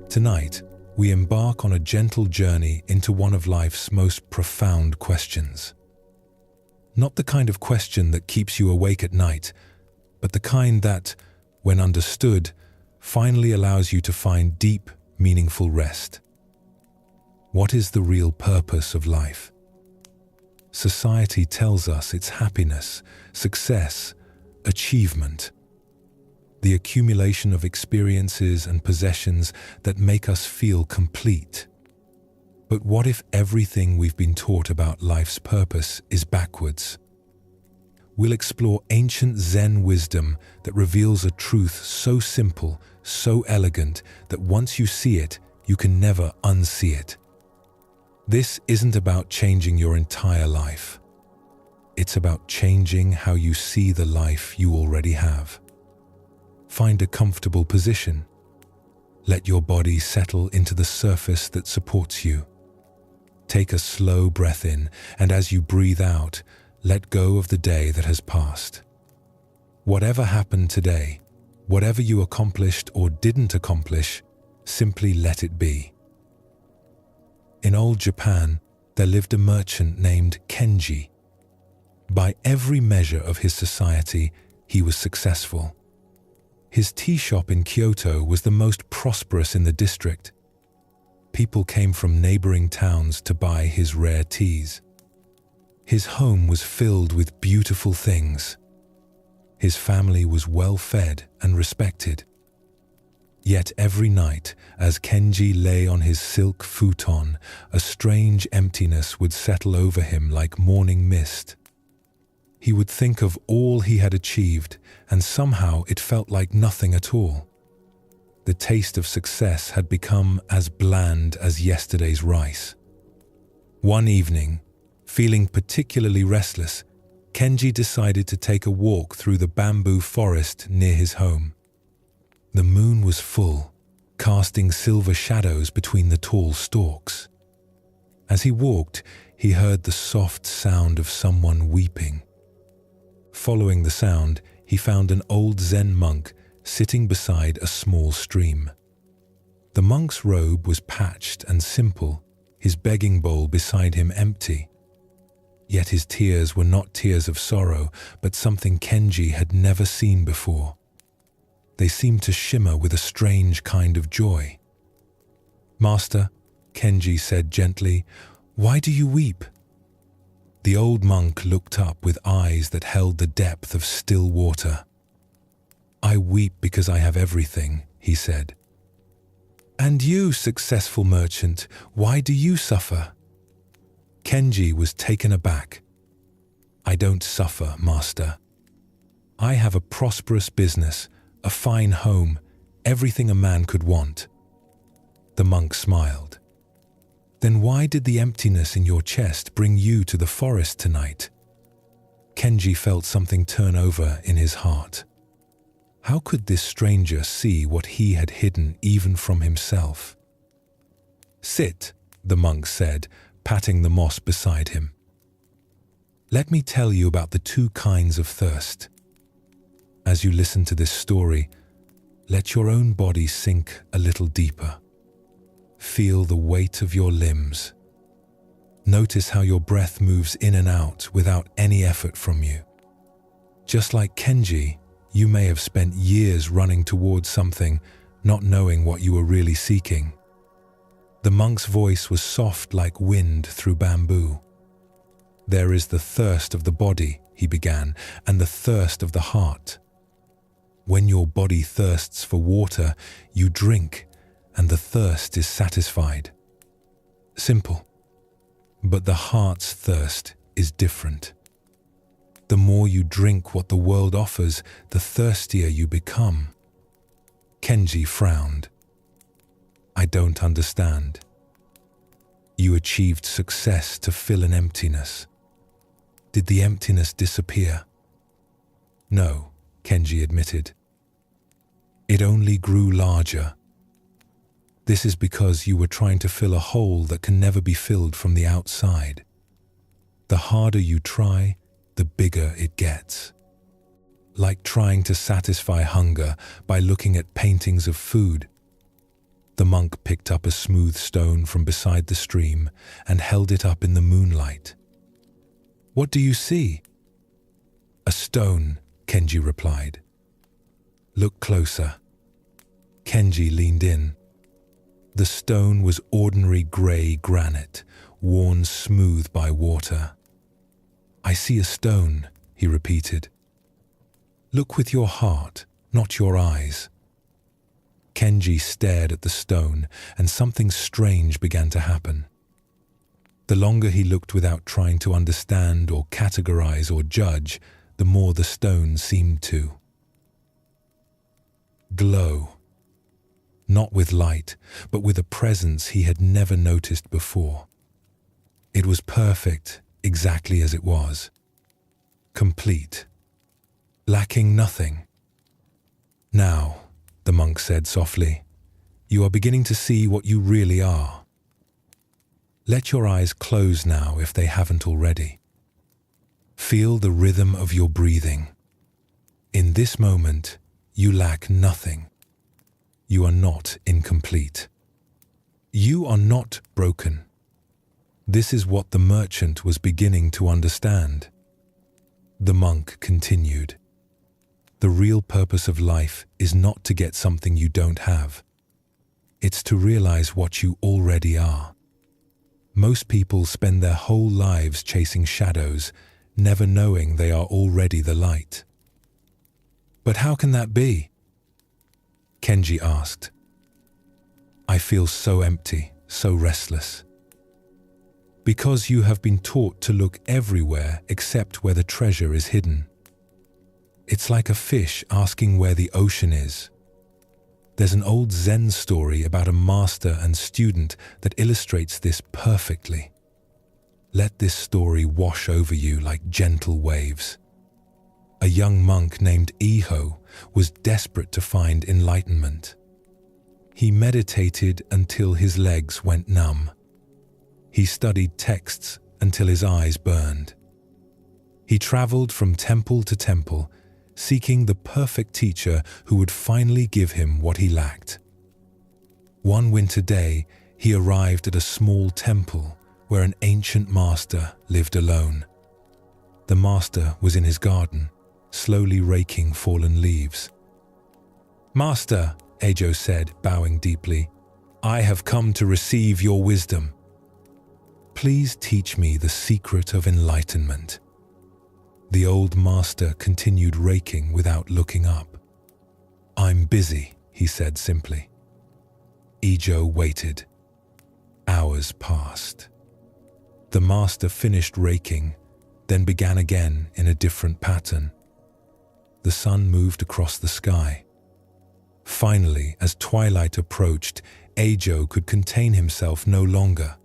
Tonight, we embark on a gentle journey into one of life's most profound questions. Not the kind of question that keeps you awake at night, but the kind that, when understood, finally allows you to find deep, meaningful rest. What is the real purpose of life? Society tells us it's happiness, success, achievement. The accumulation of experiences and possessions that make us feel complete. But what if everything we've been taught about life's purpose is backwards? We'll explore ancient Zen wisdom that reveals a truth so simple, so elegant, that once you see it, you can never unsee it. This isn't about changing your entire life. It's about changing how you see the life you already have. Find a comfortable position. Let your body settle into the surface that supports you. Take a slow breath in, and as you breathe out, let go of the day that has passed. Whatever happened today, whatever you accomplished or didn't accomplish, simply let it be. In old Japan, there lived a merchant named Kenji. By every measure of his society, he was successful. His tea shop in Kyoto was the most prosperous in the district. People came from neighboring towns to buy his rare teas. His home was filled with beautiful things. His family was well fed and respected. Yet every night, as Kenji lay on his silk futon, a strange emptiness would settle over him like morning mist. He would think of all he had achieved, and somehow it felt like nothing at all. The taste of success had become as bland as yesterday's rice. One evening, feeling particularly restless, Kenji decided to take a walk through the bamboo forest near his home. The moon was full, casting silver shadows between the tall stalks. As he walked, he heard the soft sound of someone weeping. Following the sound, he found an old Zen monk sitting beside a small stream. The monk's robe was patched and simple, his begging bowl beside him empty. Yet his tears were not tears of sorrow, but something Kenji had never seen before. They seemed to shimmer with a strange kind of joy. "Master," Kenji said gently, "why do you weep?" The old monk looked up with eyes that held the depth of still water. "I weep because I have everything," he said. "And you, successful merchant, why do you suffer?" Kenji was taken aback. "I don't suffer, master. I have a prosperous business, a fine home, everything a man could want." The monk smiled. "Then why did the emptiness in your chest bring you to the forest tonight?" Kenji felt something turn over in his heart. How could this stranger see what he had hidden even from himself? "Sit," the monk said, patting the moss beside him. "Let me tell you about the two kinds of thirst. As you listen to this story, let your own body sink a little deeper. Feel the weight of your limbs. Notice how your breath moves in and out without any effort from you. Just like Kenji, you may have spent years running towards something, not knowing what you were really seeking." The monk's voice was soft like wind through bamboo. "There is the thirst of the body," he began, "and the thirst of the heart. When your body thirsts for water, you drink, and the thirst is satisfied. Simple. But the heart's thirst is different. The more you drink what the world offers, the thirstier you become." Kenji frowned. "I don't understand." "You achieved success to fill an emptiness. Did the emptiness disappear?" "No," Kenji admitted. "It only grew larger. This is because you were trying to fill a hole that can never be filled from the outside. The harder you try, the bigger it gets. Like trying to satisfy hunger by looking at paintings of food. The monk picked up a smooth stone from beside the stream and held it up in the moonlight. "What do you see?" "A stone," Kenji replied. "Look closer." Kenji leaned in. The stone was ordinary grey granite, worn smooth by water. "I see a stone," he repeated. "Look with your heart, not your eyes." Kenji stared at the stone, and something strange began to happen. The longer he looked without trying to understand or categorize or judge, the more the stone seemed to glow. Not with light, but with a presence he had never noticed before. It was perfect, exactly as it was. Complete. Lacking nothing. "Now," the monk said softly, "you are beginning to see what you really are. Let your eyes close now if they haven't already. Feel the rhythm of your breathing. In this moment, you lack nothing. You are not incomplete. You are not broken." This is what the merchant was beginning to understand. The monk continued. The real purpose of life is not to get something you don't have. It's to realize what you already are. Most people spend their whole lives chasing shadows, never knowing they are already the light. "But how can that be?" Kenji asked. "I feel so empty, so restless." "Because you have been taught to look everywhere except where the treasure is hidden. It's like a fish asking where the ocean is. There's an old Zen story about a master and student that illustrates this perfectly. Let this story wash over you like gentle waves. A young monk named Iho was desperate to find enlightenment. He meditated until his legs went numb. He studied texts until his eyes burned. He traveled from temple to temple, seeking the perfect teacher who would finally give him what he lacked. One winter day, he arrived at a small temple where an ancient master lived alone. The master was in his garden, slowly raking fallen leaves. "Master," Eijo said, bowing deeply, "I have come to receive your wisdom. Please teach me the secret of enlightenment." The old master continued raking without looking up. "I'm busy," he said simply. Eijo waited. Hours passed. The master finished raking, then began again in a different pattern. The sun moved across the sky. Finally, as twilight approached, Eijo could contain himself no longer.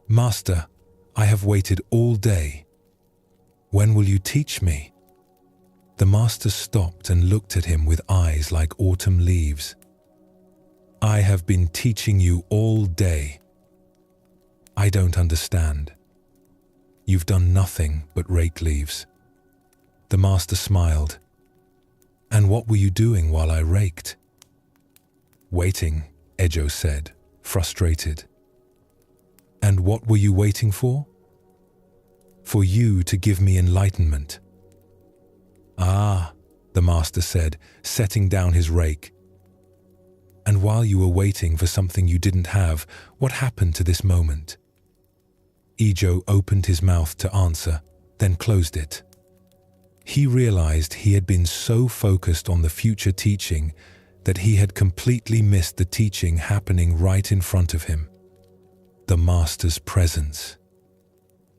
"Master, I have waited all day. When will you teach me?" The master stopped and looked at him with eyes like autumn leaves. "I have been teaching you all day." "I don't understand." "You've done nothing but rake leaves." The master smiled. "And what were you doing while I raked?" "Waiting," Eijo said, frustrated. "And what were you waiting for?" "For you to give me enlightenment." "Ah," the master said, setting down his rake. "And while you were waiting for something you didn't have, what happened to this moment?" Eijo opened his mouth to answer, then closed it. He realized he had been so focused on the future teaching that he had completely missed the teaching happening right in front of him. The master's presence.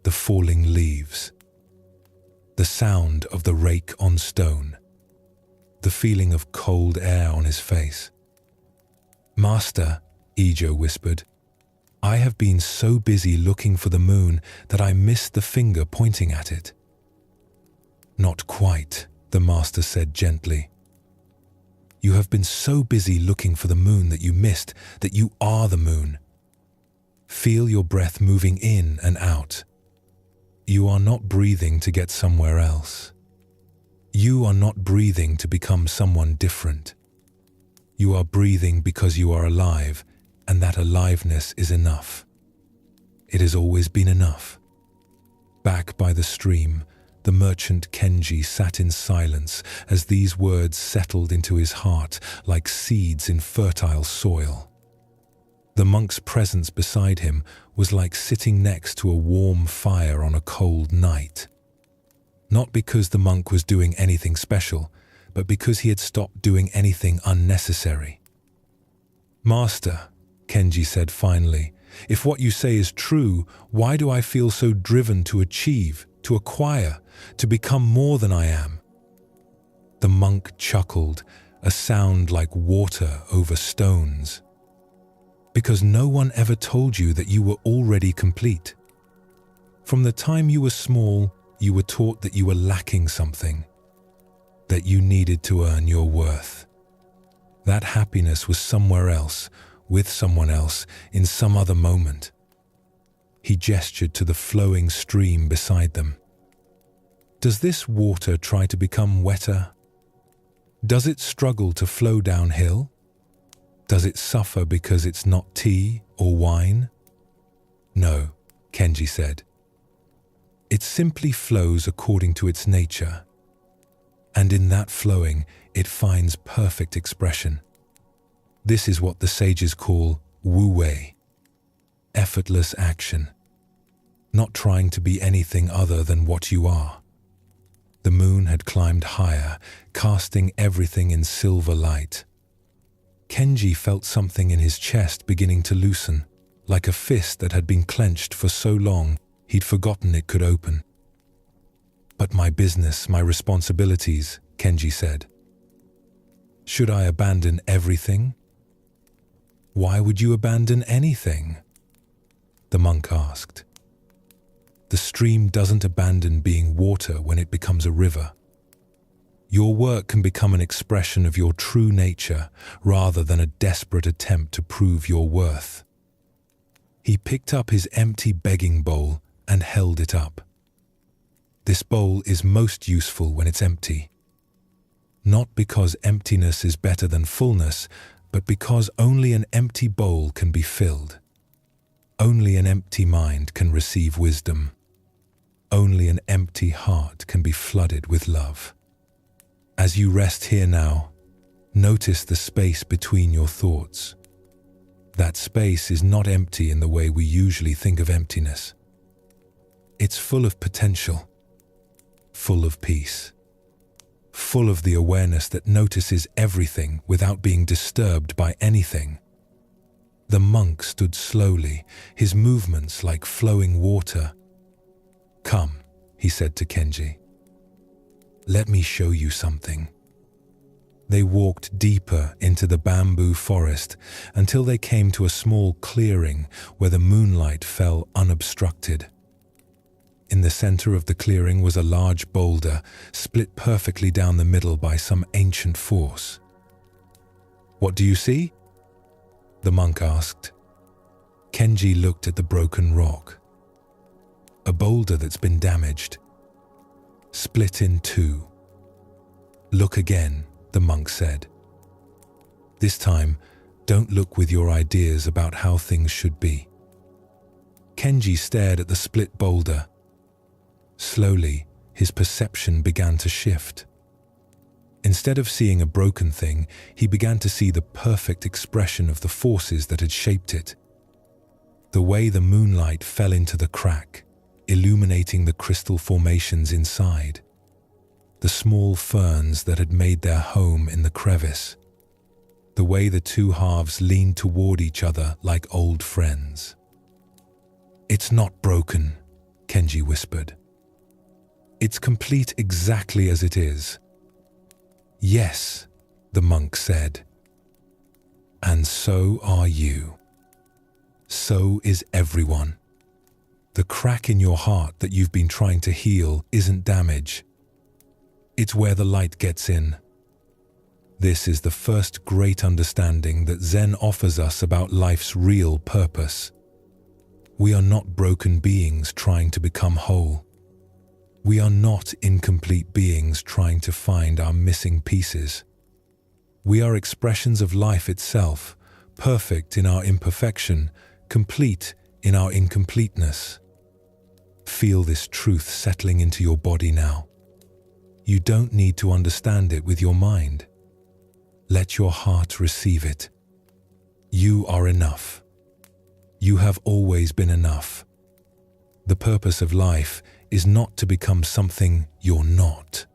The falling leaves. The sound of the rake on stone. The feeling of cold air on his face. "Master," Eijo whispered, "I have been so busy looking for the moon that I missed the finger pointing at it." "Not quite," the master said gently. "You have been so busy looking for the moon that you missed that you are the moon. Feel your breath moving in and out. You are not breathing to get somewhere else. You are not breathing to become someone different. You are breathing because you are alive, and that aliveness is enough. It has always been enough. Back by the stream, the merchant Kenji sat in silence as these words settled into his heart like seeds in fertile soil. The monk's presence beside him was like sitting next to a warm fire on a cold night. Not because the monk was doing anything special, but because he had stopped doing anything unnecessary. "Master," Kenji said finally, "if what you say is true, why do I feel so driven to achieve, to acquire, to become more than I am?" The monk chuckled, a sound like water over stones. "Because no one ever told you that you were already complete. From the time you were small, you were taught that you were lacking something, that you needed to earn your worth. That happiness was somewhere else, with someone else, in some other moment." He gestured to the flowing stream beside them. "Does this water try to become wetter? Does it struggle to flow downhill? Does it suffer because it's not tea or wine?" "No," Kenji said. "It simply flows according to its nature. And in that flowing, it finds perfect expression. This is what the sages call wu-wei, effortless action, not trying to be anything other than what you are." The moon had climbed higher, casting everything in silver light. Kenji felt something in his chest beginning to loosen, like a fist that had been clenched for so long he'd forgotten it could open. "But my business, my responsibilities," Kenji said. "Should I abandon everything?" "Why would you abandon anything?" the monk asked. "The stream doesn't abandon being water when it becomes a river. Your work can become an expression of your true nature rather than a desperate attempt to prove your worth." He picked up his empty begging bowl and held it up. "This bowl is most useful when it's empty. Not because emptiness is better than fullness, but because only an empty bowl can be filled. Only an empty mind can receive wisdom. Only an empty heart can be flooded with love. As you rest here now, notice the space between your thoughts. That space is not empty in the way we usually think of emptiness. It's full of potential, full of peace, full of the awareness that notices everything without being disturbed by anything." The monk stood slowly, his movements like flowing water. "Come," he said to Kenji. "Let me show you something." They walked deeper into the bamboo forest until they came to a small clearing where the moonlight fell unobstructed. In the center of the clearing was a large boulder, split perfectly down the middle by some ancient force. "What do you see?" the monk asked. Kenji looked at the broken rock. "A boulder that's been damaged, split in two." "Look again," the monk said. "This time, don't look with your ideas about how things should be." Kenji stared at the split boulder. Slowly, his perception began to shift. Instead of seeing a broken thing, he began to see the perfect expression of the forces that had shaped it. The way the moonlight fell into the crack, illuminating the crystal formations inside. The small ferns that had made their home in the crevice. The way the two halves leaned toward each other like old friends. "It's not broken," Kenji whispered. "It's complete exactly as it is." "Yes," the monk said. "And so are you. So is everyone. The crack in your heart that you've been trying to heal isn't damage. It's where the light gets in. This is the first great understanding that Zen offers us about life's real purpose. We are not broken beings trying to become whole. We are not incomplete beings trying to find our missing pieces. We are expressions of life itself, perfect in our imperfection, complete in our incompleteness. Feel this truth settling into your body now. You don't need to understand it with your mind. Let your heart receive it. You are enough. You have always been enough. The purpose of life is not to become something you're not.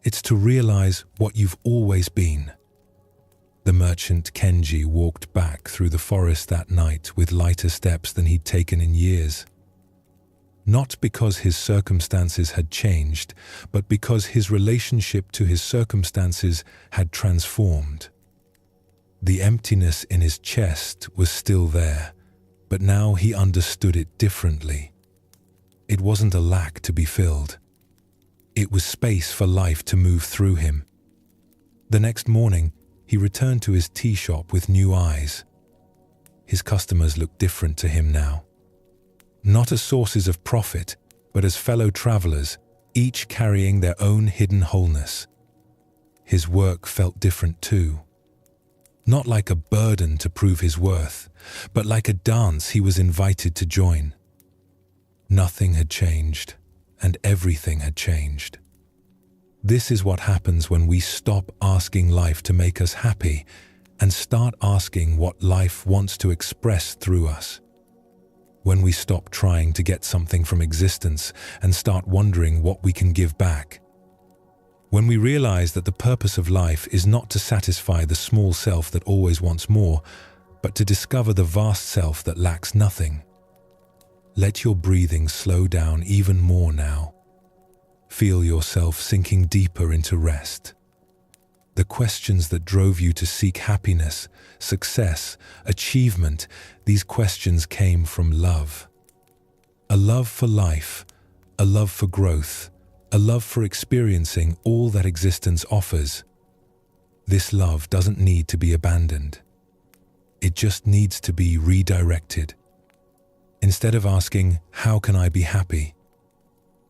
It's to realize what you've always been. The merchant Kenji walked back through the forest that night with lighter steps than he'd taken in years. Not because his circumstances had changed, but because his relationship to his circumstances had transformed. The emptiness in his chest was still there, but now he understood it differently. It wasn't a lack to be filled. It was space for life to move through him. The next morning, he returned to his tea shop with new eyes. His customers looked different to him now. Not as sources of profit, but as fellow travelers, each carrying their own hidden wholeness. His work felt different too. Not like a burden to prove his worth, but like a dance he was invited to join. Nothing had changed, and everything had changed. This is what happens when we stop asking life to make us happy and start asking what life wants to express through us. When we stop trying to get something from existence and start wondering what we can give back. When we realize that the purpose of life is not to satisfy the small self that always wants more, but to discover the vast self that lacks nothing. Let your breathing slow down even more now. Feel yourself sinking deeper into rest. The questions that drove you to seek happiness, success, achievement, these questions came from love. A love for life, a love for growth, a love for experiencing all that existence offers. This love doesn't need to be abandoned. It just needs to be redirected. Instead of asking, "How can I be happy?"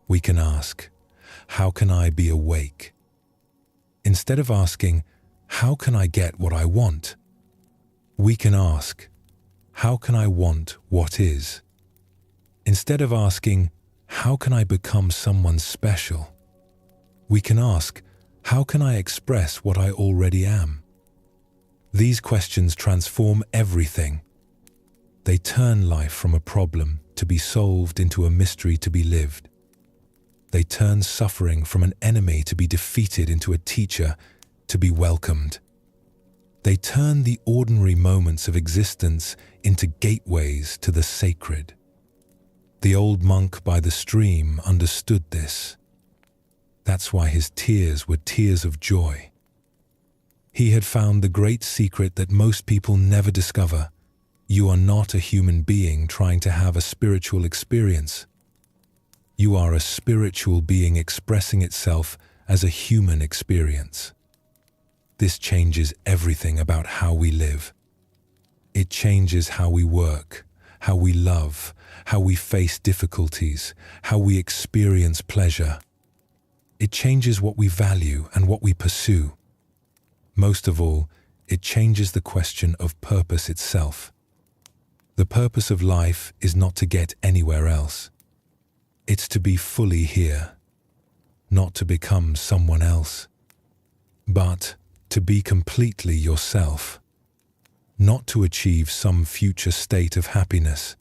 we can ask, "How can I be awake?" Instead of asking, "How can I get what I want?" we can ask, "How can I want what is?" Instead of asking, "How can I become someone special?" we can ask, "How can I express what I already am?" These questions transform everything. They turn life from a problem to be solved into a mystery to be lived. They turn suffering from an enemy to be defeated into a teacher to be welcomed. They turn the ordinary moments of existence into gateways to the sacred. The old monk by the stream understood this. That's why his tears were tears of joy. He had found the great secret that most people never discover. You are not a human being trying to have a spiritual experience. You are a spiritual being expressing itself as a human experience. This changes everything about how we live. It changes how we work, how we love, how we face difficulties, how we experience pleasure. It changes what we value and what we pursue. Most of all, it changes the question of purpose itself. The purpose of life is not to get anywhere else. It's to be fully here, not to become someone else, but to be completely yourself, not to achieve some future state of happiness,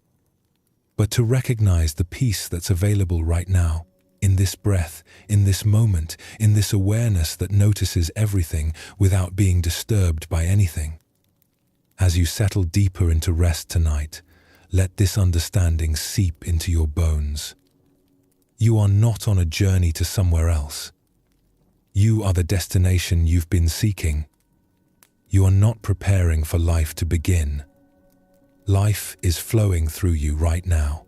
but to recognize the peace that's available right now, in this breath, in this moment, in this awareness that notices everything without being disturbed by anything. As you settle deeper into rest tonight, let this understanding seep into your bones. You are not on a journey to somewhere else. You are the destination you've been seeking. You are not preparing for life to begin. Life is flowing through you right now.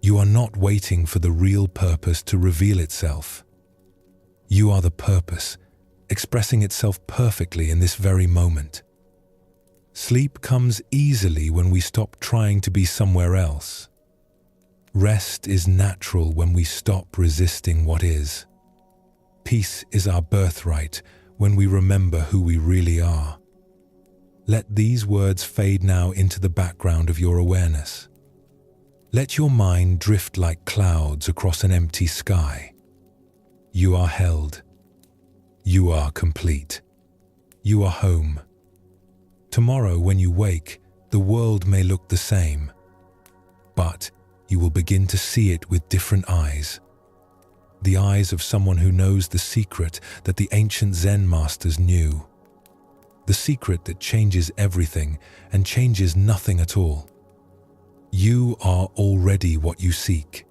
You are not waiting for the real purpose to reveal itself. You are the purpose, expressing itself perfectly in this very moment. Sleep comes easily when we stop trying to be somewhere else. Rest is natural when we stop resisting what is. Peace is our birthright when we remember who we really are. Let these words fade now into the background of your awareness. Let your mind drift like clouds across an empty sky. You are held. You are complete. You are home. Tomorrow, when you wake, the world may look the same, but you will begin to see it with different eyes. The eyes of someone who knows the secret that the ancient Zen masters knew. The secret that changes everything and changes nothing at all. You are already what you seek.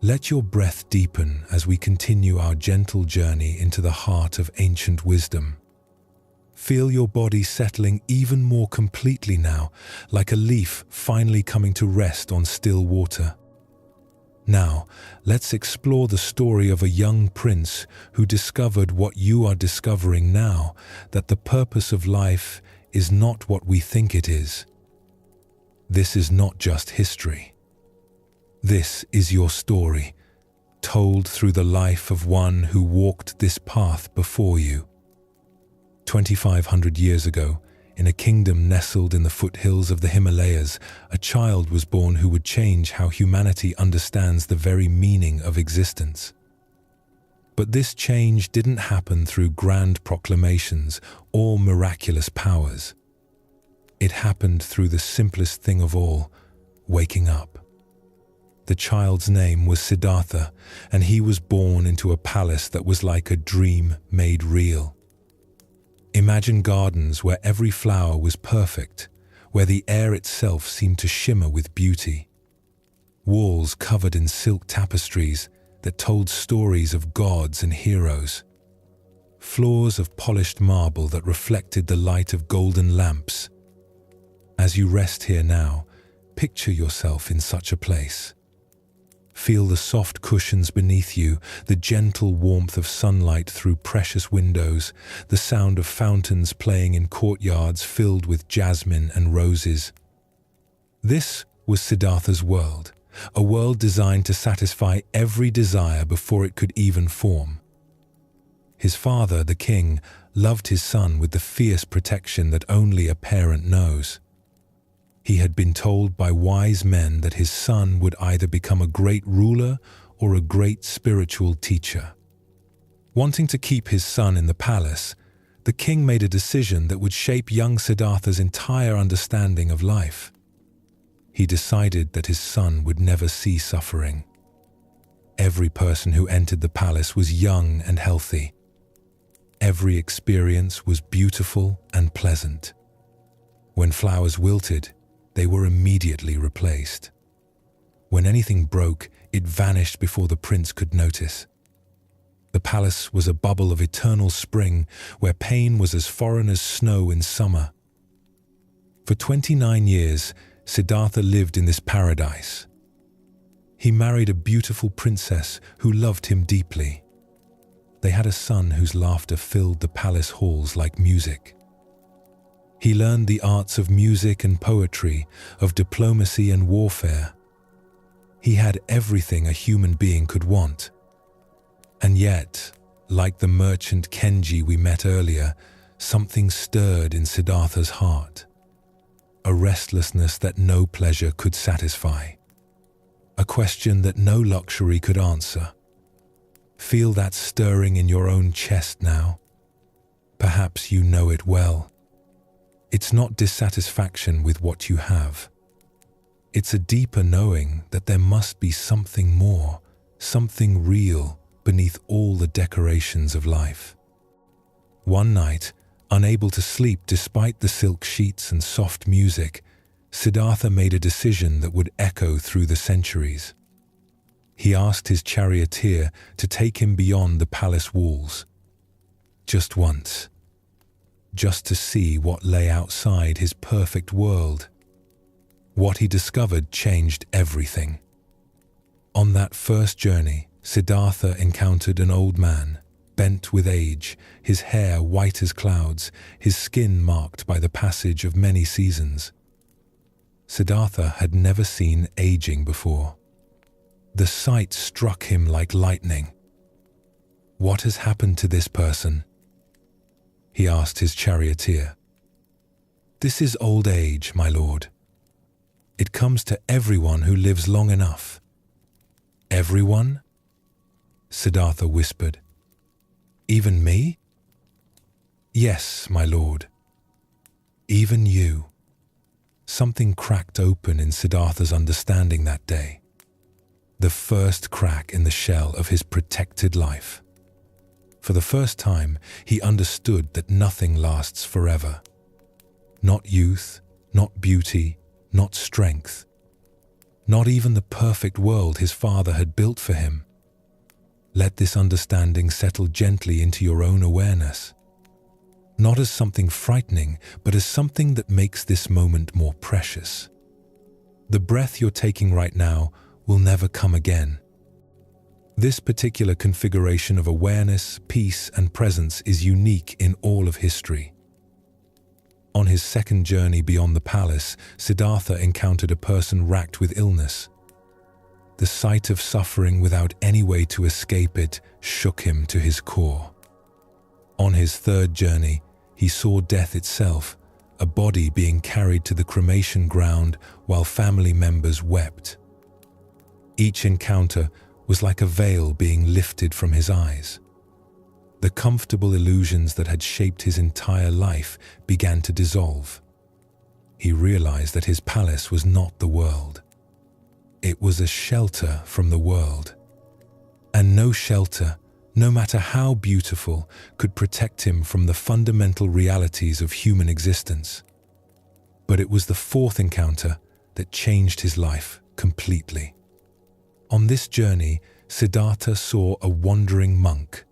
Let your breath deepen as we continue our gentle journey into the heart of ancient wisdom. Feel your body settling even more completely now, like a leaf finally coming to rest on still water. Now, let's explore the story of a young prince who discovered what you are discovering now, that the purpose of life is not what we think it is. This is not just history. This is your story, told through the life of one who walked this path before you. 2,500 years ago, in a kingdom nestled in the foothills of the Himalayas, a child was born who would change how humanity understands the very meaning of existence. But this change didn't happen through grand proclamations or miraculous powers. It happened through the simplest thing of all, waking up. The child's name was Siddhartha, and he was born into a palace that was like a dream made real. Imagine gardens where every flower was perfect, where the air itself seemed to shimmer with beauty. Walls covered in silk tapestries that told stories of gods and heroes. Floors of polished marble that reflected the light of golden lamps. As you rest here now, picture yourself in such a place. Feel the soft cushions beneath you, the gentle warmth of sunlight through precious windows, the sound of fountains playing in courtyards filled with jasmine and roses. This was Siddhartha's world, a world designed to satisfy every desire before it could even form. His father, the king, loved his son with the fierce protection that only a parent knows. He had been told by wise men that his son would either become a great ruler or a great spiritual teacher. Wanting to keep his son in the palace, the king made a decision that would shape young Siddhartha's entire understanding of life. He decided that his son would never see suffering. Every person who entered the palace was young and healthy. Every experience was beautiful and pleasant. When flowers wilted, they were immediately replaced. When anything broke, it vanished before the prince could notice. The palace was a bubble of eternal spring, where pain was as foreign as snow in summer. For 29 years, Siddhartha lived in this paradise. He married a beautiful princess who loved him deeply. They had a son whose laughter filled the palace halls like music. He learned the arts of music and poetry, of diplomacy and warfare. He had everything a human being could want. And yet, like the merchant Kenji we met earlier, something stirred in Siddhartha's heart. A restlessness that no pleasure could satisfy. A question that no luxury could answer. Feel that stirring in your own chest now. Perhaps you know it well. It's not dissatisfaction with what you have. It's a deeper knowing that there must be something more, something real beneath all the decorations of life. One night, unable to sleep despite the silk sheets and soft music, Siddhartha made a decision that would echo through the centuries. He asked his charioteer to take him beyond the palace walls. Just once. Just to see what lay outside his perfect world. What he discovered changed everything. On that first journey, Siddhartha encountered an old man, bent with age, his hair white as clouds, his skin marked by the passage of many seasons. Siddhartha had never seen aging before. The sight struck him like lightning. What has happened to this person? he asked his charioteer. "This is old age, my lord. It comes to everyone who lives long enough." "Everyone?" Siddhartha whispered. "Even me?" "Yes, my lord. Even you." Something cracked open in Siddhartha's understanding that day. The first crack in the shell of his protected life. For the first time, he understood that nothing lasts forever. Not youth, not beauty, not strength. Not even the perfect world his father had built for him. Let this understanding settle gently into your own awareness. Not as something frightening, but as something that makes this moment more precious. The breath you're taking right now will never come again. This particular configuration of awareness, peace, and presence is unique in all of history. On his second journey beyond the palace, Siddhartha encountered a person racked with illness. The sight of suffering without any way to escape it shook him to his core. On his third journey, he saw death itself, a body being carried to the cremation ground while family members wept. Each encounter was like a veil being lifted from his eyes. The comfortable illusions that had shaped his entire life began to dissolve. He realized that his palace was not the world. It was a shelter from the world. And no shelter, no matter how beautiful, could protect him from the fundamental realities of human existence. But it was the fourth encounter that changed his life completely. On this journey, Siddhartha saw a wandering monk.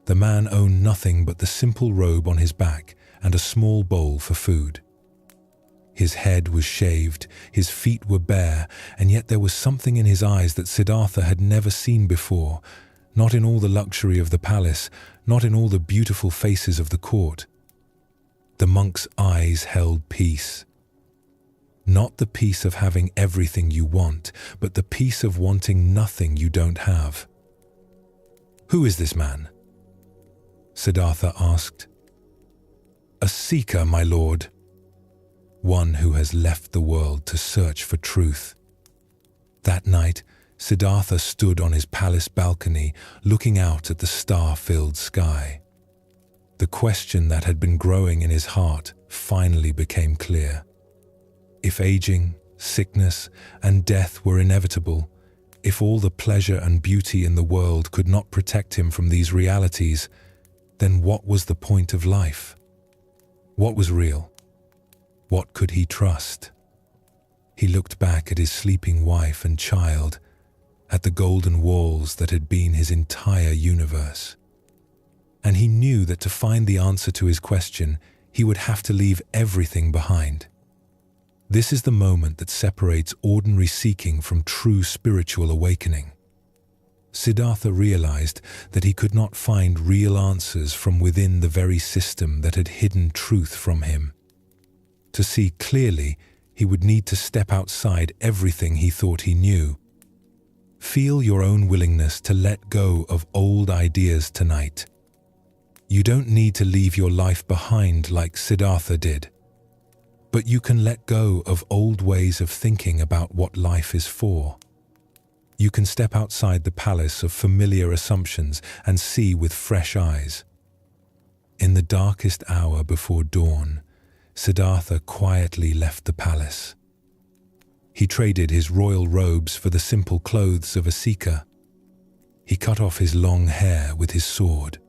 The man owned nothing but the simple robe on his back and a small bowl for food. His head was shaved, his feet were bare, and yet there was something in his eyes that Siddhartha had never seen before, not in all the luxury of the palace, not in all the beautiful faces of the court. The monk's eyes held peace. Not the peace of having everything you want, but the peace of wanting nothing you don't have. "Who is this man?" Siddhartha asked. "A seeker, my lord. One who has left the world to search for truth." That night, Siddhartha stood on his palace balcony, looking out at the star-filled sky. The question that had been growing in his heart finally became clear. If aging, sickness, and death were inevitable, if all the pleasure and beauty in the world could not protect him from these realities, then what was the point of life? What was real? What could he trust? He looked back at his sleeping wife and child, at the golden walls that had been his entire universe. And he knew that to find the answer to his question, he would have to leave everything behind. This is the moment that separates ordinary seeking from true spiritual awakening. Siddhartha realized that he could not find real answers from within the very system that had hidden truth from him. To see clearly, he would need to step outside everything he thought he knew. Feel your own willingness to let go of old ideas tonight. You don't need to leave your life behind like Siddhartha did. But you can let go of old ways of thinking about what life is for. You can step outside the palace of familiar assumptions and see with fresh eyes. In the darkest hour before dawn, Siddhartha quietly left the palace. He traded his royal robes for the simple clothes of a seeker. He cut off his long hair with his sword.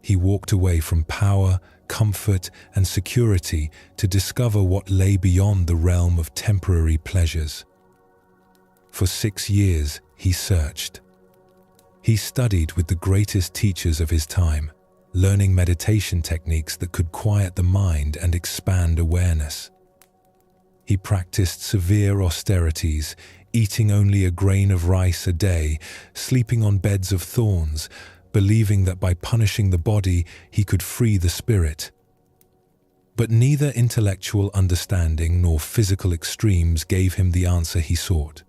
He walked away from power, comfort, and security to discover what lay beyond the realm of temporary pleasures. For 6 years, he searched. He studied with the greatest teachers of his time, learning meditation techniques that could quiet the mind and expand awareness. He practiced severe austerities, eating only a grain of rice a day, sleeping on beds of thorns, believing that by punishing the body, he could free the spirit. But neither intellectual understanding nor physical extremes gave him the answer he sought.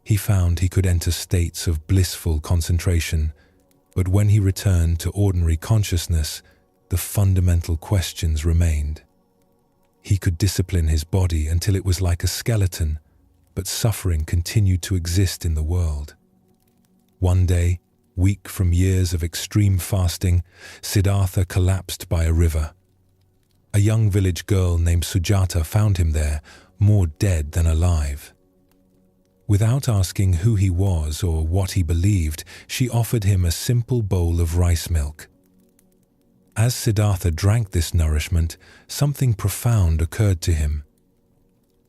He found he could enter states of blissful concentration, but when he returned to ordinary consciousness, the fundamental questions remained. He could discipline his body until it was like a skeleton, but suffering continued to exist in the world. One day, weak from years of extreme fasting, Siddhartha collapsed by a river. A young village girl named Sujata found him there, more dead than alive. Without asking who he was or what he believed, she offered him a simple bowl of rice milk. As Siddhartha drank this nourishment, something profound occurred to him.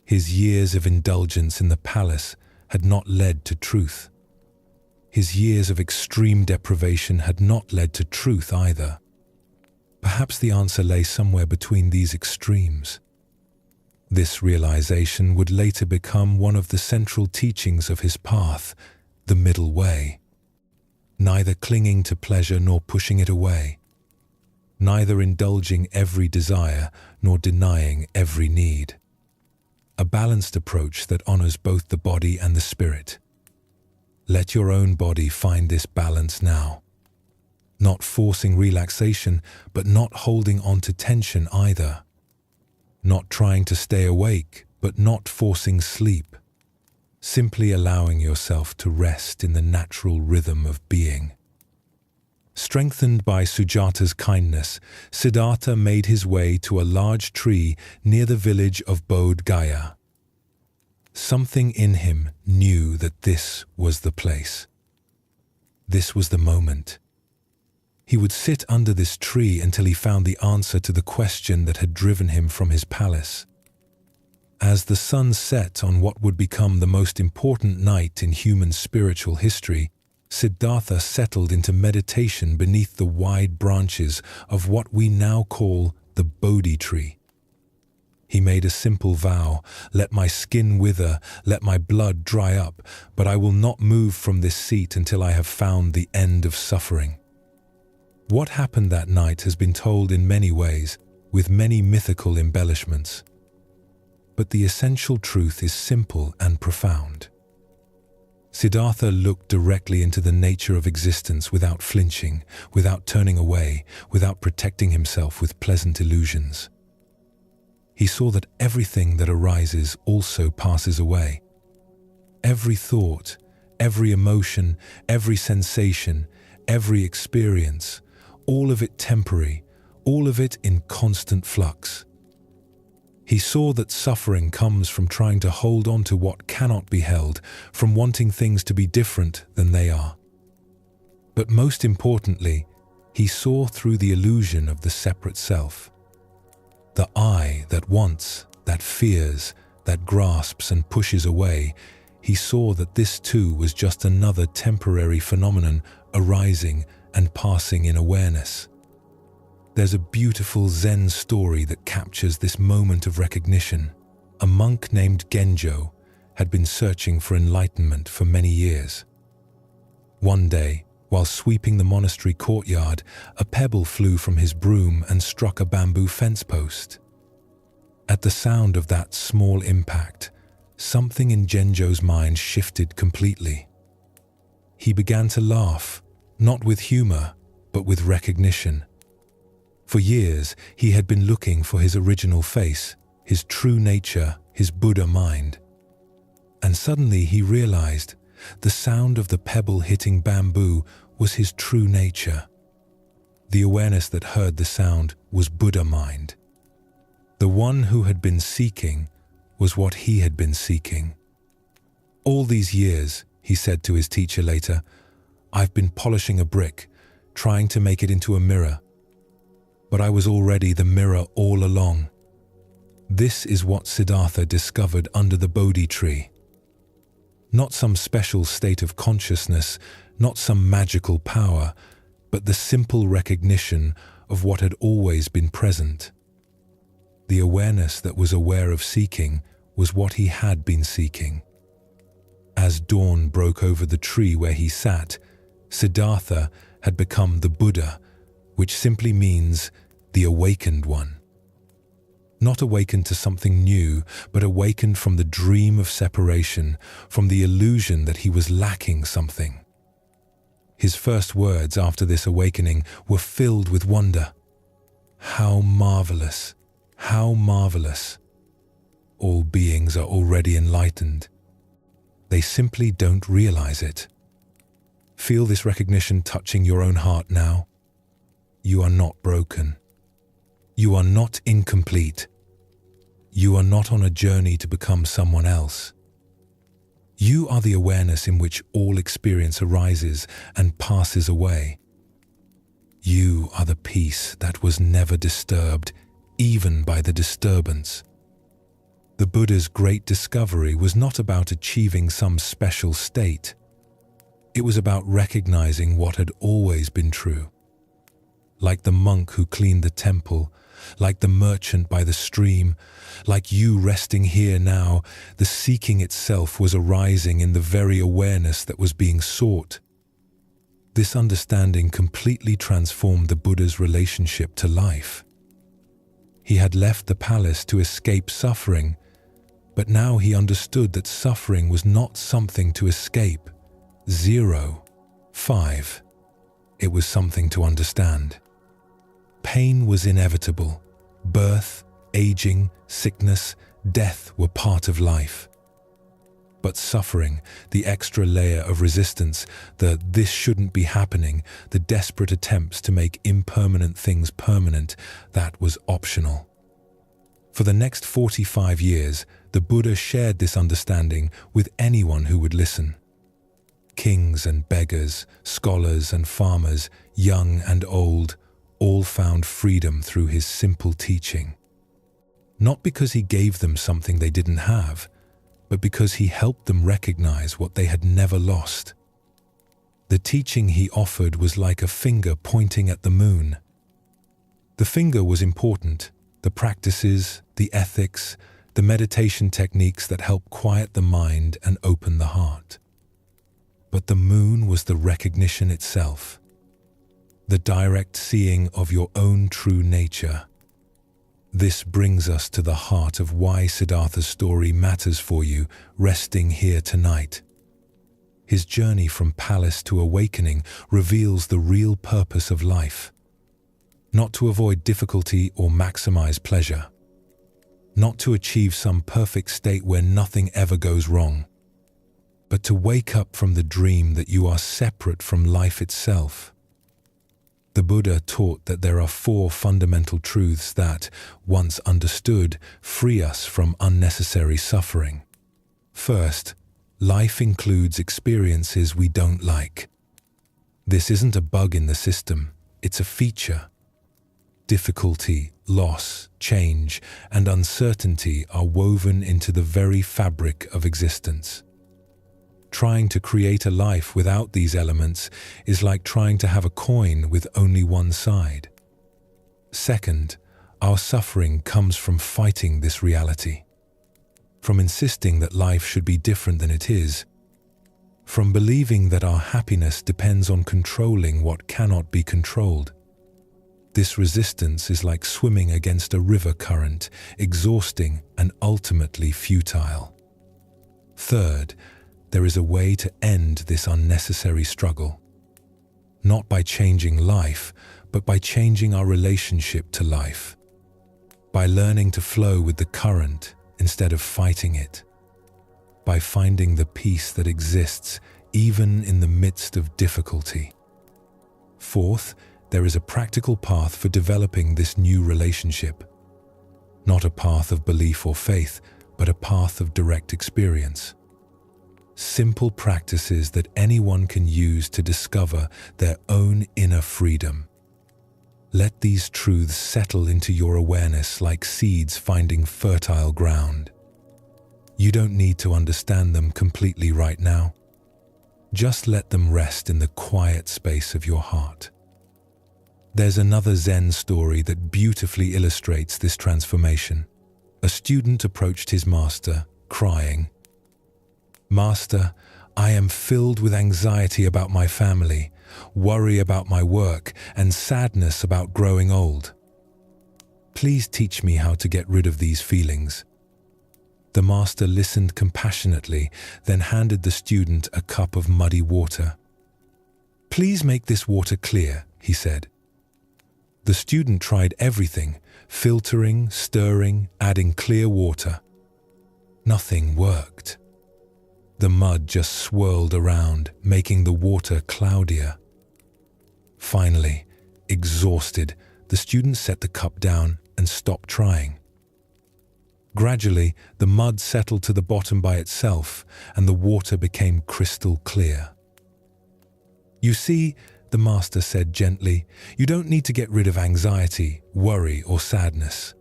His years of indulgence in the palace had not led to truth. His years of extreme deprivation had not led to truth either. Perhaps the answer lay somewhere between these extremes. This realization would later become one of the central teachings of his path, the middle way. Neither clinging to pleasure nor pushing it away. Neither indulging every desire nor denying every need. A balanced approach that honors both the body and the spirit. Let your own body find this balance now. Not forcing relaxation, but not holding on to tension either. Not trying to stay awake, but not forcing sleep. Simply allowing yourself to rest in the natural rhythm of being. Strengthened by Sujata's kindness, Siddhartha made his way to a large tree near the village of Bodh Gaya. Something in him knew that this was the place. This was the moment. He would sit under this tree until he found the answer to the question that had driven him from his palace. As the sun set on what would become the most important night in human spiritual history, Siddhartha settled into meditation beneath the wide branches of what we now call the Bodhi tree. He made a simple vow, "Let my skin wither, let my blood dry up, but I will not move from this seat until I have found the end of suffering." What happened that night has been told in many ways, with many mythical embellishments. But the essential truth is simple and profound. Siddhartha looked directly into the nature of existence without flinching, without turning away, without protecting himself with pleasant illusions. He saw that everything that arises also passes away. Every thought, every emotion, every sensation, every experience, all of it temporary, all of it in constant flux. He saw that suffering comes from trying to hold on to what cannot be held, from wanting things to be different than they are. But most importantly, he saw through the illusion of the separate self. The I that wants, that fears, that grasps and pushes away, he saw that this too was just another temporary phenomenon arising and passing in awareness. There's a beautiful Zen story that captures this moment of recognition. A monk named Genjo had been searching for enlightenment for many years. One day, while sweeping the monastery courtyard, a pebble flew from his broom and struck a bamboo fence post. At the sound of that small impact, something in Genjo's mind shifted completely. He began to laugh, not with humor, but with recognition. For years, he had been looking for his original face, his true nature, his Buddha mind. And suddenly he realized the sound of the pebble hitting bamboo was his true nature. The awareness that heard the sound was Buddha mind. The one who had been seeking was what he had been seeking. All these years, he said to his teacher later, I've been polishing a brick, trying to make it into a mirror. But I was already the mirror all along. This is what Siddhartha discovered under the Bodhi tree. Not some special state of consciousness, not some magical power, but the simple recognition of what had always been present. The awareness that was aware of seeking was what he had been seeking. As dawn broke over the tree where he sat, Siddhartha had become the Buddha, which simply means the awakened one. Not awakened to something new, but awakened from the dream of separation, from the illusion that he was lacking something. His first words after this awakening were filled with wonder. How marvelous! How marvelous! All beings are already enlightened. They simply don't realize it. Feel this recognition touching your own heart now. You are not broken. You are not incomplete. You are not on a journey to become someone else. You are the awareness in which all experience arises and passes away. You are the peace that was never disturbed, even by the disturbance. The Buddha's great discovery was not about achieving some special state. It was about recognizing what had always been true. Like the monk who cleaned the temple, like the merchant by the stream, like you resting here now, the seeking itself was arising in the very awareness that was being sought. This understanding completely transformed the Buddha's relationship to life. He had left the palace to escape suffering, but now he understood that suffering was not something to escape. 5. It was something to understand. Pain was inevitable. Birth, aging, sickness, death were part of life. But suffering, the extra layer of resistance, the "this shouldn't be happening," the desperate attempts to make impermanent things permanent, that was optional. For the next 45 years, the Buddha shared this understanding with anyone who would listen. Kings and beggars, scholars and farmers, young and old, all found freedom through his simple teaching. Not because he gave them something they didn't have, but because he helped them recognize what they had never lost. The teaching he offered was like a finger pointing at the moon. The finger was important, the practices, the ethics, the meditation techniques that help quiet the mind and open the heart. But the moon was the recognition itself, the direct seeing of your own true nature. This brings us to the heart of why Siddhartha's story matters for you, resting here tonight. His journey from palace to awakening reveals the real purpose of life. Not to avoid difficulty or maximize pleasure. Not to achieve some perfect state where nothing ever goes wrong. But to wake up from the dream that you are separate from life itself. The Buddha taught that there are 4 fundamental truths that, once understood, free us from unnecessary suffering. First, life includes experiences we don't like. This isn't a bug in the system, it's a feature. Difficulty, loss, change, and uncertainty are woven into the very fabric of existence. Trying to create a life without these elements is like trying to have a coin with only one side. Second, our suffering comes from fighting this reality, from insisting that life should be different than it is, from believing that our happiness depends on controlling what cannot be controlled. This resistance is like swimming against a river current, exhausting and ultimately futile. Third, there is a way to end this unnecessary struggle. Not by changing life, but by changing our relationship to life. By learning to flow with the current instead of fighting it. By finding the peace that exists even in the midst of difficulty. Fourth, there is a practical path for developing this new relationship. Not a path of belief or faith, but a path of direct experience. Simple practices that anyone can use to discover their own inner freedom. Let these truths settle into your awareness like seeds finding fertile ground. You don't need to understand them completely right now. Just let them rest in the quiet space of your heart. There's another Zen story that beautifully illustrates this transformation. A student approached his master, crying, "Master, I am filled with anxiety about my family, worry about my work, and sadness about growing old. Please teach me how to get rid of these feelings." The master listened compassionately, then handed the student a cup of muddy water. "Please make this water clear," he said. The student tried everything, filtering, stirring, adding clear water. Nothing worked. The mud just swirled around, making the water cloudier. Finally, exhausted, the student set the cup down and stopped trying. Gradually, the mud settled to the bottom by itself, and the water became crystal clear. "You see," the master said gently, "you don't need to get rid of anxiety, worry, or sadness.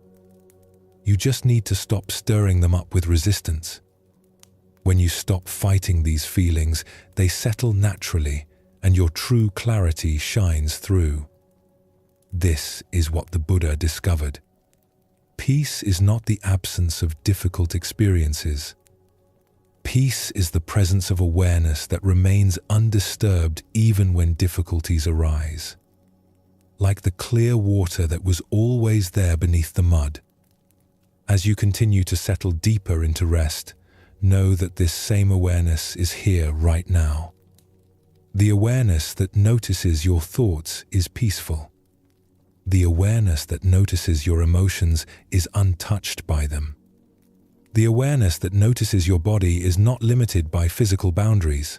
You just need to stop stirring them up with resistance. When you stop fighting these feelings, they settle naturally, and your true clarity shines through." This is what the Buddha discovered. Peace is not the absence of difficult experiences. Peace is the presence of awareness that remains undisturbed even when difficulties arise. Like the clear water that was always there beneath the mud. As you continue to settle deeper into rest, know that this same awareness is here right now. The awareness that notices your thoughts is peaceful. The awareness that notices your emotions is untouched by them. The awareness that notices your body is not limited by physical boundaries.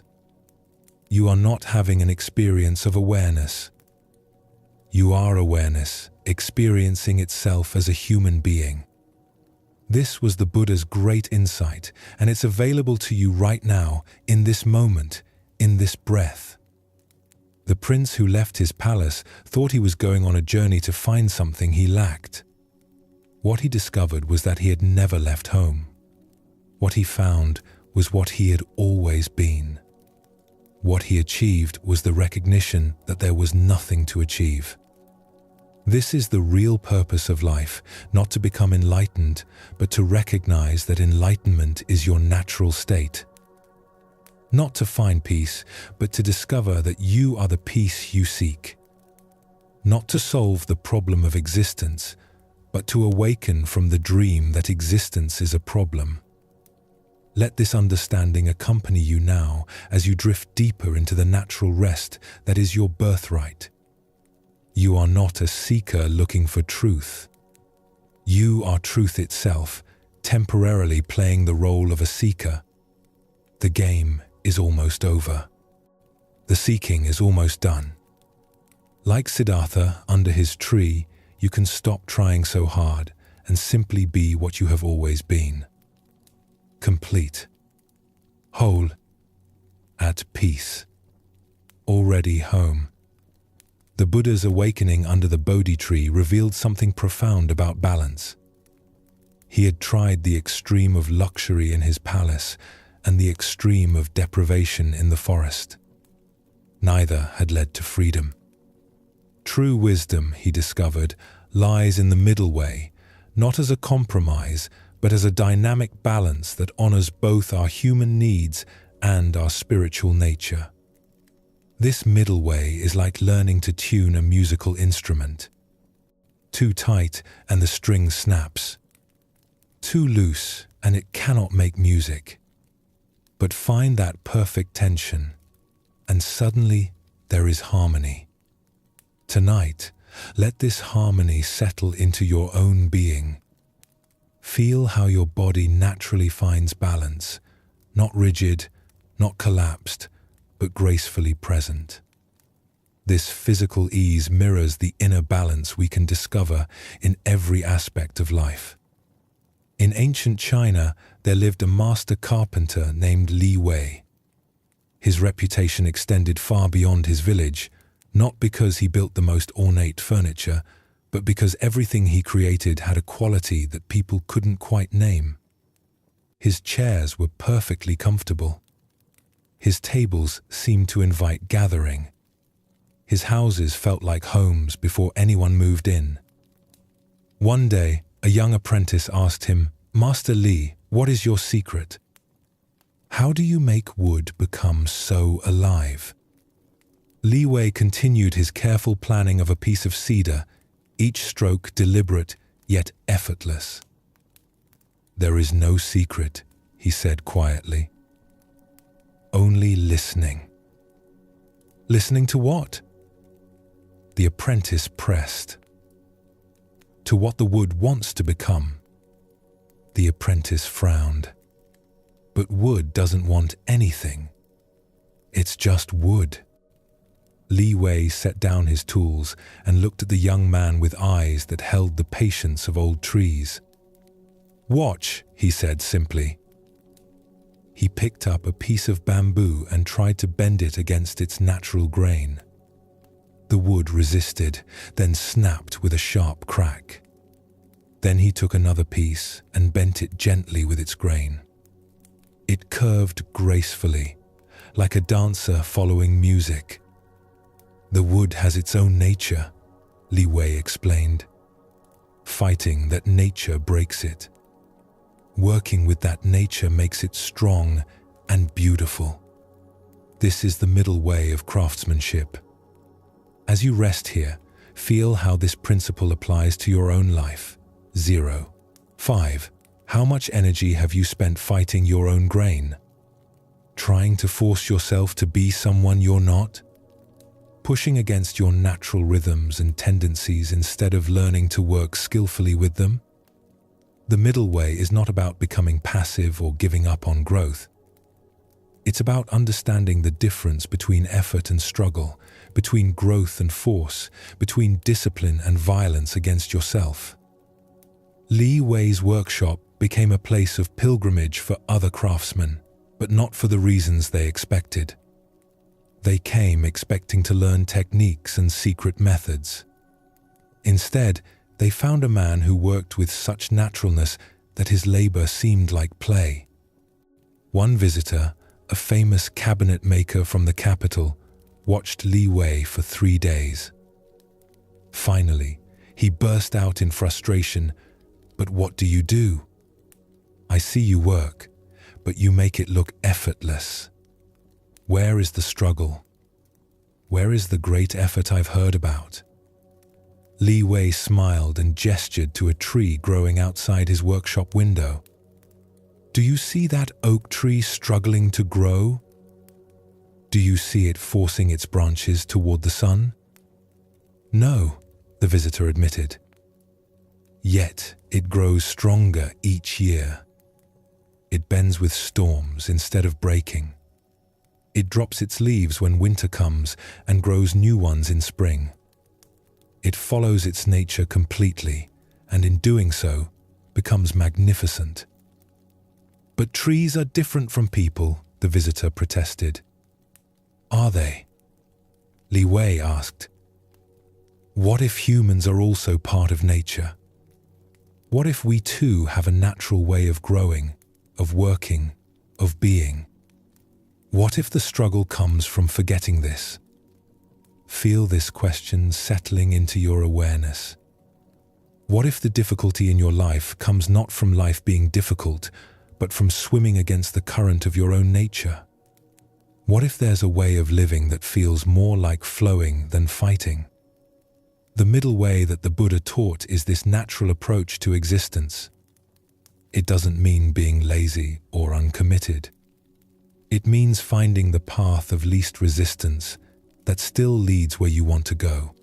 You are not having an experience of awareness. You are awareness, experiencing itself as a human being. This was the Buddha's great insight, and it's available to you right now, in this moment, in this breath. The prince who left his palace thought he was going on a journey to find something he lacked. What he discovered was that he had never left home. What he found was what he had always been. What he achieved was the recognition that there was nothing to achieve. This is the real purpose of life, not to become enlightened, but to recognize that enlightenment is your natural state. Not to find peace, but to discover that you are the peace you seek. Not to solve the problem of existence, but to awaken from the dream that existence is a problem. Let this understanding accompany you now as you drift deeper into the natural rest that is your birthright. You are not a seeker looking for truth. You are truth itself, temporarily playing the role of a seeker. The game is almost over. The seeking is almost done. Like Siddhartha under his tree, you can stop trying so hard and simply be what you have always been. Complete, whole, at peace, already home. The Buddha's awakening under the Bodhi tree revealed something profound about balance. He had tried the extreme of luxury in his palace and the extreme of deprivation in the forest. Neither had led to freedom. True wisdom, he discovered, lies in the middle way, not as a compromise, but as a dynamic balance that honors both our human needs and our spiritual nature. This middle way is like learning to tune a musical instrument. Too tight and the string snaps. Too loose and it cannot make music. But find that perfect tension, and suddenly there is harmony. Tonight, let this harmony settle into your own being. Feel how your body naturally finds balance, not rigid, not collapsed, but gracefully present. This physical ease mirrors the inner balance we can discover in every aspect of life. In ancient China, there lived a master carpenter named Li Wei. His reputation extended far beyond his village, not because he built the most ornate furniture, but because everything he created had a quality that people couldn't quite name. His chairs were perfectly comfortable. His tables seemed to invite gathering. His houses felt like homes before anyone moved in. One day, a young apprentice asked him, "Master Li, what is your secret? How do you make wood become so alive?" Li Wei continued his careful planning of a piece of cedar, each stroke deliberate yet effortless. "There is no secret," he said quietly. "Only listening." "Listening to what?" The apprentice pressed. to what the wood wants to become. The apprentice frowned. But wood doesn't want anything. It's just wood. Li Wei set down his tools and looked at the young man with eyes that held the patience of old trees. "Watch," he said simply. He picked up a piece of bamboo and tried to bend it against its natural grain. The wood resisted, then snapped with a sharp crack. Then he took another piece and bent it gently with its grain. It curved gracefully, like a dancer following music. "The wood has its own nature," Li Wei explained. "Fighting that nature breaks it. Working with that nature makes it strong and beautiful. This is the middle way of craftsmanship. As you rest here, feel how this principle applies to your own life. 0. 5. How much energy have you spent fighting your own grain? Trying to force yourself to be someone you're not? Pushing against your natural rhythms and tendencies instead of learning to work skillfully with them? The middle way is not about becoming passive or giving up on growth. It's about understanding the difference between effort and struggle, between growth and force, between discipline and violence against yourself. Li Wei's workshop became a place of pilgrimage for other craftsmen, but not for the reasons they expected. They came expecting to learn techniques and secret methods. Instead, they found a man who worked with such naturalness that his labor seemed like play. One visitor, a famous cabinet maker from the capital, watched Li Wei for 3 days. Finally, he burst out in frustration. "But what do you do? I see you work, but you make it look effortless. Where is the struggle? Where is the great effort I've heard about?" Li Wei smiled and gestured to a tree growing outside his workshop window. "Do you see that oak tree struggling to grow? Do you see it forcing its branches toward the sun?" "No," the visitor admitted. "Yet it grows stronger each year. It bends with storms instead of breaking. It drops its leaves when winter comes and grows new ones in spring. It follows its nature completely, and in doing so, becomes magnificent." "But trees are different from people," the visitor protested. "Are they?" Li Wei asked. "What if humans are also part of nature? What if we too have a natural way of growing, of working, of being? What if the struggle comes from forgetting this?" Feel this question settling into your awareness. What if the difficulty in your life comes not from life being difficult, but from swimming against the current of your own nature? What if there's a way of living that feels more like flowing than fighting? The middle way that the Buddha taught is this natural approach to existence. It doesn't mean being lazy or uncommitted. It means finding the path of least resistance that still leads where you want to go.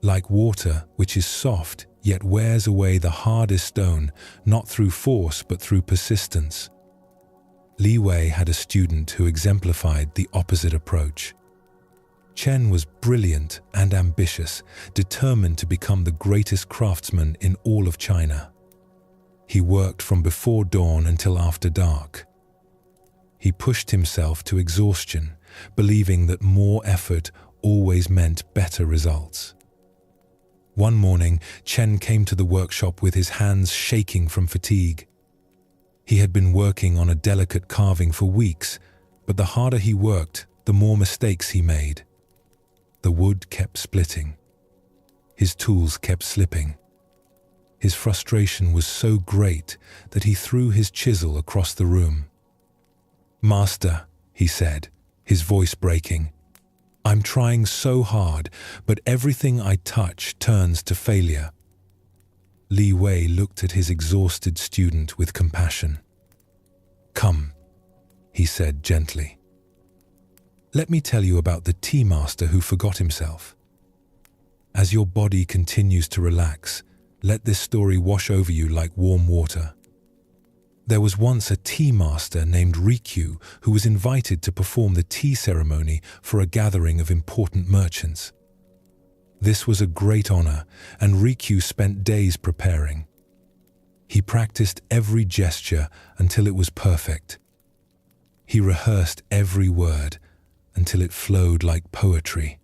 Like water, which is soft, yet wears away the hardest stone, not through force but through persistence. Li Wei had a student who exemplified the opposite approach. Chen was brilliant and ambitious, determined to become the greatest craftsman in all of China. He worked from before dawn until after dark. He pushed himself to exhaustion, believing that more effort always meant better results. One morning, Chen came to the workshop with his hands shaking from fatigue. He had been working on a delicate carving for weeks, but the harder he worked, the more mistakes he made. The wood kept splitting. His tools kept slipping. His frustration was so great that he threw his chisel across the room. "Master," he said, his voice breaking, "I'm trying so hard, but everything I touch turns to failure." Li Wei looked at his exhausted student with compassion. "Come," he said gently. "Let me tell you about the tea master who forgot himself. As your body continues to relax, Let this story wash over you like warm water. There was once a tea master named Rikyu who was invited to perform the tea ceremony for a gathering of important merchants. This was a great honor, and Rikyu spent days preparing. He practiced every gesture until it was perfect. He rehearsed every word until it flowed like poetry.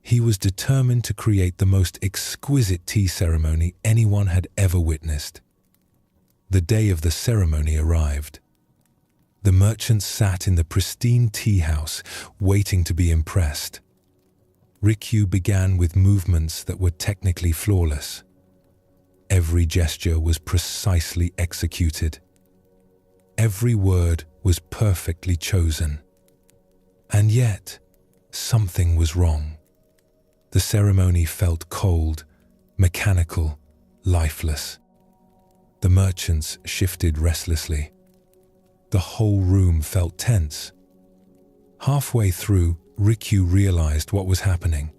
He was determined to create the most exquisite tea ceremony anyone had ever witnessed. The day of the ceremony arrived. The merchants sat in the pristine tea house, waiting to be impressed. Rikyu began with movements that were technically flawless. Every gesture was precisely executed. Every word was perfectly chosen. And yet, something was wrong. The ceremony felt cold, mechanical, lifeless. The merchants shifted restlessly. The whole room felt tense. Halfway through, Rikyu realized what was happening.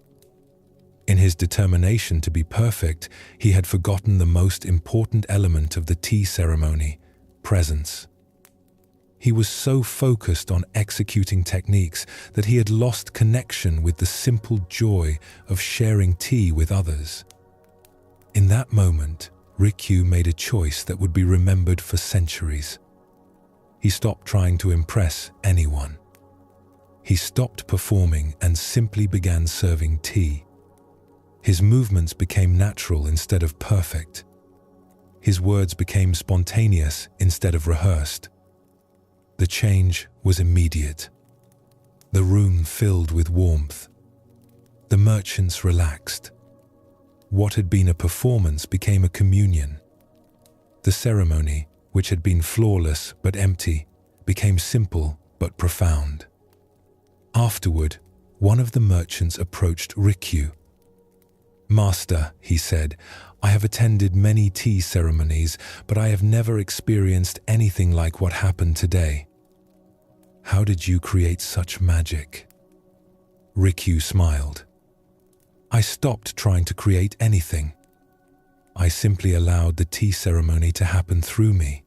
In his determination to be perfect, he had forgotten the most important element of the tea ceremony: presence. He was so focused on executing techniques that he had lost connection with the simple joy of sharing tea with others. In that moment, Rikyu made a choice that would be remembered for centuries. He stopped trying to impress anyone. He stopped performing and simply began serving tea. His movements became natural instead of perfect. His words became spontaneous instead of rehearsed. The change was immediate. The room filled with warmth. The merchants relaxed. What had been a performance became a communion. The ceremony, which had been flawless but empty, became simple but profound. Afterward, one of the merchants approached Rikyu. "Master," he said, "I have attended many tea ceremonies, but I have never experienced anything like what happened today. How did you create such magic?" Rikyu smiled. "I stopped trying to create anything. I simply allowed the tea ceremony to happen through me.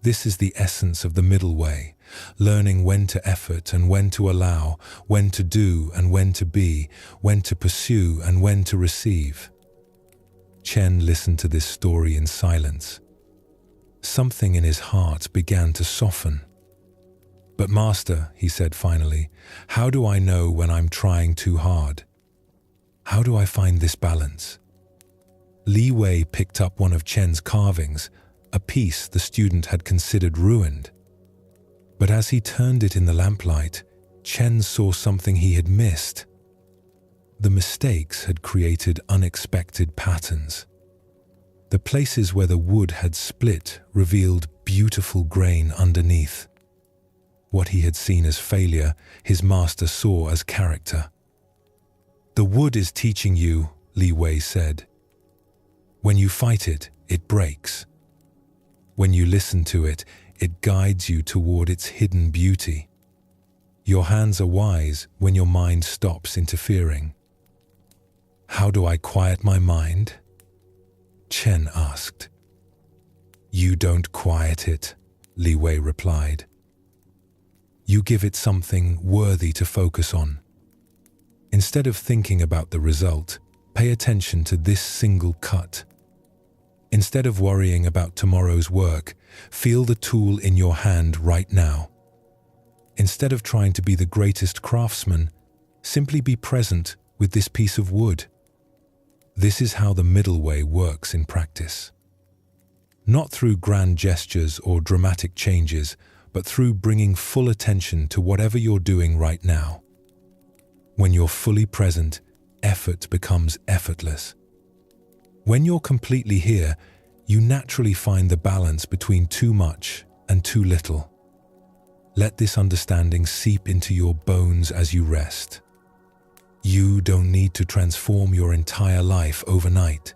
This is the essence of the middle way, learning when to effort and when to allow, when to do and when to be, when to pursue and when to receive." Chen listened to this story in silence. Something in his heart began to soften. "But Master," he said finally, "how do I know when I'm trying too hard? How do I find this balance?" Li Wei picked up one of Chen's carvings, a piece the student had considered ruined. But as he turned it in the lamplight, Chen saw something he had missed. The mistakes had created unexpected patterns. The places where the wood had split revealed beautiful grain underneath. What he had seen as failure, his master saw as character. "The wood is teaching you," Li Wei said. "When you fight it, it breaks. When you listen to it, it guides you toward its hidden beauty. Your hands are wise when your mind stops interfering." "How do I quiet my mind?" Chen asked. "You don't quiet it," Li Wei replied. "You give it something worthy to focus on. Instead of thinking about the result, pay attention to this single cut. Instead of worrying about tomorrow's work, feel the tool in your hand right now. Instead of trying to be the greatest craftsman, simply be present with this piece of wood." This is how the middle way works in practice. Not through grand gestures or dramatic changes, but through bringing full attention to whatever you're doing right now. When you're fully present, effort becomes effortless. When you're completely here, you naturally find the balance between too much and too little. Let this understanding seep into your bones as you rest. You don't need to transform your entire life overnight.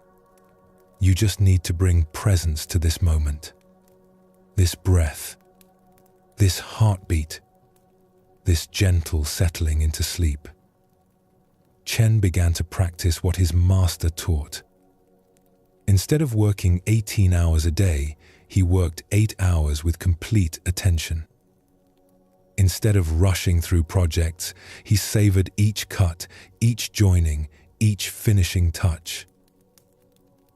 You just need to bring presence to this moment, this breath, this heartbeat, this gentle settling into sleep. Chen began to practice what his master taught. Instead of working 18 hours a day, he worked 8 hours with complete attention. Instead of rushing through projects, he savored each cut, each joining, each finishing touch.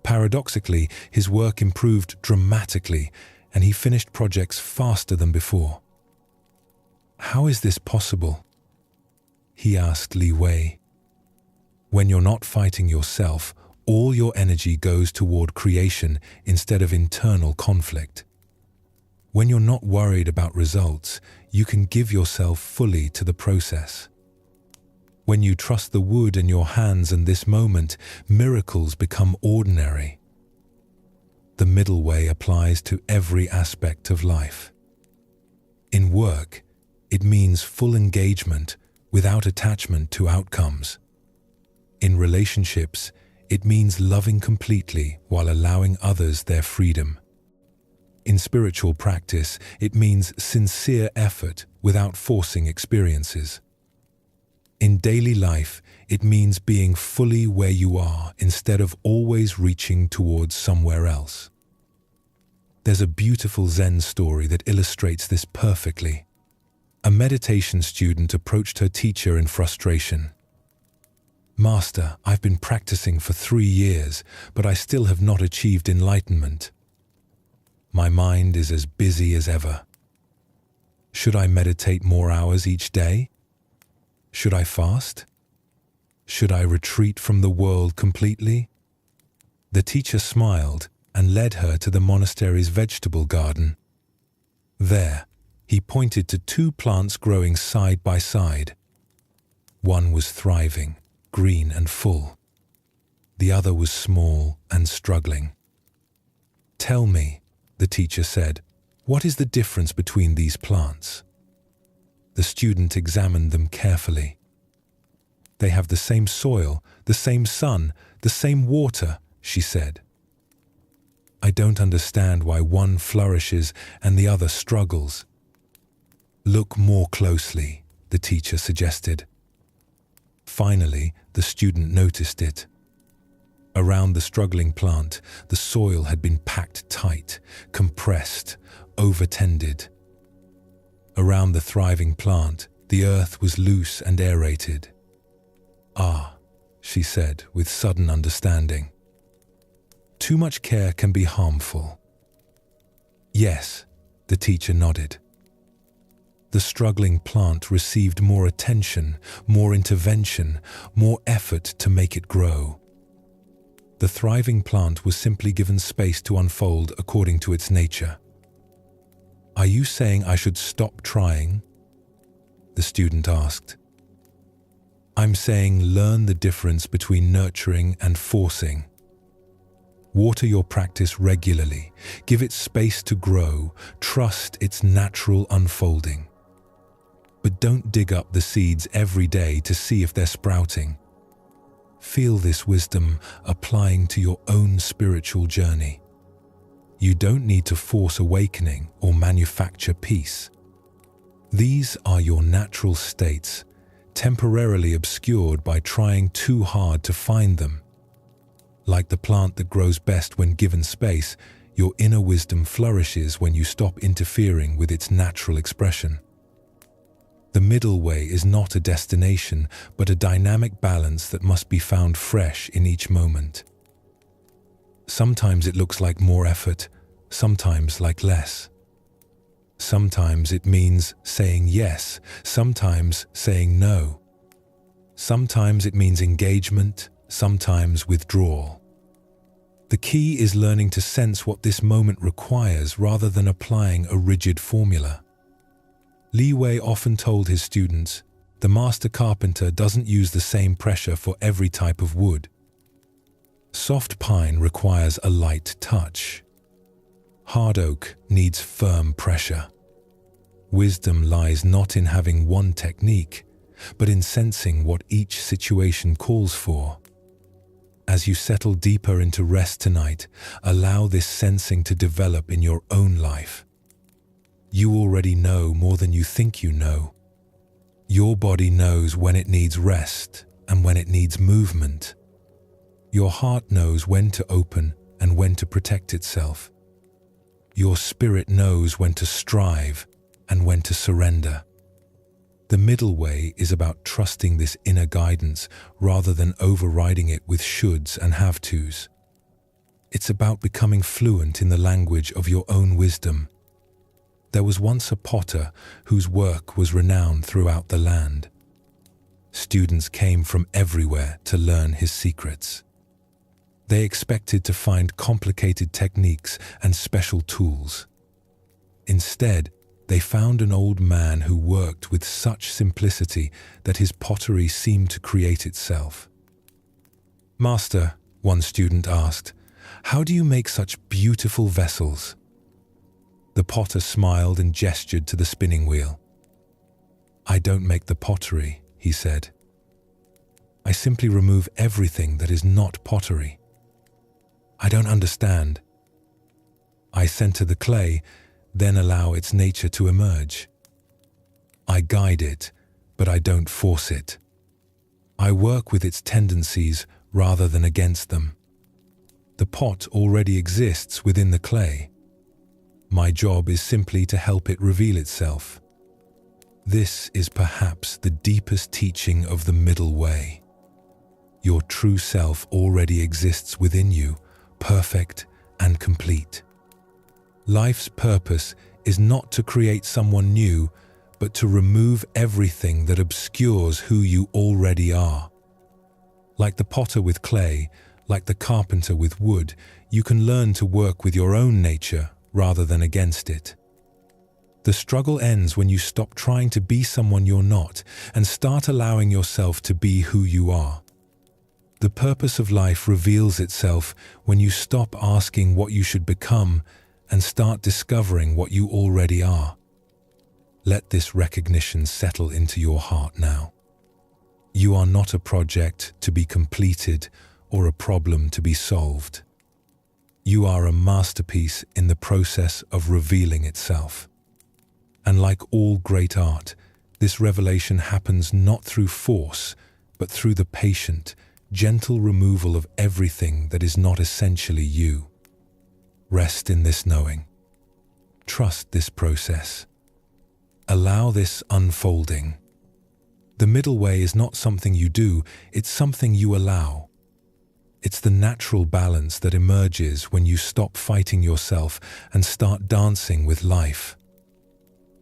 Paradoxically, his work improved dramatically, and he finished projects faster than before. "How is this possible?" he asked Li Wei. "When you're not fighting yourself, all your energy goes toward creation instead of internal conflict. When you're not worried about results, you can give yourself fully to the process. When you trust the wood in your hands and this moment, miracles become ordinary." The middle way applies to every aspect of life. In work, it means full engagement without attachment to outcomes. In relationships, it means loving completely while allowing others their freedom. In spiritual practice, it means sincere effort without forcing experiences. In daily life, it means being fully where you are instead of always reaching towards somewhere else. There's a beautiful Zen story that illustrates this perfectly. A meditation student approached her teacher in frustration. "Master, I've been practicing for 3 years, but I still have not achieved enlightenment. My mind is as busy as ever. Should I meditate more hours each day? Should I fast? Should I retreat from the world completely?" The teacher smiled and led her to the monastery's vegetable garden. There, he pointed to 2 plants growing side by side. One was thriving, green and full. The other was small and struggling. "Tell me," the teacher said, "what is the difference between these plants?" The student examined them carefully. "They have the same soil, the same sun, the same water," she said. "I don't understand why one flourishes and the other struggles." "Look more closely," the teacher suggested. Finally, the student noticed it. Around the struggling plant, the soil had been packed tight, compressed, overtended. Around the thriving plant, the earth was loose and aerated. "Ah," she said with sudden understanding. "Too much care can be harmful." "Yes," the teacher nodded. The struggling plant received more attention, more intervention, more effort to make it grow. The thriving plant was simply given space to unfold according to its nature. "Are you saying I should stop trying?" the student asked. "I'm saying learn the difference between nurturing and forcing. Water your practice regularly, give it space to grow, trust its natural unfolding. But don't dig up the seeds every day to see if they're sprouting. Feel this wisdom applying to your own spiritual journey. You don't need to force awakening or manufacture peace. These are your natural states, temporarily obscured by trying too hard to find them. Like the plant that grows best when given space, your inner wisdom flourishes when you stop interfering with its natural expression. The middle way is not a destination, but a dynamic balance that must be found fresh in each moment. Sometimes it looks like more effort, sometimes like less. Sometimes it means saying yes, sometimes saying no. Sometimes it means engagement, sometimes withdrawal. The key is learning to sense what this moment requires rather than applying a rigid formula. Li Wei often told his students, the master carpenter doesn't use the same pressure for every type of wood. Soft pine requires a light touch. Hard oak needs firm pressure. Wisdom lies not in having one technique, but in sensing what each situation calls for. As you settle deeper into rest tonight, allow this sensing to develop in your own life. You already know more than you think you know. Your body knows when it needs rest and when it needs movement. Your heart knows when to open and when to protect itself. Your spirit knows when to strive and when to surrender. The middle way is about trusting this inner guidance rather than overriding it with shoulds and have-tos. It's about becoming fluent in the language of your own wisdom. There was once a potter whose work was renowned throughout the land. Students came from everywhere to learn his secrets. They expected to find complicated techniques and special tools. Instead, they found an old man who worked with such simplicity that his pottery seemed to create itself. "Master," one student asked, "how do you make such beautiful vessels?" The potter smiled and gestured to the spinning wheel. "I don't make the pottery," he said. "I simply remove everything that is not pottery." "I don't understand." "I center the clay, then allow its nature to emerge. I guide it, but I don't force it. I work with its tendencies rather than against them. The pot already exists within the clay. My job is simply to help it reveal itself." This is perhaps the deepest teaching of the middle way. Your true self already exists within you, perfect and complete. Life's purpose is not to create someone new, but to remove everything that obscures who you already are. Like the potter with clay, like the carpenter with wood, you can learn to work with your own nature rather than against it. The struggle ends when you stop trying to be someone you're not and start allowing yourself to be who you are. The purpose of life reveals itself when you stop asking what you should become and start discovering what you already are. Let this recognition settle into your heart now. You are not a project to be completed or a problem to be solved. You are a masterpiece in the process of revealing itself. And like all great art, this revelation happens not through force, but through the patient, gentle removal of everything that is not essentially you. Rest in this knowing. Trust this process. Allow this unfolding. The middle way is not something you do, it's something you allow. It's the natural balance that emerges when you stop fighting yourself and start dancing with life.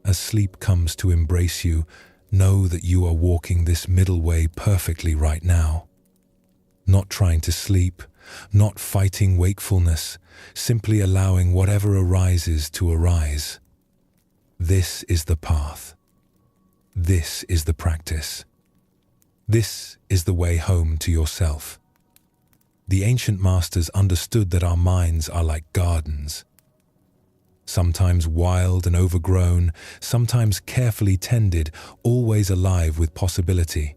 As sleep comes to embrace you, know that you are walking this middle way perfectly right now. Not trying to sleep, not fighting wakefulness, simply allowing whatever arises to arise. This is the path. This is the practice. This is the way home to yourself. The ancient masters understood that our minds are like gardens. Sometimes wild and overgrown, sometimes carefully tended, always alive with possibility.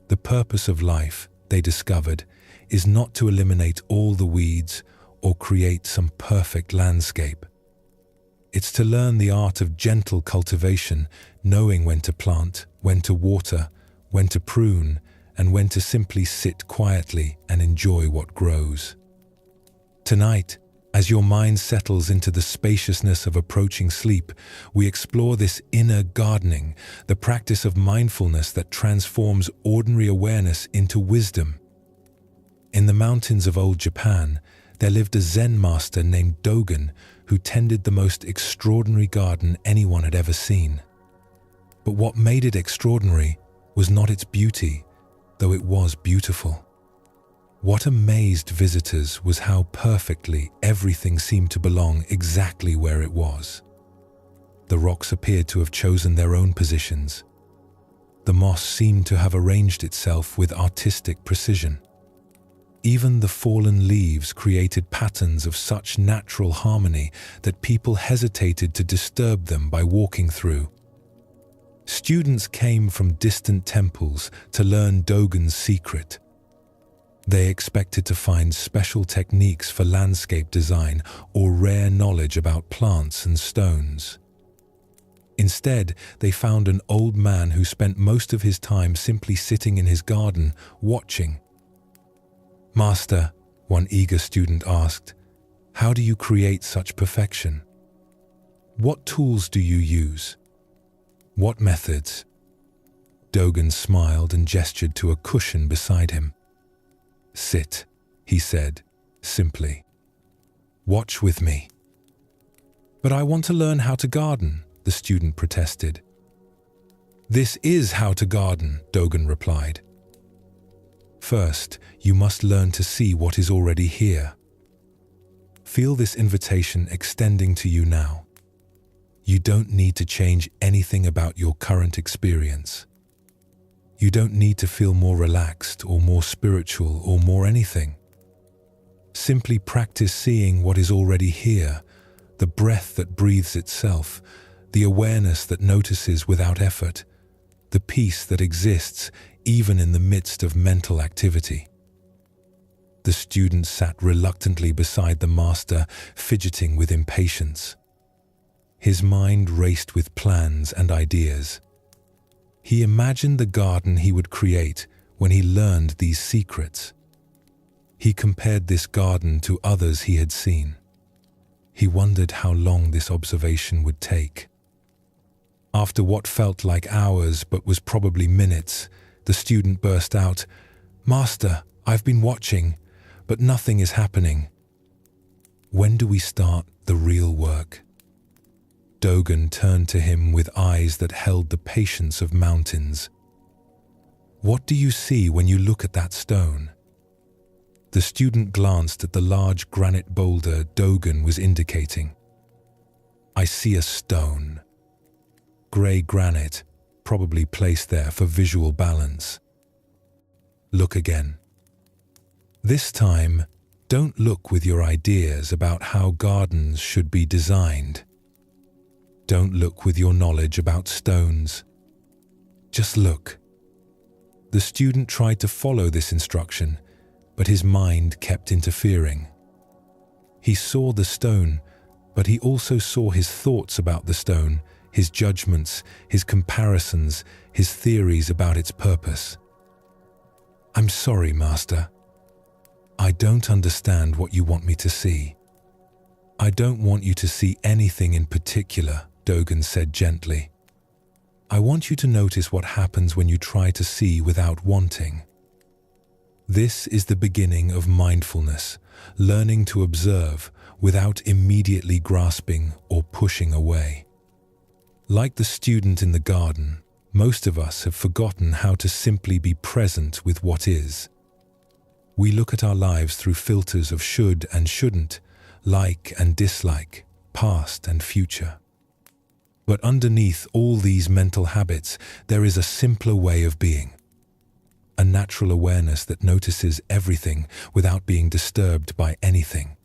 The purpose of life, they discovered, is not to eliminate all the weeds or create some perfect landscape. It's to learn the art of gentle cultivation, knowing when to plant, when to water, when to prune, and when to simply sit quietly and enjoy what grows. Tonight, as your mind settles into the spaciousness of approaching sleep, we explore this inner gardening, the practice of mindfulness that transforms ordinary awareness into wisdom. In the mountains of old Japan, there lived a Zen master named Dogen who tended the most extraordinary garden anyone had ever seen. But what made it extraordinary was not its beauty, though it was beautiful. What amazed visitors was how perfectly everything seemed to belong exactly where it was. The rocks appeared to have chosen their own positions. The moss seemed to have arranged itself with artistic precision. Even the fallen leaves created patterns of such natural harmony that people hesitated to disturb them by walking through. Students came from distant temples to learn Dogen's secret. They expected to find special techniques for landscape design or rare knowledge about plants and stones. Instead, they found an old man who spent most of his time simply sitting in his garden, watching. "Master, One eager student asked, "How do you create such perfection? What tools do you use? What methods?" Dogen smiled and gestured to a cushion beside him. "Sit," he said, simply. "Watch with me." "But I want to learn how to garden," the student protested. "This is how to garden," Dogen replied. "First, you must learn to see what is already here. Feel this invitation extending to you now. You don't need to change anything about your current experience. You don't need to feel more relaxed or more spiritual or more anything. Simply practice seeing what is already here, the breath that breathes itself, the awareness that notices without effort, the peace that exists even in the midst of mental activity." The student sat reluctantly beside the master, fidgeting with impatience. His mind raced with plans and ideas. He imagined the garden he would create when he learned these secrets. He compared this garden to others he had seen. He wondered how long this observation would take. After what felt like hours but was probably minutes, the student burst out, "Master, I've been watching, but nothing is happening. When do we start the real work?" Dogen turned to him with eyes that held the patience of mountains. "What do you see when you look at that stone?" The student glanced at the large granite boulder Dogen was indicating. "I see a stone. Grey granite, probably placed there for visual balance." "Look again. This time, don't look with your ideas about how gardens should be designed. Don't look with your knowledge about stones. Just look." The student tried to follow this instruction, but his mind kept interfering. He saw the stone, but he also saw his thoughts about the stone, his judgments, his comparisons, his theories about its purpose. "I'm sorry, Master. I don't understand what you want me to see." "I don't want you to see anything in particular," Dogen said gently. "I want you to notice what happens when you try to see without wanting. This is the beginning of mindfulness, learning to observe without immediately grasping or pushing away." Like the student in the garden, most of us have forgotten how to simply be present with what is. We look at our lives through filters of should and shouldn't, like and dislike, past and future. But underneath all these mental habits, there is a simpler way of being. A natural awareness that notices everything without being disturbed by anything.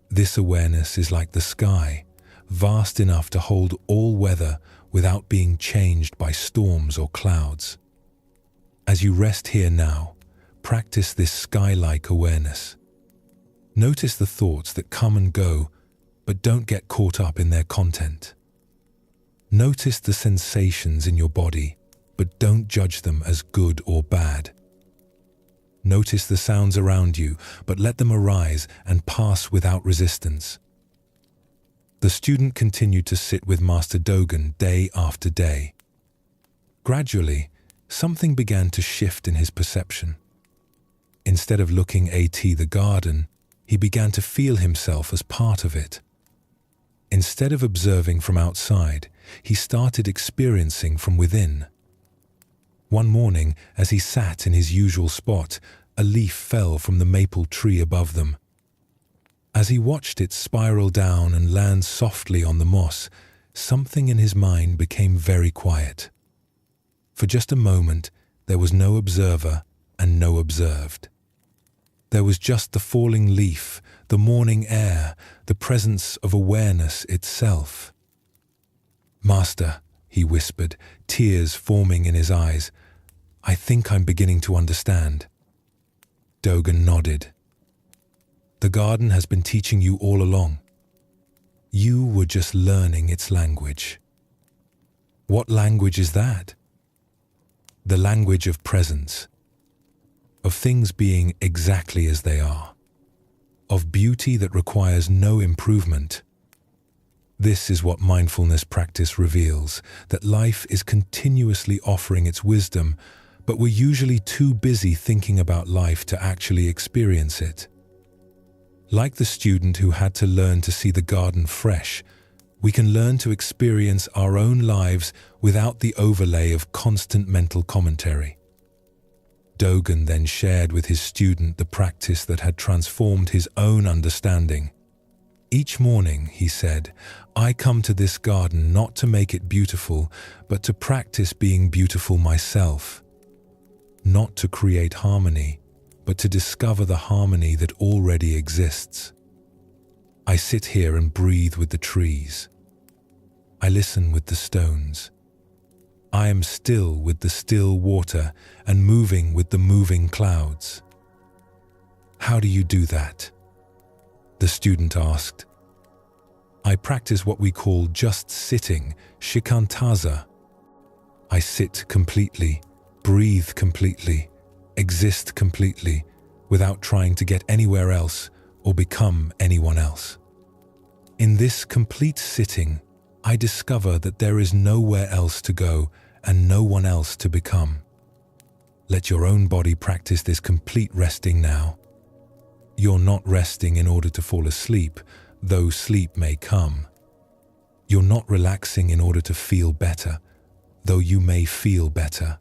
This awareness is like the sky, vast enough to hold all weather without being changed by storms or clouds. As you rest here now, practice this sky-like awareness. Notice the thoughts that come and go, but don't get caught up in their content. Notice the sensations in your body, but don't judge them as good or bad. Notice the sounds around you, but let them arise and pass without resistance. The student continued to sit with Master Dogen day after day. Gradually, something began to shift in his perception. Instead of looking at the garden, he began to feel himself as part of it. Instead of observing from outside, he started experiencing from within. One morning, as he sat in his usual spot, a leaf fell from the maple tree above them. As he watched it spiral down and land softly on the moss, something in his mind became very quiet. For just a moment, there was no observer and no observed. There was just the falling leaf, the morning air, the presence of awareness itself. "Master," he whispered, tears forming in his eyes, "I think I'm beginning to understand." Dogen nodded. "The garden has been teaching you all along. You were just learning its language." "What language is that?" "The language of presence, of things being exactly as they are. of beauty that requires no improvement. This is what mindfulness practice reveals, that life is continuously offering its wisdom, but we're usually too busy thinking about life to actually experience it. Like the student who had to learn to see the garden fresh, we can learn to experience our own lives without the overlay of constant mental commentary. Dogen then shared with his student the practice that had transformed his own understanding. Each morning, he said, I come to this garden not to make it beautiful, but to practice being beautiful myself. Not to create harmony, but to discover the harmony that already exists. I sit here and breathe with the trees. I listen with the stones. I am still with the still water and moving with the moving clouds. How do you do that? The student asked. I practice what we call just sitting, shikantaza. I sit completely, breathe completely, exist completely, without trying to get anywhere else or become anyone else. In this complete sitting, I discover that there is nowhere else to go and no one else to become. Let your own body practice this complete resting now. You're not resting in order to fall asleep, though sleep may come. You're not relaxing in order to feel better, though you may feel better.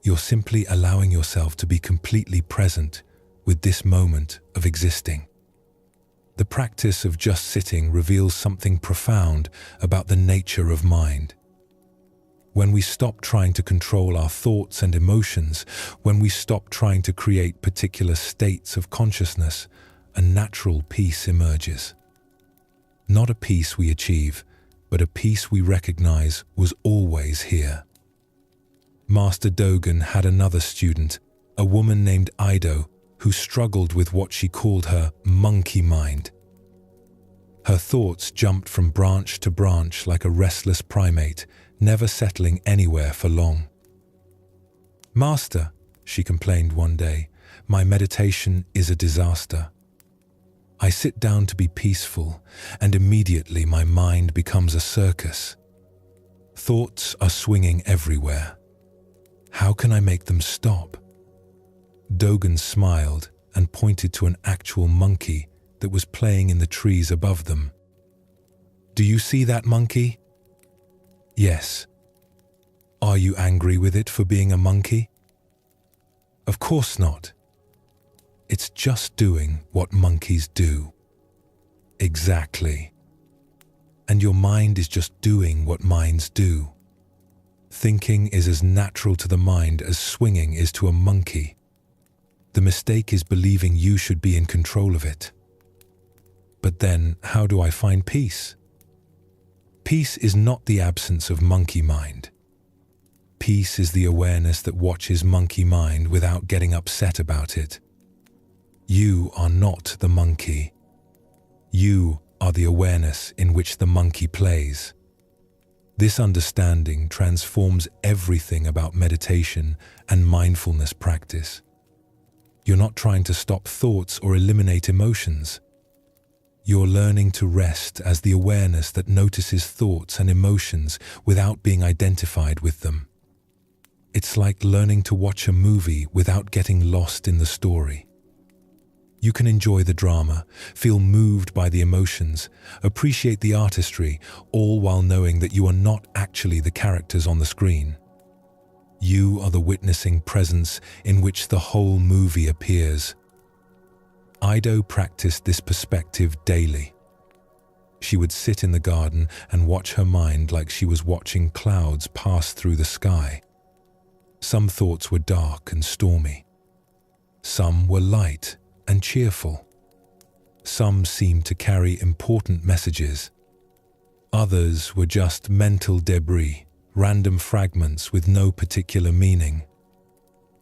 You're simply allowing yourself to be completely present with this moment of existing. The practice of just sitting reveals something profound about the nature of mind. When we stop trying to control our thoughts and emotions, when we stop trying to create particular states of consciousness, a natural peace emerges. Not a peace we achieve, but a peace we recognize was always here. Master Dogen had another student, a woman named Ido, who struggled with what she called her monkey mind. Her thoughts jumped from branch to branch like a restless primate, never settling anywhere for long. Master, she complained one day, my meditation is a disaster. I sit down to be peaceful, and immediately my mind becomes a circus. Thoughts are swinging everywhere. How can I make them stop? Dogen smiled and pointed to an actual monkey that was playing in the trees above them. Do you see that monkey? Yes. Are you angry with it for being a monkey? Of course not. It's just doing what monkeys do. Exactly. And your mind is just doing what minds do. Thinking is as natural to the mind as swinging is to a monkey. The mistake is believing you should be in control of it. But then, how do I find peace? Peace is not the absence of monkey mind. Peace is the awareness that watches monkey mind without getting upset about it. You are not the monkey. You are the awareness in which the monkey plays. This understanding transforms everything about meditation and mindfulness practice. You're not trying to stop thoughts or eliminate emotions. You're learning to rest as the awareness that notices thoughts and emotions without being identified with them. It's like learning to watch a movie without getting lost in the story. You can enjoy the drama, feel moved by the emotions, appreciate the artistry, all while knowing that you are not actually the characters on the screen. You are the witnessing presence in which the whole movie appears. Ido practiced this perspective daily. She would sit in the garden and watch her mind like she was watching clouds pass through the sky. Some thoughts were dark and stormy. Some were light and cheerful. Some seemed to carry important messages. Others were just mental debris, random fragments with no particular meaning.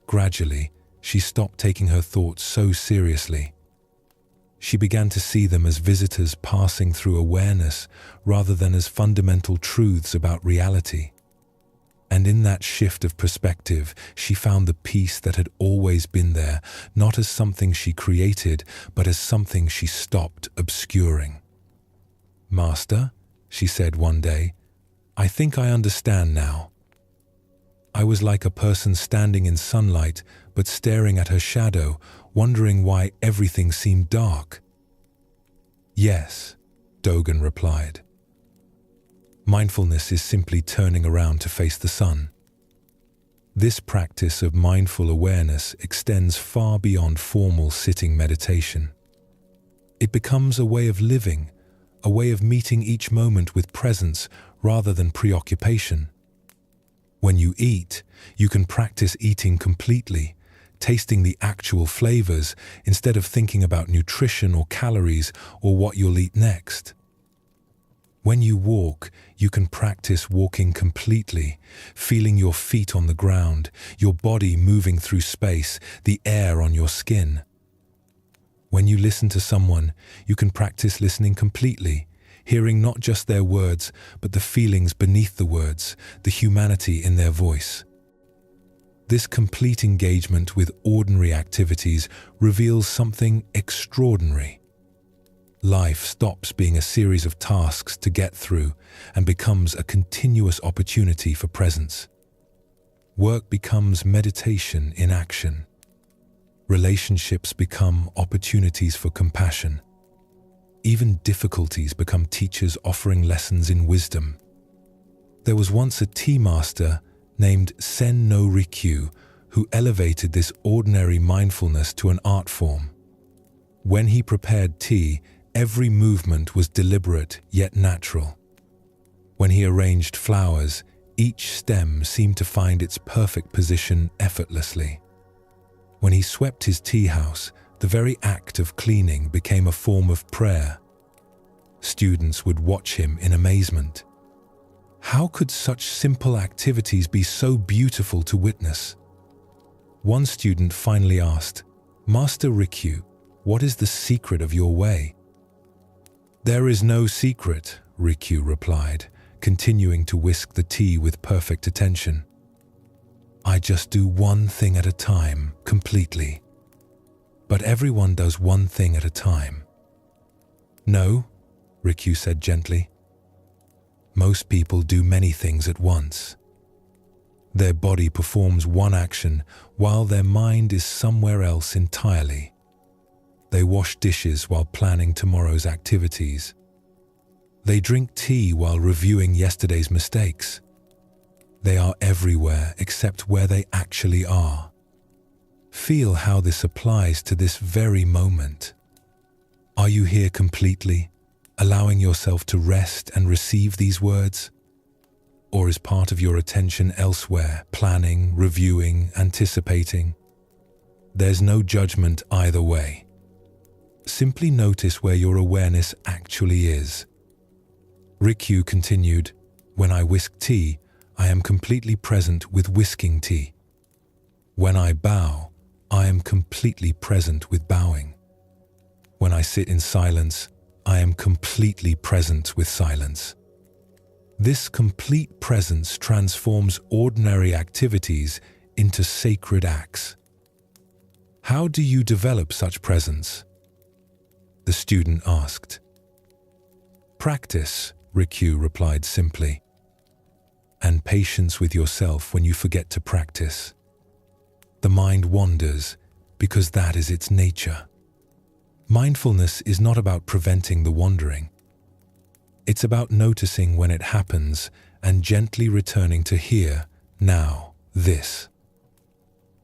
Gradually, she stopped taking her thoughts so seriously. She began to see them as visitors passing through awareness rather than as fundamental truths about reality. And in that shift of perspective, she found the peace that had always been there, not as something she created, but as something she stopped obscuring. "Master," she said one day, "I think I understand now. I was like a person standing in sunlight, but staring at her shadow, wondering why everything seemed dark." "Yes," Dogen replied. Mindfulness is simply turning around to face the sun. This practice of mindful awareness extends far beyond formal sitting meditation. It becomes a way of living, a way of meeting each moment with presence rather than preoccupation. When you eat, you can practice eating completely, tasting the actual flavors instead of thinking about nutrition or calories or what you'll eat next. When you walk, you can practice walking completely, feeling your feet on the ground, your body moving through space, the air on your skin. When you listen to someone, you can practice listening completely, hearing not just their words, but the feelings beneath the words, the humanity in their voice. This complete engagement with ordinary activities reveals something extraordinary. Life stops being a series of tasks to get through and becomes a continuous opportunity for presence. Work becomes meditation in action. Relationships become opportunities for compassion. Even difficulties become teachers offering lessons in wisdom. There was once a tea master named Sen no Rikyu who elevated this ordinary mindfulness to an art form. When he prepared tea, every movement was deliberate yet natural. When he arranged flowers, each stem seemed to find its perfect position effortlessly. When he swept his tea house, the very act of cleaning became a form of prayer. Students would watch him in amazement. How could such simple activities be so beautiful to witness? One student finally asked, "Master Rikyu, what is the secret of your way?" "There is no secret," Rikyu replied, continuing to whisk the tea with perfect attention. "I just do one thing at a time, completely. But everyone does one thing at a time." "No," Rikyu said gently. "Most people do many things at once. Their body performs one action while their mind is somewhere else entirely. They wash dishes while planning tomorrow's activities. They drink tea while reviewing yesterday's mistakes. They are everywhere except where they actually are. Feel how this applies to this very moment. Are you here completely, allowing yourself to rest and receive these words? Or is part of your attention elsewhere, planning, reviewing, anticipating? There's no judgment either way. Simply notice where your awareness actually is." Rikyu continued, "When I whisk tea, I am completely present with whisking tea. When I bow, I am completely present with bowing. When I sit in silence, I am completely present with silence. This complete presence transforms ordinary activities into sacred acts." "How do you develop such presence?" the student asked. "Practice," Rikyu replied simply. "And patience with yourself when you forget to practice. The mind wanders because that is its nature. Mindfulness is not about preventing the wandering. It's about noticing when it happens and gently returning to here, now, this.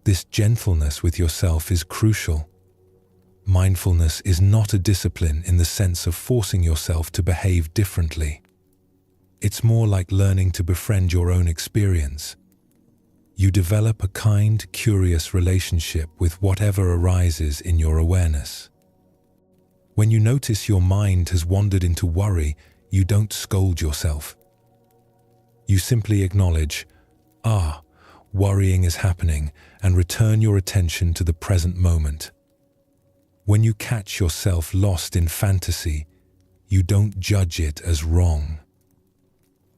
This gentleness with yourself is crucial. Mindfulness is not a discipline in the sense of forcing yourself to behave differently. It's more like learning to befriend your own experience. You develop a kind, curious relationship with whatever arises in your awareness. When you notice your mind has wandered into worry, you don't scold yourself. You simply acknowledge, worrying is happening, and return your attention to the present moment. When you catch yourself lost in fantasy, you don't judge it as wrong.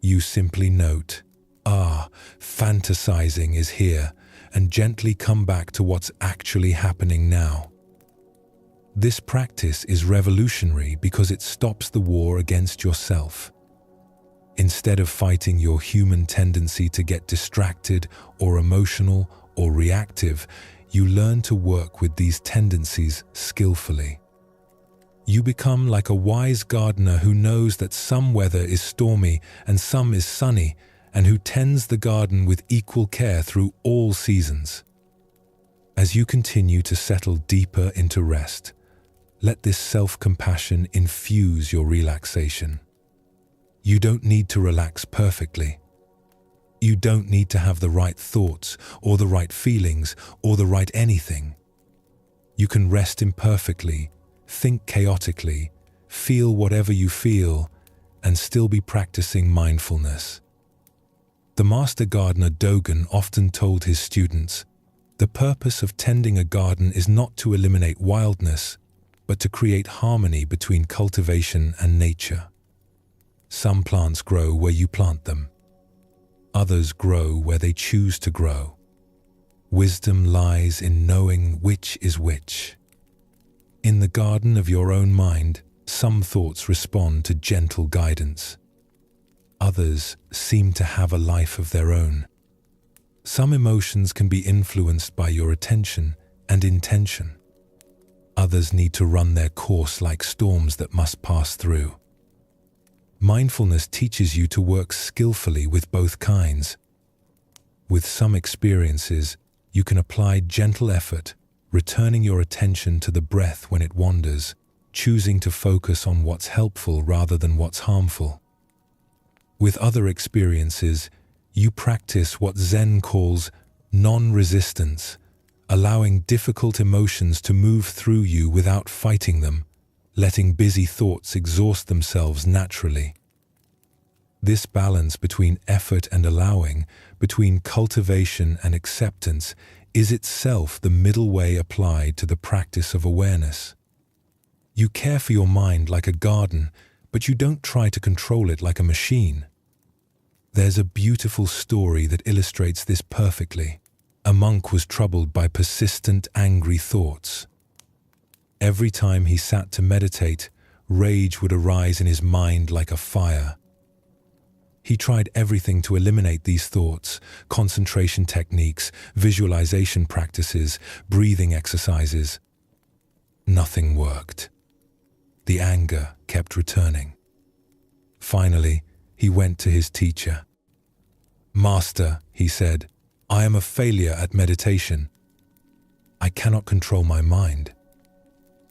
You simply note, Fantasizing is here, and gently come back to what's actually happening now. This practice is revolutionary because it stops the war against yourself. Instead of fighting your human tendency to get distracted or emotional or reactive, you learn to work with these tendencies skillfully. You become like a wise gardener who knows that some weather is stormy and some is sunny, and who tends the garden with equal care through all seasons. As you continue to settle deeper into rest, let this self-compassion infuse your relaxation. You don't need to relax perfectly. You don't need to have the right thoughts or the right feelings or the right anything. You can rest imperfectly, think chaotically, feel whatever you feel, and still be practicing mindfulness. The master gardener Dogen often told his students, "The purpose of tending a garden is not to eliminate wildness, but to create harmony between cultivation and nature." Some plants grow where you plant them. Others grow where they choose to grow. Wisdom lies in knowing which is which. In the garden of your own mind, some thoughts respond to gentle guidance. Others seem to have a life of their own. Some emotions can be influenced by your attention and intention. Others need to run their course like storms that must pass through. Mindfulness teaches you to work skillfully with both kinds. With some experiences, you can apply gentle effort, returning your attention to the breath when it wanders, choosing to focus on what's helpful rather than what's harmful. With other experiences, you practice what Zen calls non-resistance, allowing difficult emotions to move through you without fighting them, letting busy thoughts exhaust themselves naturally. This balance between effort and allowing, between cultivation and acceptance, is itself the middle way applied to the practice of awareness. You care for your mind like a garden, but you don't try to control it like a machine. There's a beautiful story that illustrates this perfectly. A monk was troubled by persistent, angry thoughts. Every time he sat to meditate, rage would arise in his mind like a fire. He tried everything to eliminate these thoughts: concentration techniques, visualization practices, breathing exercises. Nothing worked. The anger kept returning. Finally, he went to his teacher. "Master," he said, "I am a failure at meditation. I cannot control my mind.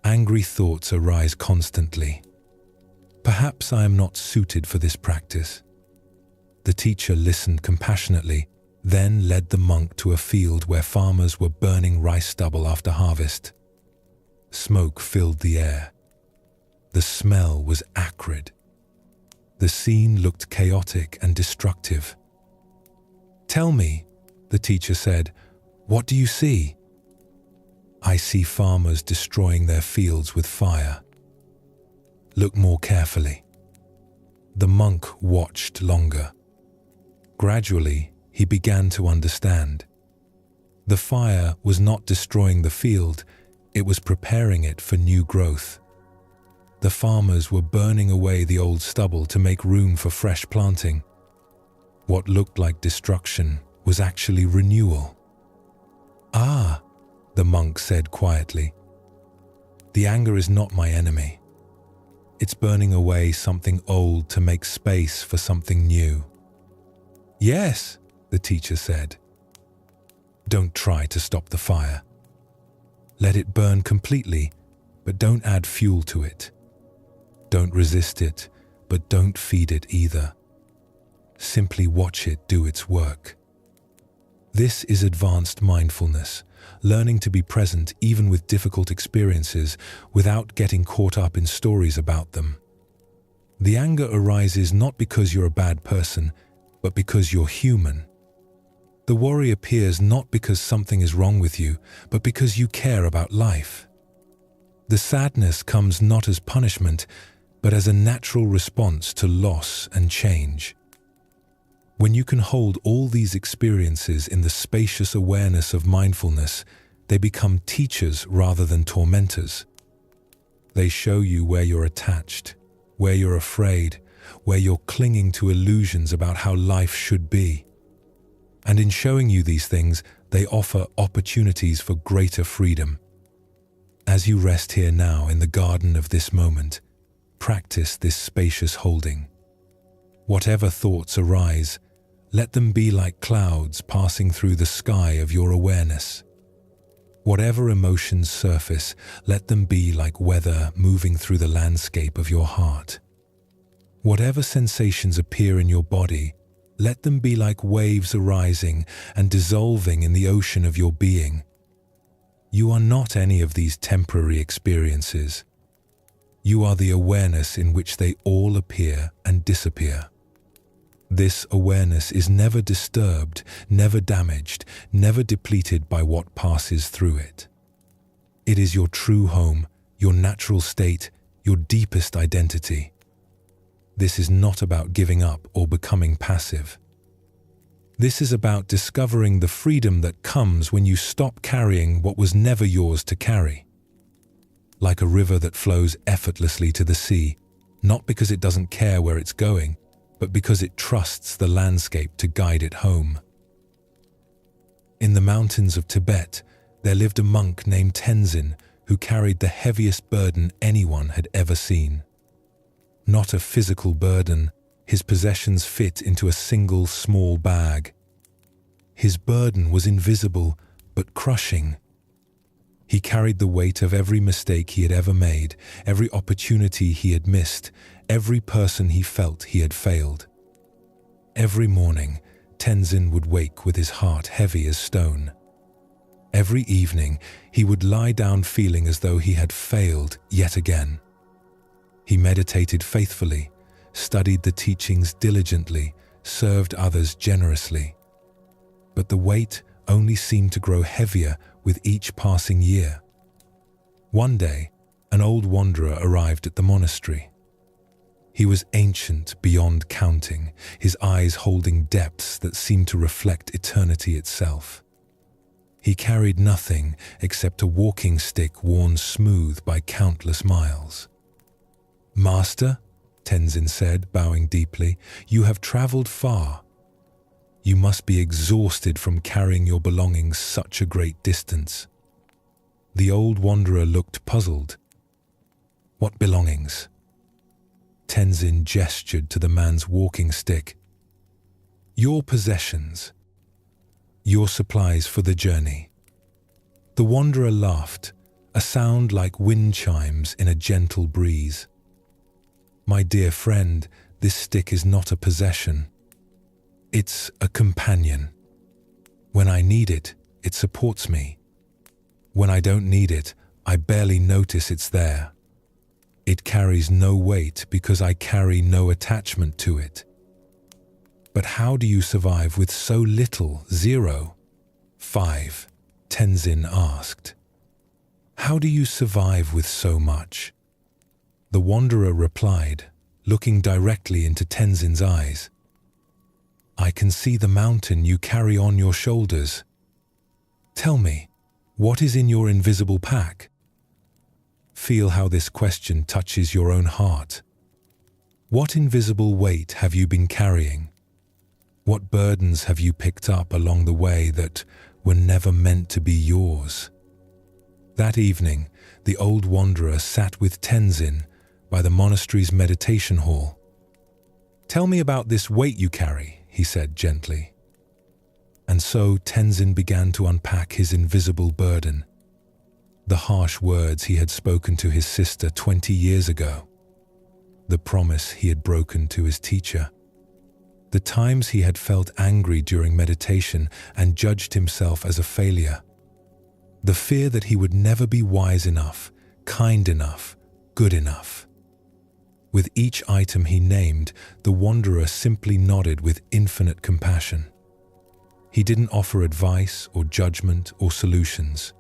Angry thoughts arise constantly. Perhaps I am not suited for this practice." The teacher listened compassionately, then led the monk to a field where farmers were burning rice stubble after harvest. Smoke filled the air. The smell was acrid. The scene looked chaotic and destructive. "Tell me," the teacher said, "what do you see?" "I see farmers destroying their fields with fire." "Look more carefully." The monk watched longer. Gradually, he began to understand. The fire was not destroying the field, it was preparing it for new growth. The farmers were burning away the old stubble to make room for fresh planting. What looked like destruction was actually renewal. "Ah," the monk said quietly, "the anger is not my enemy. It's burning away something old to make space for something new." "Yes," the teacher said. "Don't try to stop the fire. Let it burn completely, but don't add fuel to it. Don't resist it, but don't feed it either. Simply watch it do its work." This is advanced mindfulness, learning to be present even with difficult experiences without getting caught up in stories about them. The anger arises not because you're a bad person, but because you're human. The worry appears not because something is wrong with you, but because you care about life. The sadness comes not as punishment, but as a natural response to loss and change. When you can hold all these experiences in the spacious awareness of mindfulness, they become teachers rather than tormentors. They show you where you're attached, where you're afraid, where you're clinging to illusions about how life should be. And in showing you these things, they offer opportunities for greater freedom. As you rest here now in the garden of this moment, practice this spacious holding. Whatever thoughts arise, let them be like clouds passing through the sky of your awareness. Whatever emotions surface, let them be like weather moving through the landscape of your heart. Whatever sensations appear in your body, let them be like waves arising and dissolving in the ocean of your being. You are not any of these temporary experiences. You are the awareness in which they all appear and disappear. This awareness is never disturbed, never damaged, never depleted by what passes through it. It is your true home, your natural state, your deepest identity. This is not about giving up or becoming passive. This is about discovering the freedom that comes when you stop carrying what was never yours to carry. Like a river that flows effortlessly to the sea, not because it doesn't care where it's going, but because it trusts the landscape to guide it home. In the mountains of Tibet, there lived a monk named Tenzin who carried the heaviest burden anyone had ever seen. Not a physical burden, his possessions fit into a single small bag. His burden was invisible, but crushing. He carried the weight of every mistake he had ever made, every opportunity he had missed, every person he felt he had failed. Every morning, Tenzin would wake with his heart heavy as stone. Every evening, he would lie down feeling as though he had failed yet again. He meditated faithfully, studied the teachings diligently, served others generously. But the weight only seemed to grow heavier with each passing year. One day, an old wanderer arrived at the monastery. He was ancient beyond counting, his eyes holding depths that seemed to reflect eternity itself. He carried nothing except a walking stick worn smooth by countless miles. "Master," Tenzin said, bowing deeply, "you have traveled far. You must be exhausted from carrying your belongings such a great distance." The old wanderer looked puzzled. "What belongings?" Tenzin gestured to the man's walking stick. "Your possessions. Your supplies for the journey." The wanderer laughed, a sound like wind chimes in a gentle breeze. "My dear friend, this stick is not a possession. It's a companion. When I need it, it supports me. When I don't need it, I barely notice it's there. It carries no weight because I carry no attachment to it." "But how do you survive with so little? 0, 5, Tenzin asked. "How do you survive with so much?" The wanderer replied, looking directly into Tenzin's eyes. "I can see the mountain you carry on your shoulders. Tell me, what is in your invisible pack?" Feel how this question touches your own heart. What invisible weight have you been carrying? What burdens have you picked up along the way that were never meant to be yours? That evening, the old wanderer sat with Tenzin by the monastery's meditation hall. "Tell me about this weight you carry," he said gently. And so Tenzin began to unpack his invisible burden. The harsh words he had spoken to his sister 20 years ago. The promise he had broken to his teacher. The times he had felt angry during meditation and judged himself as a failure. The fear that he would never be wise enough, kind enough, good enough. With each item he named, the wanderer simply nodded with infinite compassion. He didn't offer advice or judgment or solutions.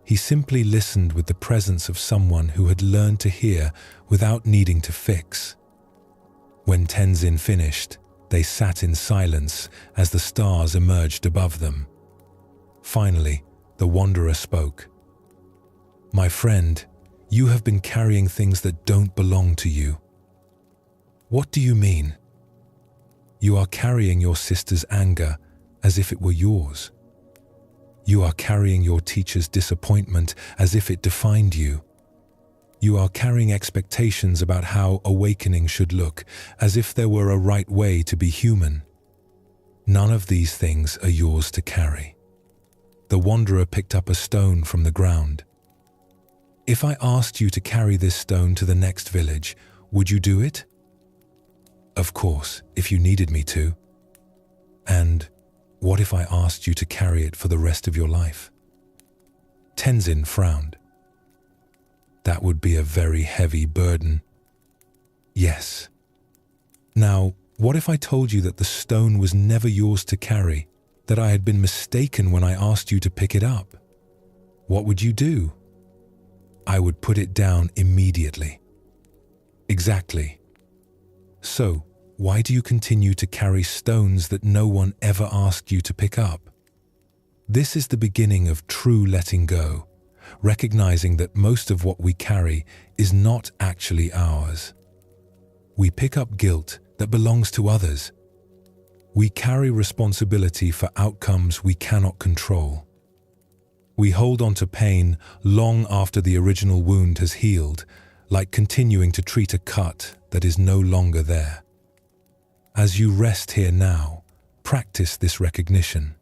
He simply listened with the presence of someone who had learned to hear without needing to fix. When Tenzin finished, They sat in silence as the stars emerged above them. Finally, the wanderer spoke. "My friend, you have been carrying things that don't belong to you." "What do you mean?" "You are carrying your sister's anger as if it were yours. You are carrying your teacher's disappointment as if it defined you. You are carrying expectations about how awakening should look, as if there were a right way to be human. None of these things are yours to carry." The wanderer picked up a stone from the ground. "If I asked you to carry this stone to the next village, would you do it?" "Of course, if you needed me to." "And what if I asked you to carry it for the rest of your life?" Tenzin frowned. "That would be a very heavy burden." "Yes." "Now, what if I told you that the stone was never yours to carry, that I had been mistaken when I asked you to pick it up? What would you do?" "I would put it down immediately." "Exactly. So, why do you continue to carry stones that no one ever asked you to pick up?" This is the beginning of true letting go, recognizing that most of what we carry is not actually ours. We pick up guilt that belongs to others. We carry responsibility for outcomes we cannot control. We hold on to pain long after the original wound has healed, like continuing to treat a cut that is no longer there. As you rest here now, practice this recognition.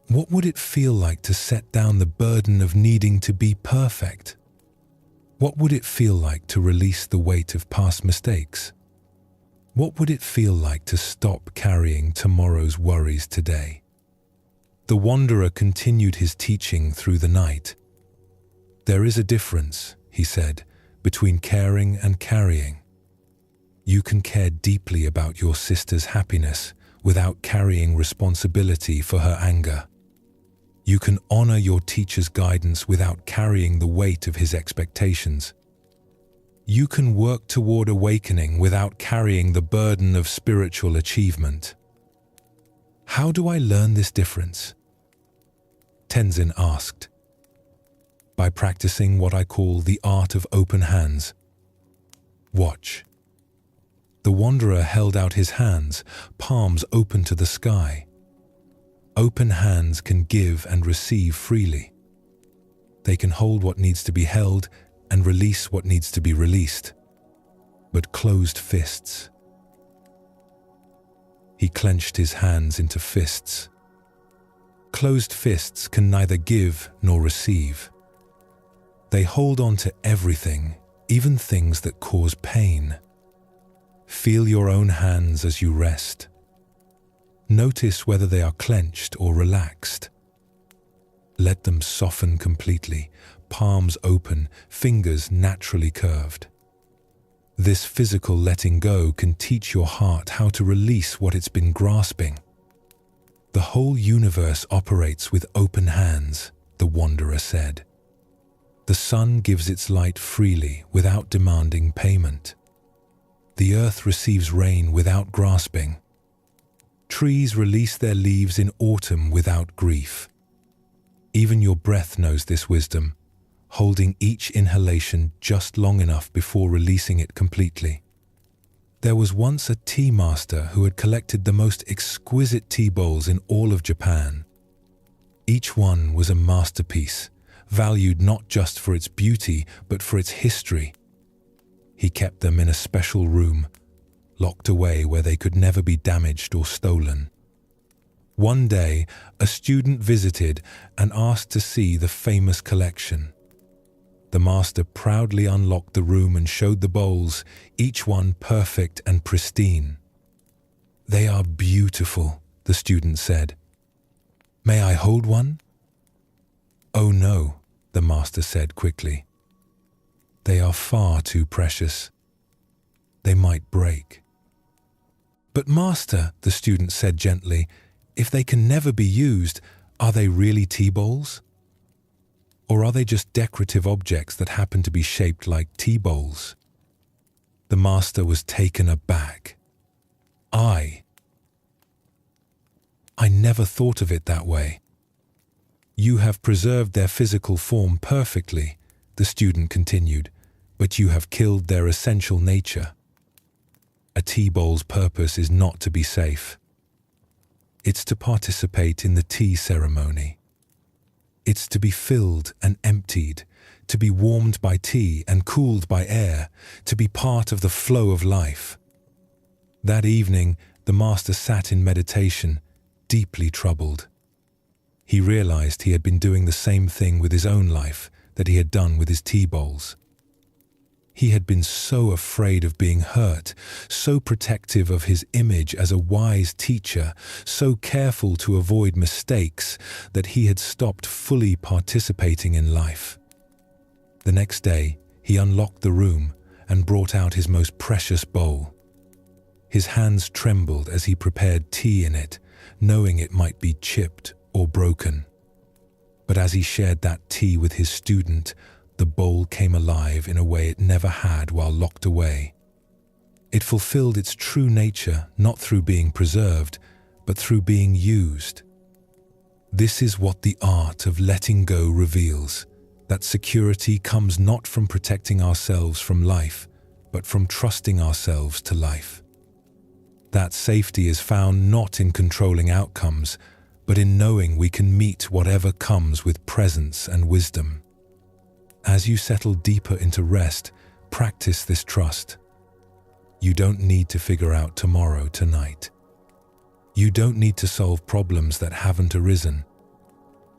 What would it feel like to set down the burden of needing to be perfect? What would it feel like to release the weight of past mistakes? What would it feel like to stop carrying tomorrow's worries today? The wanderer continued his teaching through the night. "There is a difference," he said, "between caring and carrying. You can care deeply about your sister's happiness without carrying responsibility for her anger. You can honor your teacher's guidance without carrying the weight of his expectations. You can work toward awakening without carrying the burden of spiritual achievement." "How do I learn this difference?" Tenzin asked. "By practicing what I call the art of open hands. Watch." The wanderer held out his hands, palms open to the sky. Open hands can give and receive freely. They can hold what needs to be held and release what needs to be released. But closed fists. He clenched his hands into fists. Closed fists can neither give nor receive. They hold on to everything, even things that cause pain. Feel your own hands as you rest. Notice whether they are clenched or relaxed. Let them soften completely, palms open, fingers naturally curved. This physical letting go can teach your heart how to release what it's been grasping. "The whole universe operates with open hands," the wanderer said. "The sun gives its light freely without demanding payment. The earth receives rain without grasping. Trees release their leaves in autumn without grief. Even your breath knows this wisdom, holding each inhalation just long enough before releasing it completely. There was once a tea master who had collected the most exquisite tea bowls in all of Japan. Each one was a masterpiece, valued not just for its beauty, but for its history. He kept them in a special room, locked away where they could never be damaged or stolen. One day, a student visited and asked to see the famous collection. The master proudly unlocked the room and showed the bowls, each one perfect and pristine. "They are beautiful," the student said. "May I hold one?" "Oh no," the master said quickly. "They are far too precious. They might break." "But master," the student said gently, "if they can never be used, are they really tea bowls? Or are they just decorative objects that happen to be shaped like tea bowls?" The master was taken aback. "I," I never thought of it that way. You have preserved their physical form perfectly, the student continued, but you have killed their essential nature. A tea bowl's purpose is not to be safe. It's to participate in the tea ceremony. It's to be filled and emptied, to be warmed by tea and cooled by air, to be part of the flow of life. That evening, the master sat in meditation, deeply troubled. He realized he had been doing the same thing with his own life that he had done with his tea bowls. He had been so afraid of being hurt, so protective of his image as a wise teacher, so careful to avoid mistakes, that he had stopped fully participating in life. The next day, he unlocked the room and brought out his most precious bowl. His hands trembled as he prepared tea in it, knowing it might be chipped or broken. But as he shared that tea with his student, the bowl came alive in a way it never had while locked away. It fulfilled its true nature not through being preserved, but through being used. This is what the art of letting go reveals, that security comes not from protecting ourselves from life, but from trusting ourselves to life. That safety is found not in controlling outcomes, but in knowing we can meet whatever comes with presence and wisdom. As you settle deeper into rest, practice this trust. You don't need to figure out tomorrow tonight. You don't need to solve problems that haven't arisen.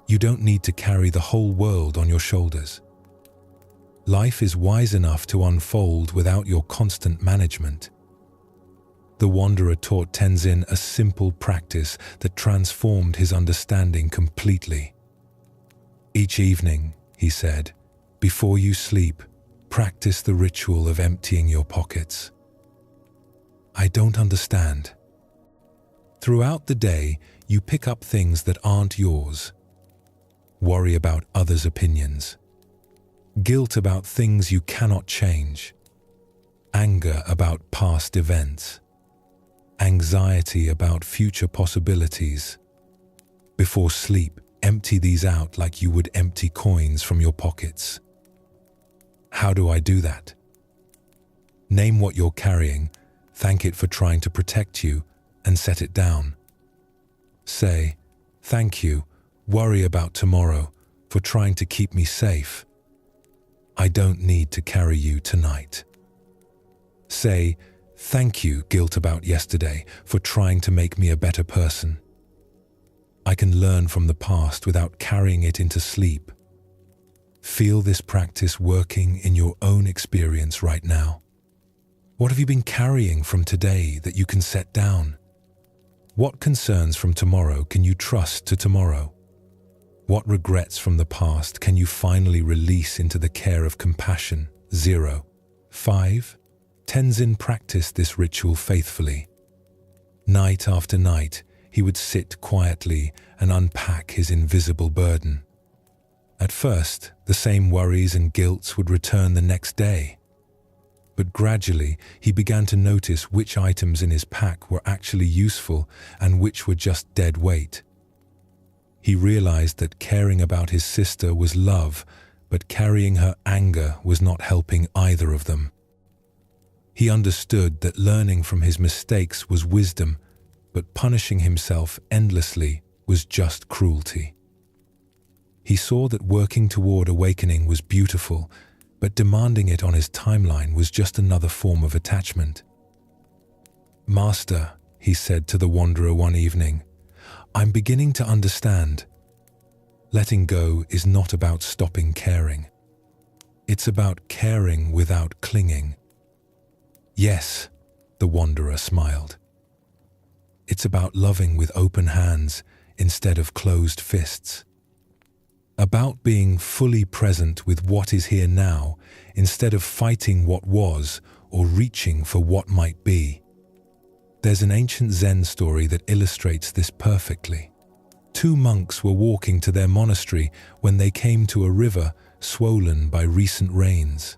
You don't need to carry the whole world on your shoulders. Life is wise enough to unfold without your constant management. The wanderer taught Tenzin a simple practice that transformed his understanding completely. Each evening, he said, before you sleep, practice the ritual of emptying your pockets. I don't understand. Throughout the day, you pick up things that aren't yours. Worry about others' opinions. Guilt about things you cannot change. Anger about past events. Anxiety about future possibilities. Before sleep, empty these out like you would empty coins from your pockets. How do I do that? Name what you're carrying, thank it for trying to protect you, and set it down. Say, thank you, worry about tomorrow, for trying to keep me safe. I don't need to carry you tonight. Say, thank you, guilt about yesterday, for trying to make me a better person. I can learn from the past without carrying it into sleep. Feel this practice working in your own experience right now. What have you been carrying from today that you can set down? What concerns from tomorrow can you trust to tomorrow? What regrets from the past can you finally release into the care of compassion? 0. 5. Tenzin practiced this ritual faithfully. Night after night, he would sit quietly and unpack his invisible burden. At first, the same worries and guilt would return the next day. But gradually, he began to notice which items in his pack were actually useful and which were just dead weight. He realized that caring about his sister was love, but carrying her anger was not helping either of them. He understood that learning from his mistakes was wisdom, but punishing himself endlessly was just cruelty. He saw that working toward awakening was beautiful, but demanding it on his timeline was just another form of attachment. "Master," he said to the wanderer one evening, "I'm beginning to understand. Letting go is not about stopping caring. It's about caring without clinging." "Yes," the wanderer smiled. "It's about loving with open hands instead of closed fists. About being fully present with what is here now instead of fighting what was or reaching for what might be." There's an ancient Zen story that illustrates this perfectly. 2 monks were walking to their monastery when they came to a river swollen by recent rains.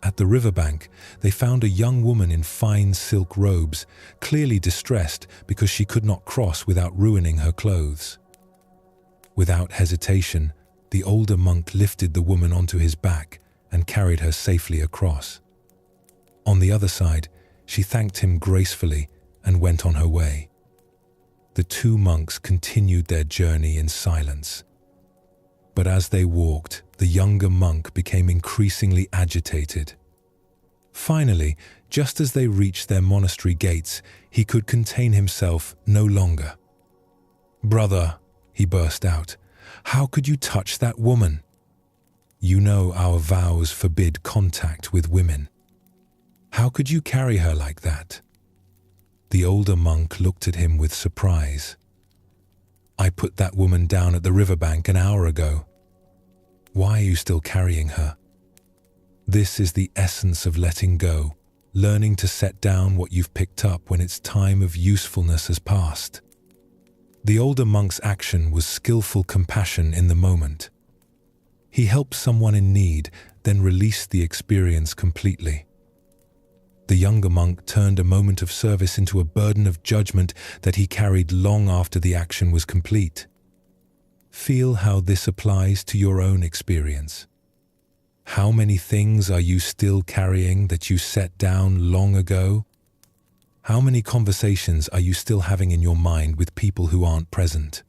At the riverbank, they found a young woman in fine silk robes, clearly distressed because she could not cross without ruining her clothes. Without hesitation, the older monk lifted the woman onto his back and carried her safely across. On the other side, she thanked him gracefully and went on her way. The two monks continued their journey in silence. But as they walked, the younger monk became increasingly agitated. Finally, just as they reached their monastery gates, he could contain himself no longer. "Brother," he burst out, "how could you touch that woman? You know our vows forbid contact with women. How could you carry her like that?" The older monk looked at him with surprise. "I put that woman down at the riverbank an hour ago. Why are you still carrying her?" This is the essence of letting go, learning to set down what you've picked up when its time of usefulness has passed. The older monk's action was skillful compassion in the moment. He helped someone in need, then released the experience completely. The younger monk turned a moment of service into a burden of judgment that he carried long after the action was complete. Feel how this applies to your own experience. How many things are you still carrying that you set down long ago? How many conversations are you still having in your mind with people who aren't present?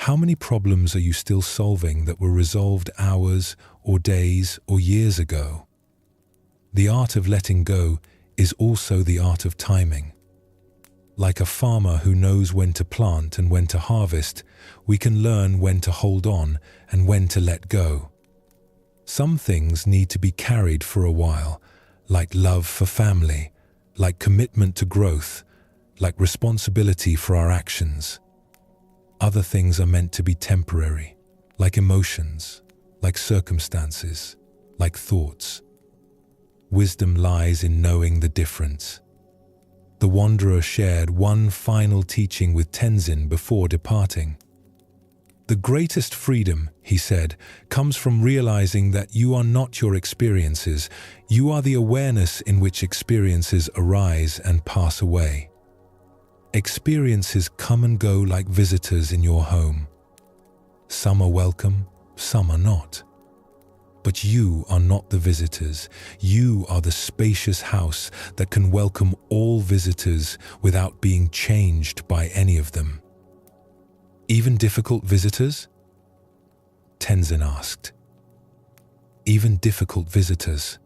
How many problems are you still solving that were resolved hours or days or years ago? The art of letting go is also the art of timing. Like a farmer who knows when to plant and when to harvest, we can learn when to hold on and when to let go. Some things need to be carried for a while, like love for family, like commitment to growth, like responsibility for our actions. Other things are meant to be temporary, like emotions, like circumstances, like thoughts. Wisdom lies in knowing the difference. The wanderer shared one final teaching with Tenzin before departing. "The greatest freedom," he said, "comes from realizing that you are not your experiences. You are the awareness in which experiences arise and pass away. Experiences come and go like visitors in your home. Some are welcome, some are not. But you are not the visitors. You are the spacious house that can welcome all visitors without being changed by any of them." "Even difficult visitors?" Tenzin asked. "Even difficult visitors.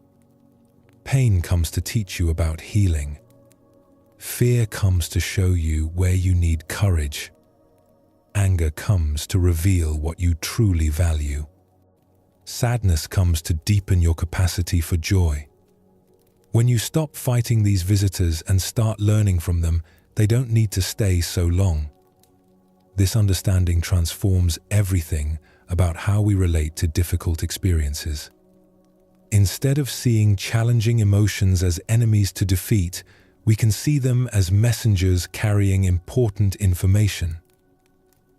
Pain comes to teach you about healing. Fear comes to show you where you need courage. Anger comes to reveal what you truly value. Sadness comes to deepen your capacity for joy. When you stop fighting these visitors and start learning from them, they don't need to stay so long. This understanding transforms everything about how we relate to difficult experiences. Instead of seeing challenging emotions as enemies to defeat, we can see them as messengers carrying important information.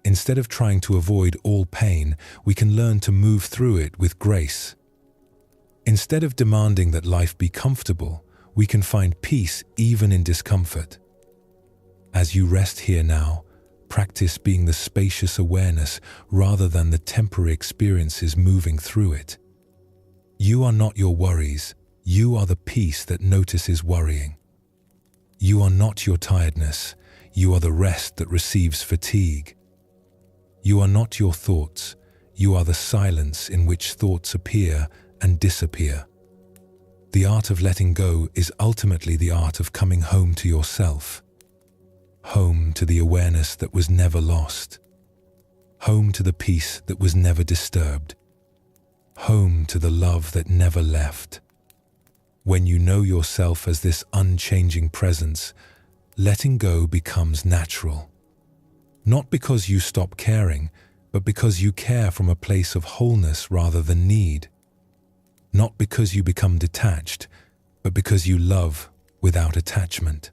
Instead of trying to avoid all pain, we can learn to move through it with grace. Instead of demanding that life be comfortable, we can find peace even in discomfort. As you rest here now, practice being the spacious awareness rather than the temporary experiences moving through it. You are not your worries. You are the peace that notices worrying. You are not your tiredness. You are the rest that receives fatigue. You are not your thoughts. You are the silence in which thoughts appear and disappear. The art of letting go is ultimately the art of coming home to yourself. Home to the awareness that was never lost. Home to the peace that was never disturbed. Home to the love that never left. When you know yourself as this unchanging presence, letting go becomes natural. Not because you stop caring, but because you care from a place of wholeness rather than need. Not because you become detached, but because you love without attachment.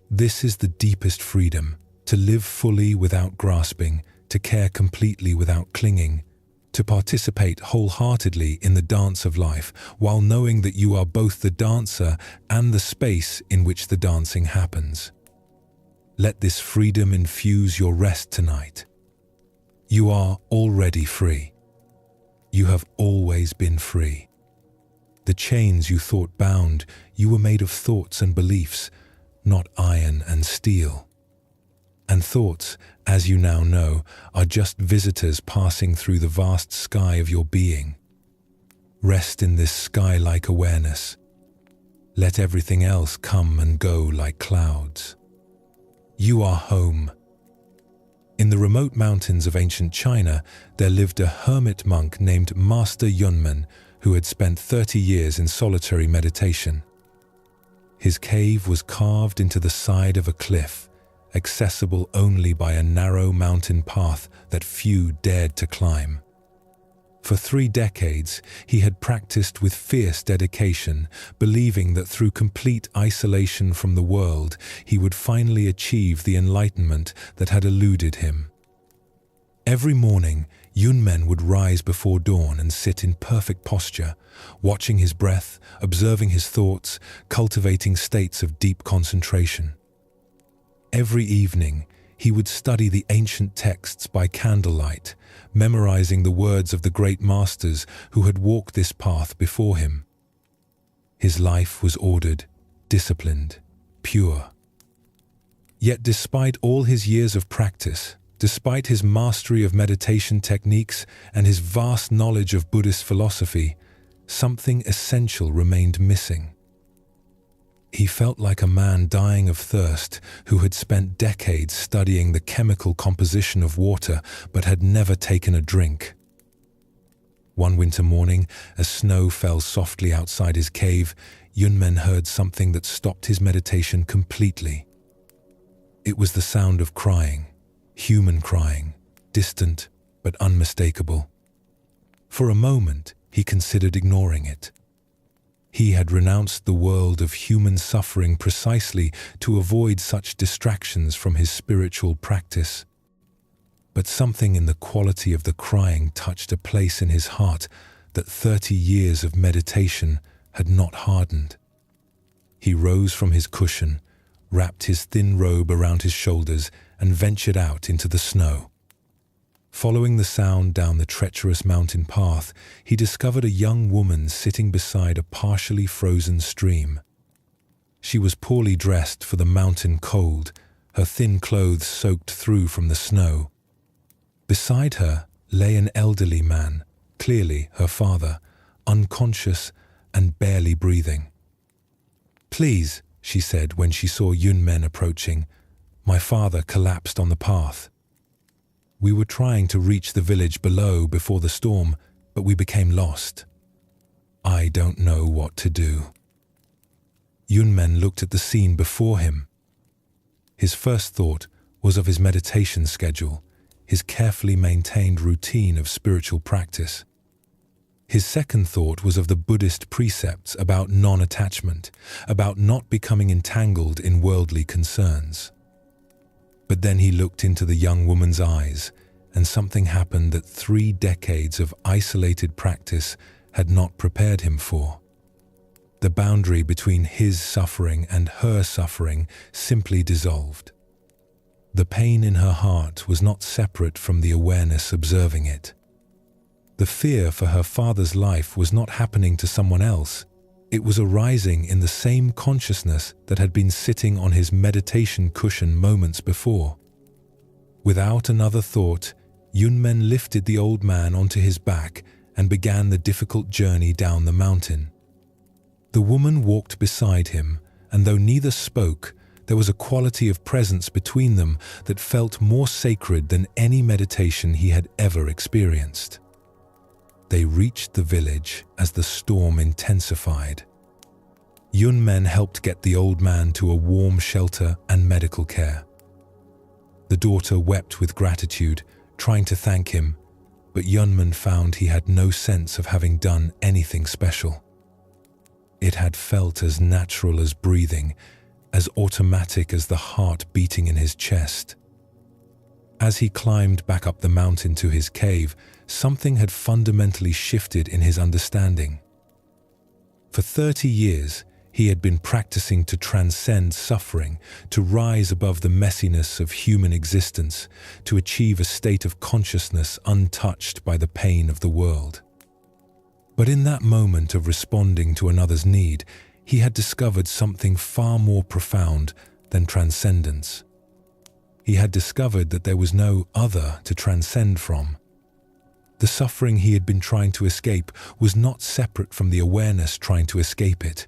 This is the deepest freedom, to live fully without grasping, to care completely without clinging, to participate wholeheartedly in the dance of life, while knowing that you are both the dancer and the space in which the dancing happens. Let this freedom infuse your rest tonight. You are already free. You have always been free. The chains you thought bound, you were made of thoughts and beliefs, not iron and steel. And thoughts, as you now know, are just visitors passing through the vast sky of your being. Rest in this sky-like awareness. Let everything else come and go like clouds. You are home. In the remote mountains of ancient China, there lived a hermit monk named Master Yunmen, who had spent 30 years in solitary meditation. His cave was carved into the side of a cliff, accessible only by a narrow mountain path that few dared to climb. For 3 decades, he had practiced with fierce dedication, believing that through complete isolation from the world, he would finally achieve the enlightenment that had eluded him. Every morning, Yunmen would rise before dawn and sit in perfect posture, watching his breath, observing his thoughts, cultivating states of deep concentration. Every evening, he would study the ancient texts by candlelight, memorizing the words of the great masters who had walked this path before him. His life was ordered, disciplined, pure. Yet despite all his years of practice, despite his mastery of meditation techniques and his vast knowledge of Buddhist philosophy, something essential remained missing. He felt like a man dying of thirst who had spent decades studying the chemical composition of water but had never taken a drink. One winter morning, as snow fell softly outside his cave, Yunmen heard something that stopped his meditation completely. It was the sound of crying, human crying, distant but unmistakable. For a moment, he considered ignoring it. He had renounced the world of human suffering precisely to avoid such distractions from his spiritual practice. But something in the quality of the crying touched a place in his heart that 30 years of meditation had not hardened. He rose from his cushion, wrapped his thin robe around his shoulders, and ventured out into the snow. Following the sound down the treacherous mountain path, he discovered a young woman sitting beside a partially frozen stream. She was poorly dressed for the mountain cold, her thin clothes soaked through from the snow. Beside her lay an elderly man, clearly her father, unconscious and barely breathing. "Please," she said when she saw Yunmen approaching, "my father collapsed on the path. We were trying to reach the village below before the storm, but we became lost. I don't know what to do." Yunmen looked at the scene before him. His first thought was of his meditation schedule, his carefully maintained routine of spiritual practice. His second thought was of the Buddhist precepts about non-attachment, about not becoming entangled in worldly concerns. But then he looked into the young woman's eyes, and something happened that 3 decades of isolated practice had not prepared him for. The boundary between his suffering and her suffering simply dissolved. The pain in her heart was not separate from the awareness observing it. The fear for her father's life was not happening to someone else. It was arising in the same consciousness that had been sitting on his meditation cushion moments before. Without another thought, Yunmen lifted the old man onto his back and began the difficult journey down the mountain. The woman walked beside him, and though neither spoke, there was a quality of presence between them that felt more sacred than any meditation he had ever experienced. They reached the village as the storm intensified. Yunmen helped get the old man to a warm shelter and medical care. The daughter wept with gratitude, trying to thank him, but Yunmen found he had no sense of having done anything special. It had felt as natural as breathing, as automatic as the heart beating in his chest. As he climbed back up the mountain to his cave, something had fundamentally shifted in his understanding. For 30 years, he had been practicing to transcend suffering, to rise above the messiness of human existence, to achieve a state of consciousness untouched by the pain of the world. But in that moment of responding to another's need, he had discovered something far more profound than transcendence. He had discovered that there was no other to transcend from. The suffering he had been trying to escape was not separate from the awareness trying to escape it.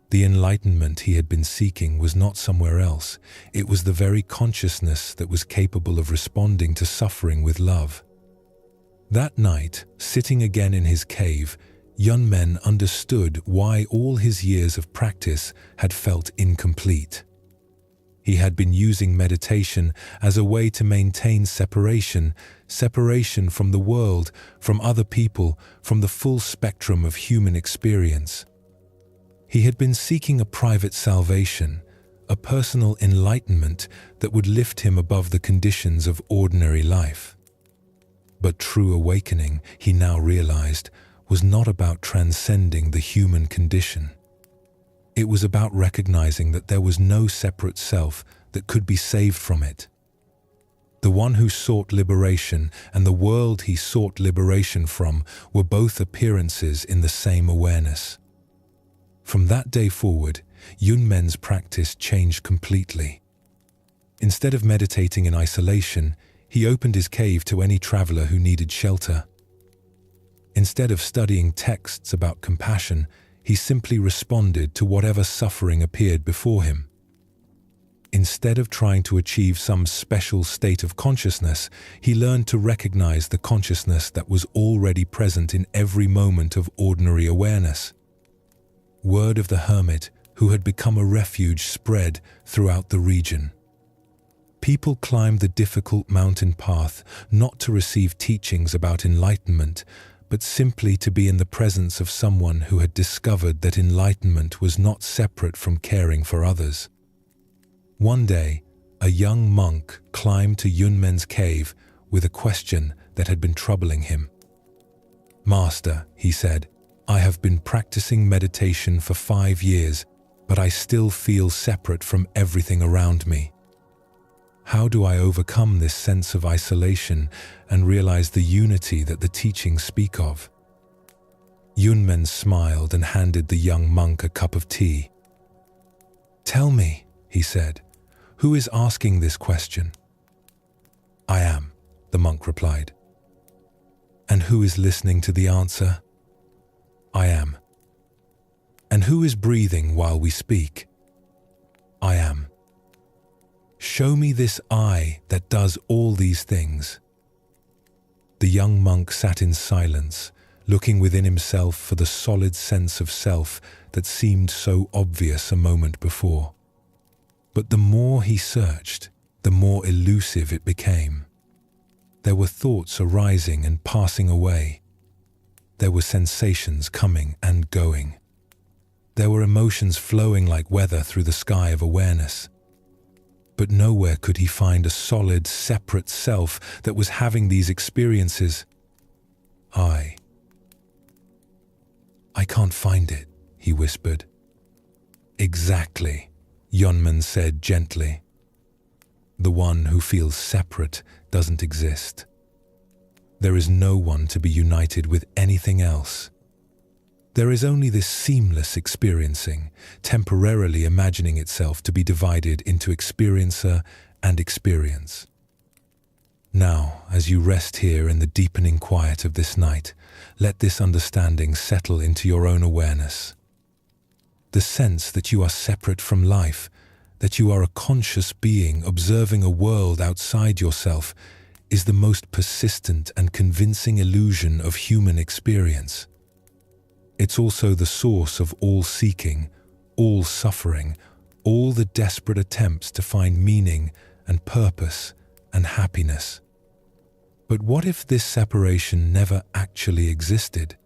The enlightenment he had been seeking was not somewhere else. It was the very consciousness that was capable of responding to suffering with love. That night, sitting again in his cave, Yunmen understood why all his years of practice had felt incomplete. He had been using meditation as a way to maintain separation from the world, from other people, from the full spectrum of human experience. He had been seeking a private salvation, a personal enlightenment that would lift him above the conditions of ordinary life. But true awakening, he now realized, was not about transcending the human condition. It was about recognizing that there was no separate self that could be saved from it. The one who sought liberation and the world he sought liberation from were both appearances in the same awareness. From that day forward, Yunmen's practice changed completely. Instead of meditating in isolation, he opened his cave to any traveler who needed shelter. Instead of studying texts about compassion, he simply responded to whatever suffering appeared before him. Instead of trying to achieve some special state of consciousness, he learned to recognize the consciousness that was already present in every moment of ordinary awareness. Word of the hermit, who had become a refuge, spread throughout the region. People climbed the difficult mountain path not to receive teachings about enlightenment, but simply to be in the presence of someone who had discovered that enlightenment was not separate from caring for others. One day, a young monk climbed to Yunmen's cave with a question that had been troubling him. "Master," he said, "I have been practicing meditation for 5 years, but I still feel separate from everything around me. How do I overcome this sense of isolation and realize the unity that the teachings speak of?" Yunmen smiled and handed the young monk a cup of tea. "Tell me," he said, "who is asking this question?" "I am," the monk replied. "And who is listening to the answer?" "I am." "And who is breathing while we speak?" "I am." "Show me this I that does all these things." The young monk sat in silence, looking within himself for the solid sense of self that seemed so obvious a moment before. But the more he searched, the more elusive it became. There were thoughts arising and passing away. There were sensations coming and going. There were emotions flowing like weather through the sky of awareness. But nowhere could he find a solid, separate self that was having these experiences. I can't find it," he whispered. "Exactly," Yunmen said gently. "The one who feels separate doesn't exist. There is no one to be united with anything else. There is only this seamless experiencing, temporarily imagining itself to be divided into experiencer and experience. Now, as you rest here in the deepening quiet of this night, let this understanding settle into your own awareness. The sense that you are separate from life, that you are a conscious being observing a world outside yourself, is the most persistent and convincing illusion of human experience. It's also the source of all seeking, all suffering, all the desperate attempts to find meaning and purpose and happiness. But what if this separation never actually existed?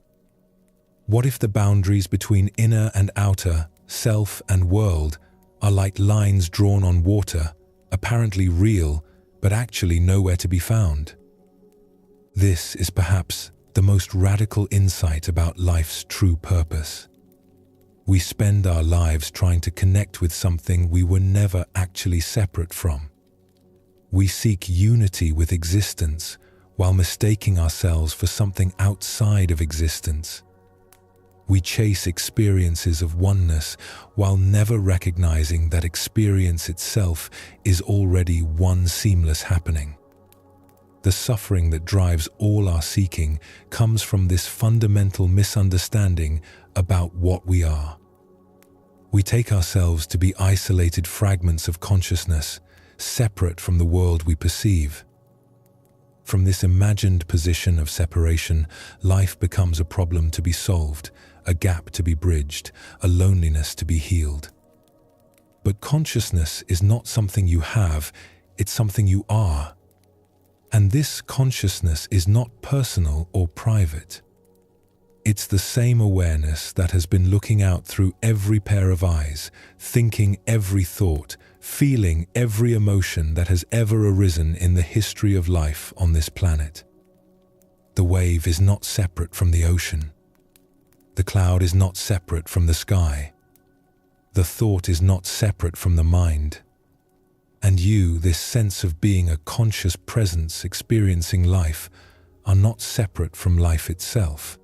What if the boundaries between inner and outer, self and world, are like lines drawn on water, apparently real, but actually nowhere to be found? This is perhaps the most radical insight about life's true purpose. We spend our lives trying to connect with something we were never actually separate from. We seek unity with existence while mistaking ourselves for something outside of existence. We chase experiences of oneness while never recognizing that experience itself is already one seamless happening. The suffering that drives all our seeking comes from this fundamental misunderstanding about what we are. We take ourselves to be isolated fragments of consciousness, separate from the world we perceive. From this imagined position of separation, life becomes a problem to be solved, a gap to be bridged, a loneliness to be healed. But consciousness is not something you have, it's something you are. And this consciousness is not personal or private. It's the same awareness that has been looking out through every pair of eyes, thinking every thought, feeling every emotion that has ever arisen in the history of life on this planet. The wave is not separate from the ocean. The cloud is not separate from the sky. The thought is not separate from the mind. And you, this sense of being a conscious presence experiencing life, are not separate from life itself.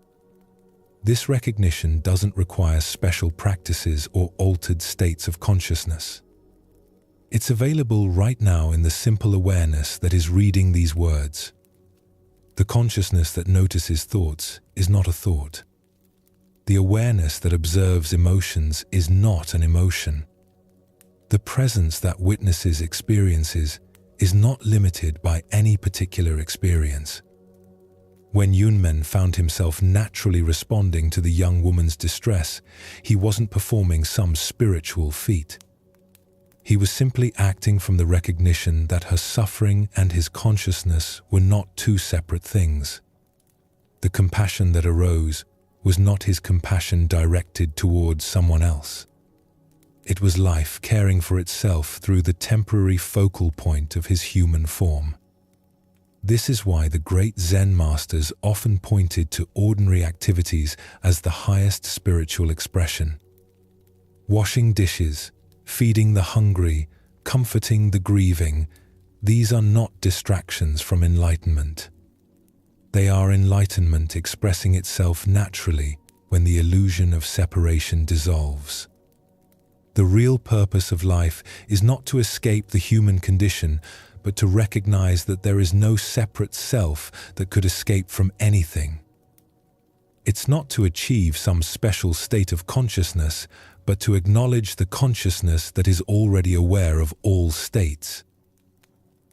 This recognition doesn't require special practices or altered states of consciousness. It's available right now in the simple awareness that is reading these words. The consciousness that notices thoughts is not a thought. The awareness that observes emotions is not an emotion. The presence that witnesses experiences is not limited by any particular experience. When Yunmen found himself naturally responding to the young woman's distress, he wasn't performing some spiritual feat. He was simply acting from the recognition that her suffering and his consciousness were not two separate things. The compassion that arose was not his compassion directed towards someone else. It was life caring for itself through the temporary focal point of his human form. This is why the great Zen masters often pointed to ordinary activities as the highest spiritual expression. Washing dishes, feeding the hungry, comforting the grieving, these are not distractions from enlightenment. They are enlightenment expressing itself naturally when the illusion of separation dissolves. The real purpose of life is not to escape the human condition, but to recognize that there is no separate self that could escape from anything. It's not to achieve some special state of consciousness, but to acknowledge the consciousness that is already aware of all states.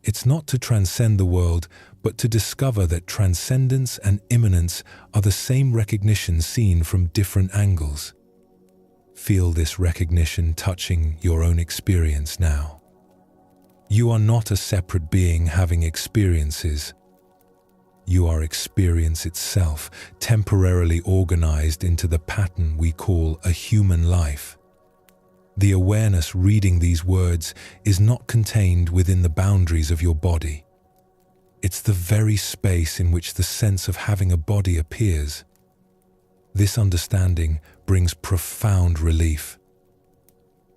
It's not to transcend the world, but to discover that transcendence and immanence are the same recognition seen from different angles. Feel this recognition touching your own experience now. You are not a separate being having experiences. You are experience itself, temporarily organized into the pattern we call a human life. The awareness reading these words is not contained within the boundaries of your body. It's the very space in which the sense of having a body appears. This understanding brings profound relief.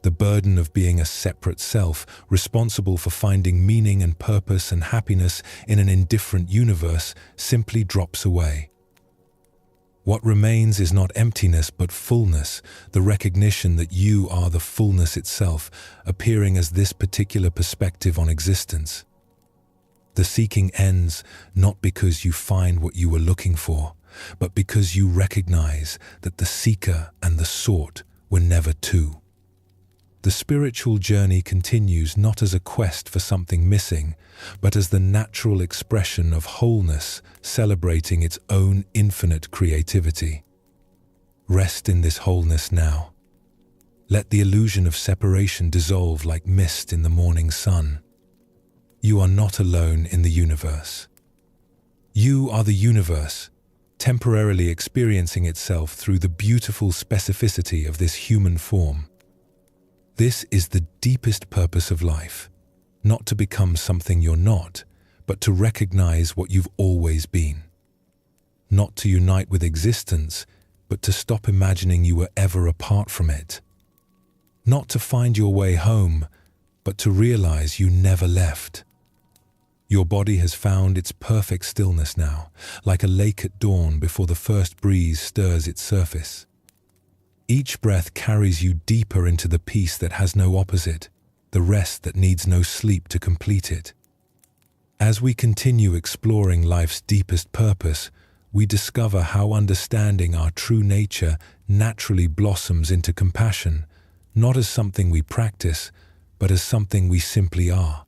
The burden of being a separate self, responsible for finding meaning and purpose and happiness in an indifferent universe, simply drops away. What remains is not emptiness but fullness, the recognition that you are the fullness itself, appearing as this particular perspective on existence. The seeking ends not because you find what you were looking for, but because you recognize that the seeker and the sought were never two. The spiritual journey continues not as a quest for something missing, but as the natural expression of wholeness celebrating its own infinite creativity. Rest in this wholeness now. Let the illusion of separation dissolve like mist in the morning sun. You are not alone in the universe. You are the universe, temporarily experiencing itself through the beautiful specificity of this human form. This is the deepest purpose of life, not to become something you're not, but to recognize what you've always been. Not to unite with existence, but to stop imagining you were ever apart from it. Not to find your way home, but to realize you never left. Your body has found its perfect stillness now, like a lake at dawn before the first breeze stirs its surface. Each breath carries you deeper into the peace that has no opposite, the rest that needs no sleep to complete it. As we continue exploring life's deepest purpose, we discover how understanding our true nature naturally blossoms into compassion, not as something we practice, but as something we simply are.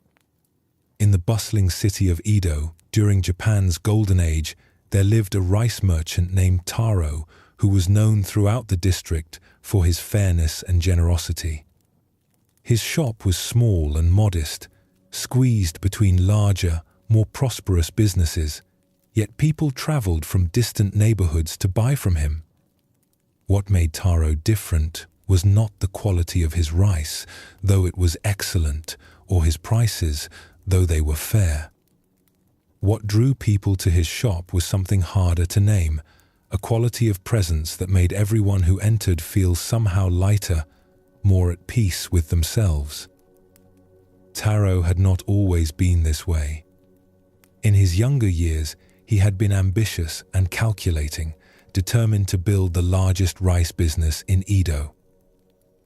In the bustling city of Edo, during Japan's Golden Age, there lived a rice merchant named Taro, who was known throughout the district for his fairness and generosity. His shop was small and modest, squeezed between larger, more prosperous businesses, yet people traveled from distant neighborhoods to buy from him. What made Taro different was not the quality of his rice, though it was excellent, or his prices, though they were fair. What drew people to his shop was something harder to name, a quality of presence that made everyone who entered feel somehow lighter, more at peace with themselves. Taro had not always been this way. In his younger years, he had been ambitious and calculating, determined to build the largest rice business in Edo.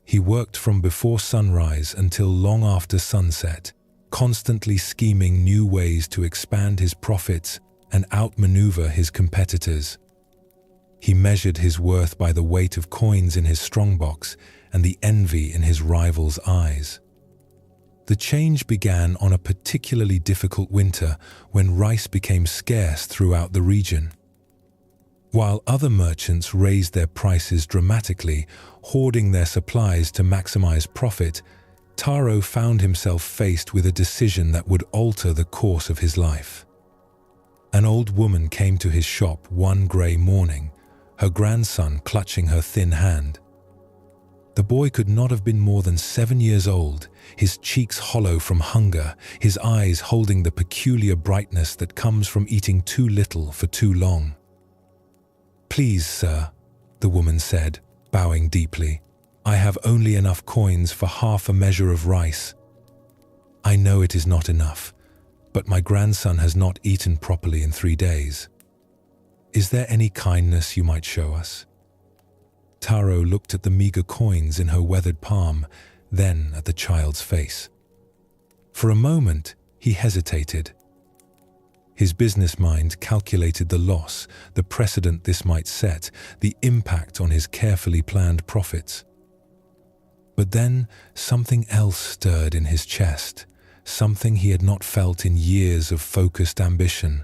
He worked from before sunrise until long after sunset, constantly scheming new ways to expand his profits and outmaneuver his competitors. He measured his worth by the weight of coins in his strongbox and the envy in his rivals' eyes. The change began on a particularly difficult winter when rice became scarce throughout the region. While other merchants raised their prices dramatically, hoarding their supplies to maximize profit, Taro found himself faced with a decision that would alter the course of his life. An old woman came to his shop one grey morning, her grandson clutching her thin hand. The boy could not have been more than 7 years old, his cheeks hollow from hunger, his eyes holding the peculiar brightness that comes from eating too little for too long. "Please, sir," the woman said, bowing deeply, "I have only enough coins for half a measure of rice. I know it is not enough, but my grandson has not eaten properly in 3 days. Is there any kindness you might show us?" Taro looked at the meager coins in her weathered palm, then at the child's face. For a moment, he hesitated. His business mind calculated the loss, the precedent this might set, the impact on his carefully planned profits. But then something else stirred in his chest, something he had not felt in years of focused ambition.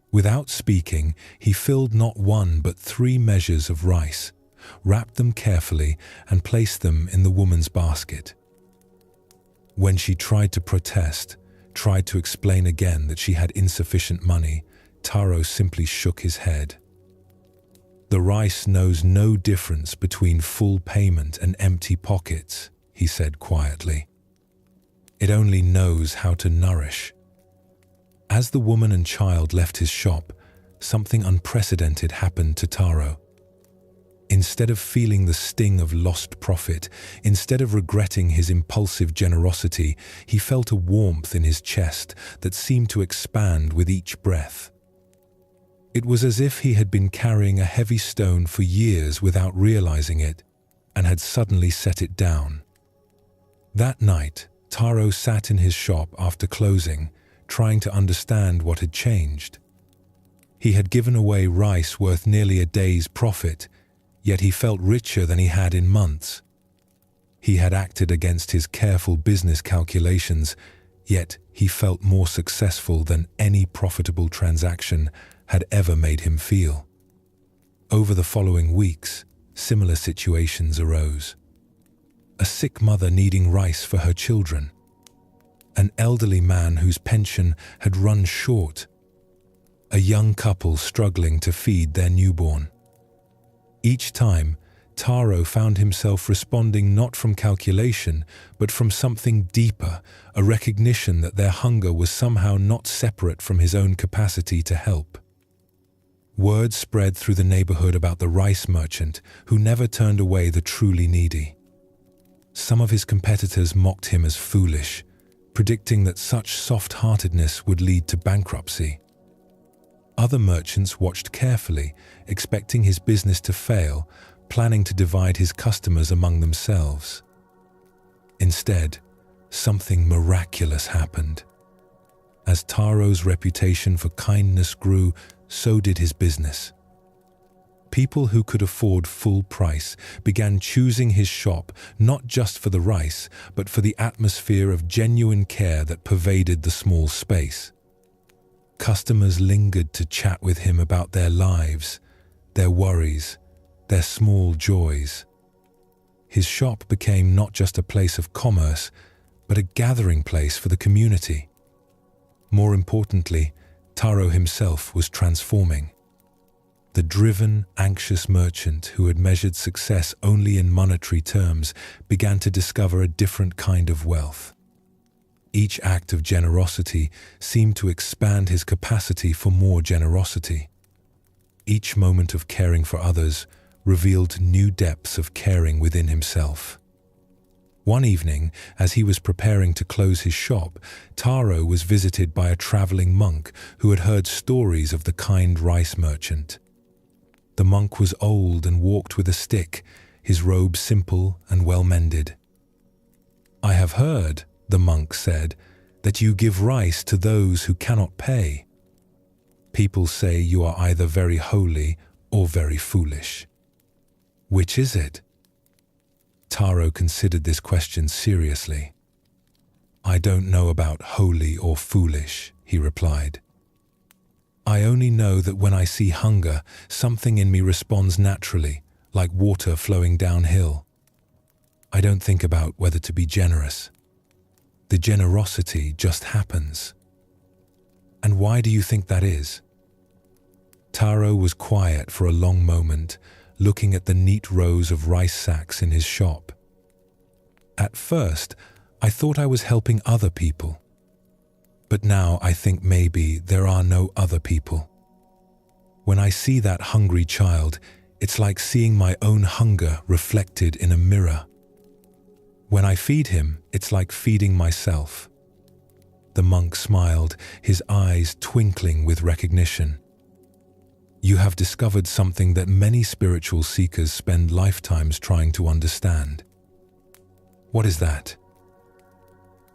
Without speaking, he filled not 1 but 3 measures of rice, wrapped them carefully, and placed them in the woman's basket. When she tried to protest, tried to explain again that she had insufficient money, Taro simply shook his head. "The rice knows no difference between full payment and empty pockets," he said quietly. "It only knows how to nourish." As the woman and child left his shop, something unprecedented happened to Taro. Instead of feeling the sting of lost profit, instead of regretting his impulsive generosity, he felt a warmth in his chest that seemed to expand with each breath. It was as if he had been carrying a heavy stone for years without realizing it, and had suddenly set it down. That night, Taro sat in his shop after closing, trying to understand what had changed. He had given away rice worth nearly a day's profit, yet he felt richer than he had in months. He had acted against his careful business calculations, yet he felt more successful than any profitable transaction had ever made him feel. Over the following weeks, similar situations arose. A sick mother needing rice for her children. An elderly man whose pension had run short. A young couple struggling to feed their newborn. Each time, Taro found himself responding not from calculation, but from something deeper, a recognition that their hunger was somehow not separate from his own capacity to help. Word spread through the neighborhood about the rice merchant who never turned away the truly needy. Some of his competitors mocked him as foolish, predicting that such soft-heartedness would lead to bankruptcy. Other merchants watched carefully, expecting his business to fail, planning to divide his customers among themselves. Instead, something miraculous happened. As Taro's reputation for kindness grew, so did his business. People who could afford full price began choosing his shop not just for the rice, but for the atmosphere of genuine care that pervaded the small space. Customers lingered to chat with him about their lives, their worries, their small joys. His shop became not just a place of commerce, but a gathering place for the community. More importantly, Taro himself was transforming. The driven, anxious merchant who had measured success only in monetary terms began to discover a different kind of wealth. Each act of generosity seemed to expand his capacity for more generosity. Each moment of caring for others revealed new depths of caring within himself. One evening, as he was preparing to close his shop, Taro was visited by a traveling monk who had heard stories of the kind rice merchant. The monk was old and walked with a stick, his robe simple and well-mended. "I have heard," the monk said, "that you give rice to those who cannot pay. People say you are either very holy or very foolish. Which is it?" Taro considered this question seriously. "I don't know about holy or foolish," he replied. "I only know that when I see hunger, something in me responds naturally, like water flowing downhill. I don't think about whether to be generous. The generosity just happens." "And why do you think that is?" Taro was quiet for a long moment, looking at the neat rows of rice sacks in his shop. "At first, I thought I was helping other people. But now I think maybe there are no other people. When I see that hungry child, it's like seeing my own hunger reflected in a mirror. When I feed him, it's like feeding myself." The monk smiled, his eyes twinkling with recognition. "You have discovered something that many spiritual seekers spend lifetimes trying to understand." "What is that?"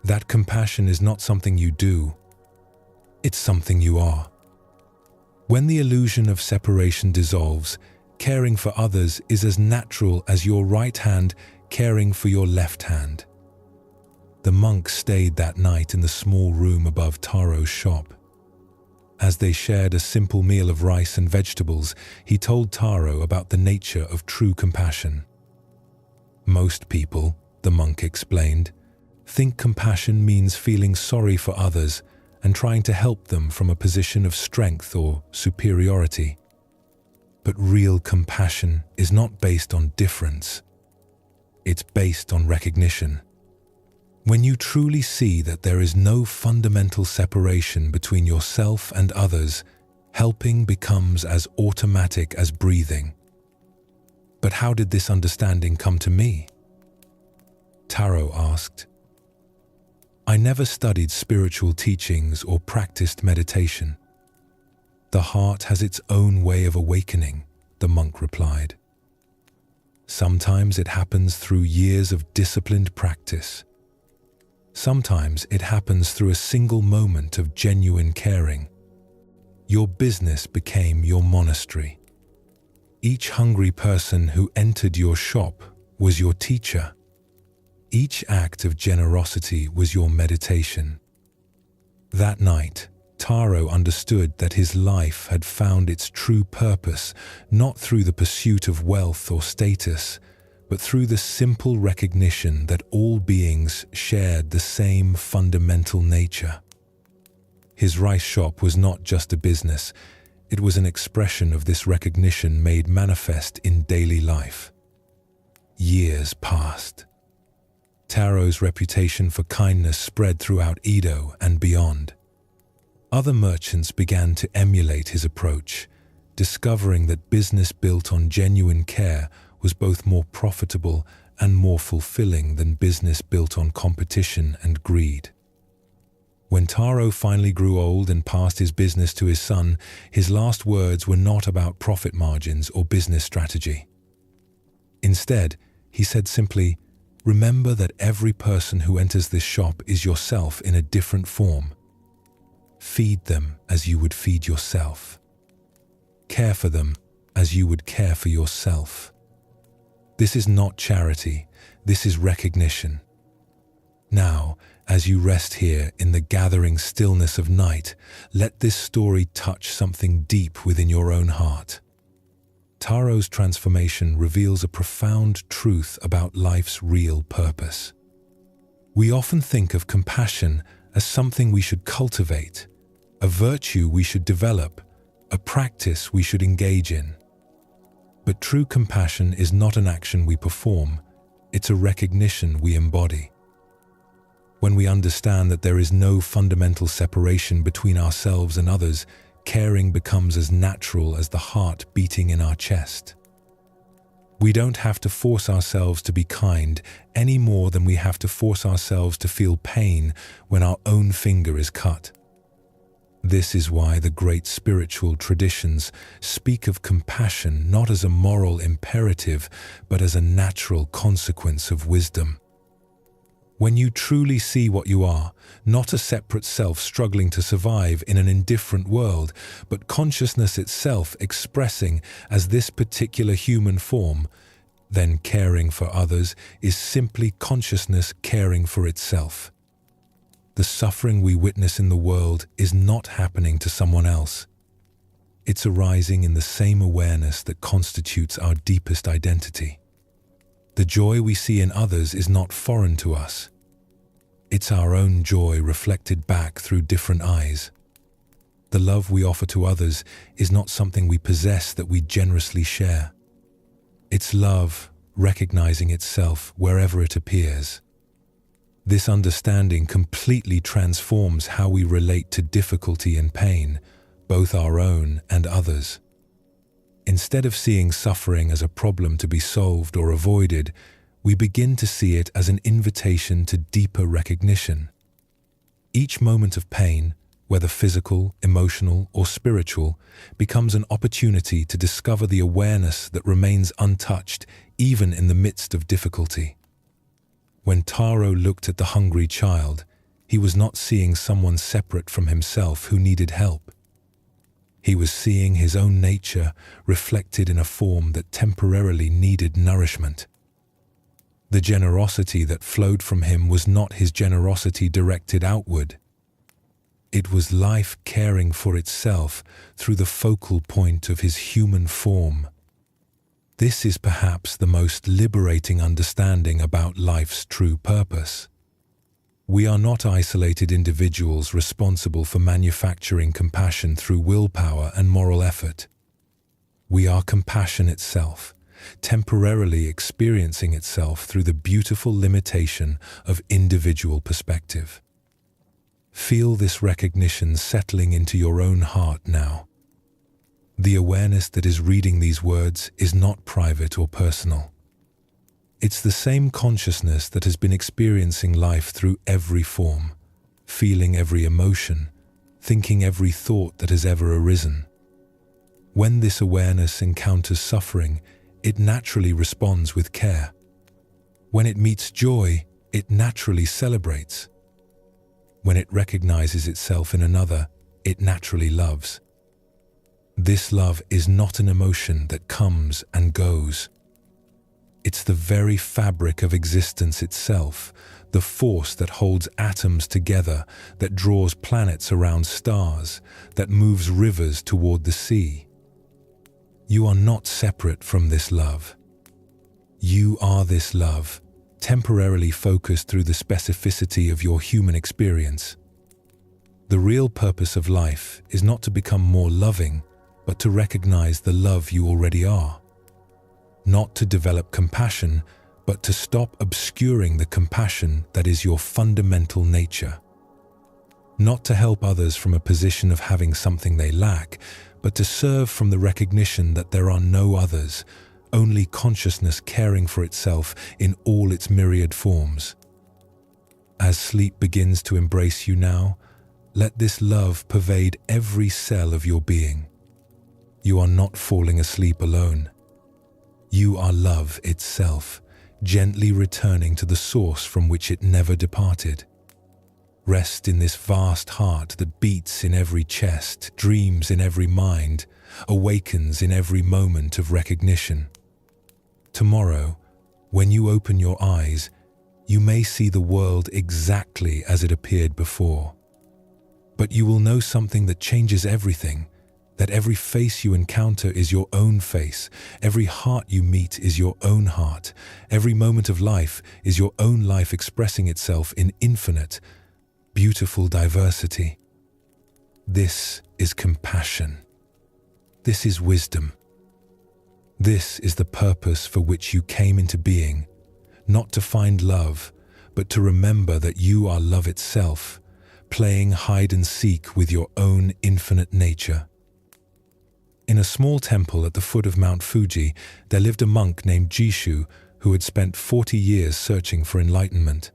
"That compassion is not something you do. It's something you are. When the illusion of separation dissolves, caring for others is as natural as your right hand caring for your left hand." The monk stayed that night in the small room above Taro's shop. As they shared a simple meal of rice and vegetables, he told Taro about the nature of true compassion. "Most people," the monk explained, "think compassion means feeling sorry for others and trying to help them from a position of strength or superiority. But real compassion is not based on difference. It's based on recognition. When you truly see that there is no fundamental separation between yourself and others, helping becomes as automatic as breathing." "But how did this understanding come to me?" Taro asked. "I never studied spiritual teachings or practiced meditation. The heart has its own way of awakening," the monk replied. "Sometimes it happens through years of disciplined practice. Sometimes it happens through a single moment of genuine caring. Your business became your monastery. Each hungry person who entered your shop was your teacher. Each act of generosity was your meditation." That night, Taro understood that his life had found its true purpose not through the pursuit of wealth or status, but through the simple recognition that all beings shared the same fundamental nature. His rice shop was not just a business, it was an expression of this recognition made manifest in daily life. Years passed. Taro's reputation for kindness spread throughout Edo and beyond. Other merchants began to emulate his approach, discovering that business built on genuine care was both more profitable and more fulfilling than business built on competition and greed. When Taro finally grew old and passed his business to his son, his last words were not about profit margins or business strategy. Instead, he said simply, "Remember that every person who enters this shop is yourself in a different form. Feed them as you would feed yourself. Care for them as you would care for yourself. This is not charity, this is recognition. Now, as you rest here in the gathering stillness of night, let this story touch something deep within your own heart." Taro's transformation reveals a profound truth about life's real purpose. We often think of compassion as something we should cultivate, a virtue we should develop, a practice we should engage in. But true compassion is not an action we perform, it's a recognition we embody. When we understand that there is no fundamental separation between ourselves and others, caring becomes as natural as the heart beating in our chest. We don't have to force ourselves to be kind any more than we have to force ourselves to feel pain when our own finger is cut. This is why the great spiritual traditions speak of compassion not as a moral imperative, but as a natural consequence of wisdom. When you truly see what you are, not a separate self struggling to survive in an indifferent world, but consciousness itself expressing as this particular human form, then caring for others is simply consciousness caring for itself. The suffering we witness in the world is not happening to someone else. It's arising in the same awareness that constitutes our deepest identity. The joy we see in others is not foreign to us. It's our own joy reflected back through different eyes. The love we offer to others is not something we possess that we generously share. It's love recognizing itself wherever it appears. This understanding completely transforms how we relate to difficulty and pain, both our own and others. Instead of seeing suffering as a problem to be solved or avoided, we begin to see it as an invitation to deeper recognition. Each moment of pain, whether physical, emotional, or spiritual, becomes an opportunity to discover the awareness that remains untouched even in the midst of difficulty. When Taro looked at the hungry child, he was not seeing someone separate from himself who needed help. He was seeing his own nature reflected in a form that temporarily needed nourishment. The generosity that flowed from him was not his generosity directed outward. It was life caring for itself through the focal point of his human form. This is perhaps the most liberating understanding about life's true purpose. We are not isolated individuals responsible for manufacturing compassion through willpower and moral effort. We are compassion itself, temporarily experiencing itself through the beautiful limitation of individual perspective. Feel this recognition settling into your own heart now. The awareness that is reading these words is not private or personal. It's the same consciousness that has been experiencing life through every form, feeling every emotion, thinking every thought that has ever arisen. When this awareness encounters suffering, it naturally responds with care. When it meets joy, it naturally celebrates. When it recognizes itself in another, it naturally loves. This love is not an emotion that comes and goes. It's the very fabric of existence itself, the force that holds atoms together, that draws planets around stars, that moves rivers toward the sea. You are not separate from this love. You are this love, temporarily focused through the specificity of your human experience. The real purpose of life is not to become more loving, but to recognize the love you already are. Not to develop compassion, but to stop obscuring the compassion that is your fundamental nature. Not to help others from a position of having something they lack, but to serve from the recognition that there are no others, only consciousness caring for itself in all its myriad forms. As sleep begins to embrace you now, let this love pervade every cell of your being. You are not falling asleep alone. You are love itself, gently returning to the source from which it never departed. Rest in this vast heart that beats in every chest, dreams in every mind, awakens in every moment of recognition. Tomorrow, when you open your eyes, you may see the world exactly as it appeared before. But you will know something that changes everything, that every face you encounter is your own face, every heart you meet is your own heart, every moment of life is your own life expressing itself in infinite, beautiful diversity. This is compassion. This is wisdom. This is the purpose for which you came into being, not to find love, but to remember that you are love itself, playing hide and seek with your own infinite nature. In a small temple at the foot of Mount Fuji, there lived a monk named Jishu who had spent 40 years searching for enlightenment.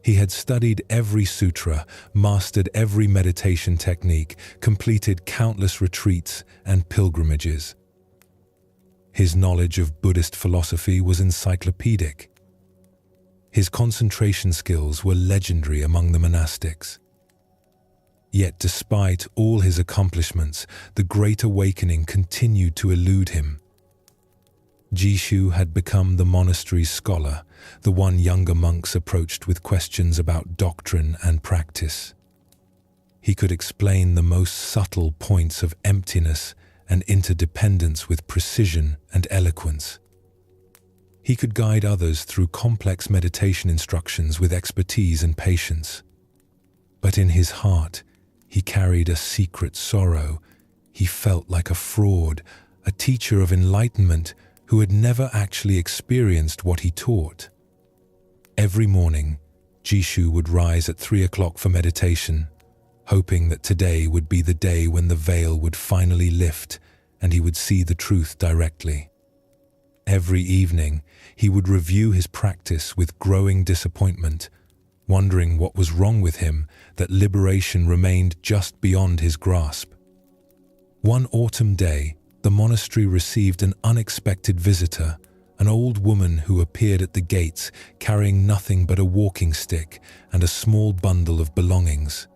He had studied every sutra, mastered every meditation technique, completed countless retreats and pilgrimages. His knowledge of Buddhist philosophy was encyclopedic. His concentration skills were legendary among the monastics. Yet despite all his accomplishments, the Great Awakening continued to elude him. Jishu had become the monastery's scholar, the one younger monks approached with questions about doctrine and practice. He could explain the most subtle points of emptiness and interdependence with precision and eloquence. He could guide others through complex meditation instructions with expertise and patience. But in his heart, he carried a secret sorrow. He felt like a fraud, a teacher of enlightenment who had never actually experienced what he taught. Every morning, Jishu would rise at 3 o'clock for meditation, hoping that today would be the day when the veil would finally lift and he would see the truth directly. Every evening, he would review his practice with growing disappointment, wondering what was wrong with him, that liberation remained just beyond his grasp. One autumn day, the monastery received an unexpected visitor, an old woman who appeared at the gates carrying nothing but a walking stick and a small bundle of belongings.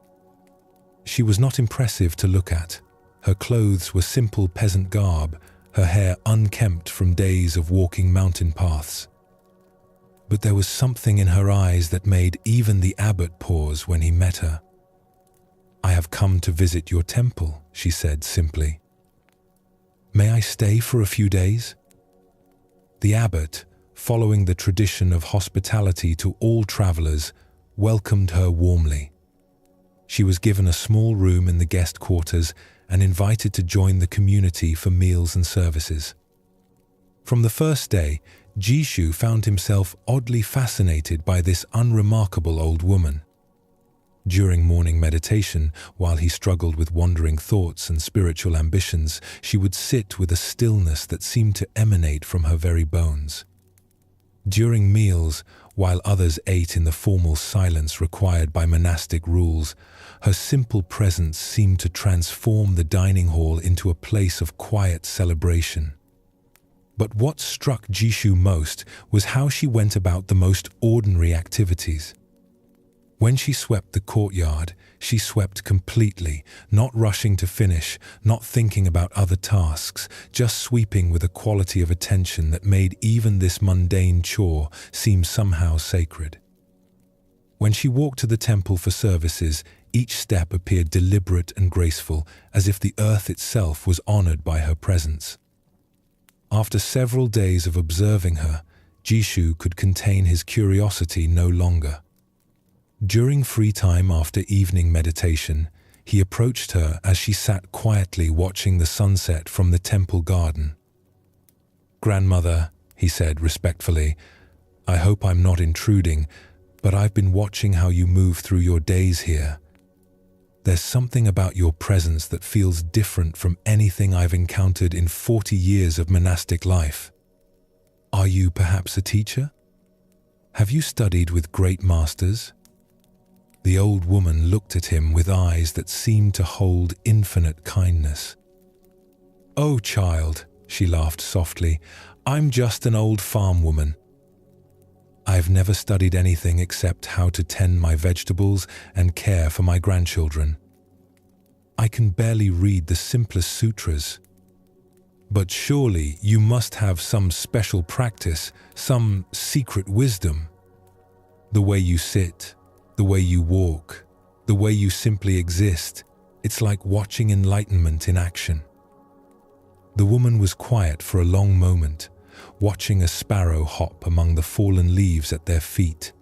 She was not impressive to look at. Her clothes were simple peasant garb, her hair unkempt from days of walking mountain paths. But there was something in her eyes that made even the abbot pause when he met her. "I have come to visit your temple," she said simply. "May I stay for a few days?" The abbot, following the tradition of hospitality to all travelers, welcomed her warmly. She was given a small room in the guest quarters and invited to join the community for meals and services. From the first day, Jishu found himself oddly fascinated by this unremarkable old woman. During morning meditation, while he struggled with wandering thoughts and spiritual ambitions, she would sit with a stillness that seemed to emanate from her very bones. During meals, while others ate in the formal silence required by monastic rules, her simple presence seemed to transform the dining hall into a place of quiet celebration. But what struck Jishu most was how she went about the most ordinary activities. When she swept the courtyard, she swept completely, not rushing to finish, not thinking about other tasks, just sweeping with a quality of attention that made even this mundane chore seem somehow sacred. When she walked to the temple for services, each step appeared deliberate and graceful, as if the earth itself was honored by her presence. After several days of observing her, Jishu could contain his curiosity no longer. During free time after evening meditation, he approached her as she sat quietly watching the sunset from the temple garden. "Grandmother, he said respectfully. "I hope I'm not intruding, but I've been watching how you move through your days here. There's something about your presence that feels different from anything I've encountered in 40 years of monastic life. Are you perhaps a teacher? Have you studied with great masters?" The old woman looked at him with eyes that seemed to hold infinite kindness. "Oh, child," she laughed softly, "I'm just an old farm woman. I've never studied anything except how to tend my vegetables and care for my grandchildren. I can barely read the simplest sutras. But surely you must have some special practice, some secret wisdom. The way you sit, the way you walk, the way you simply exist, it's like watching enlightenment in action." The woman was quiet for a long moment, watching a sparrow hop among the fallen leaves at their feet.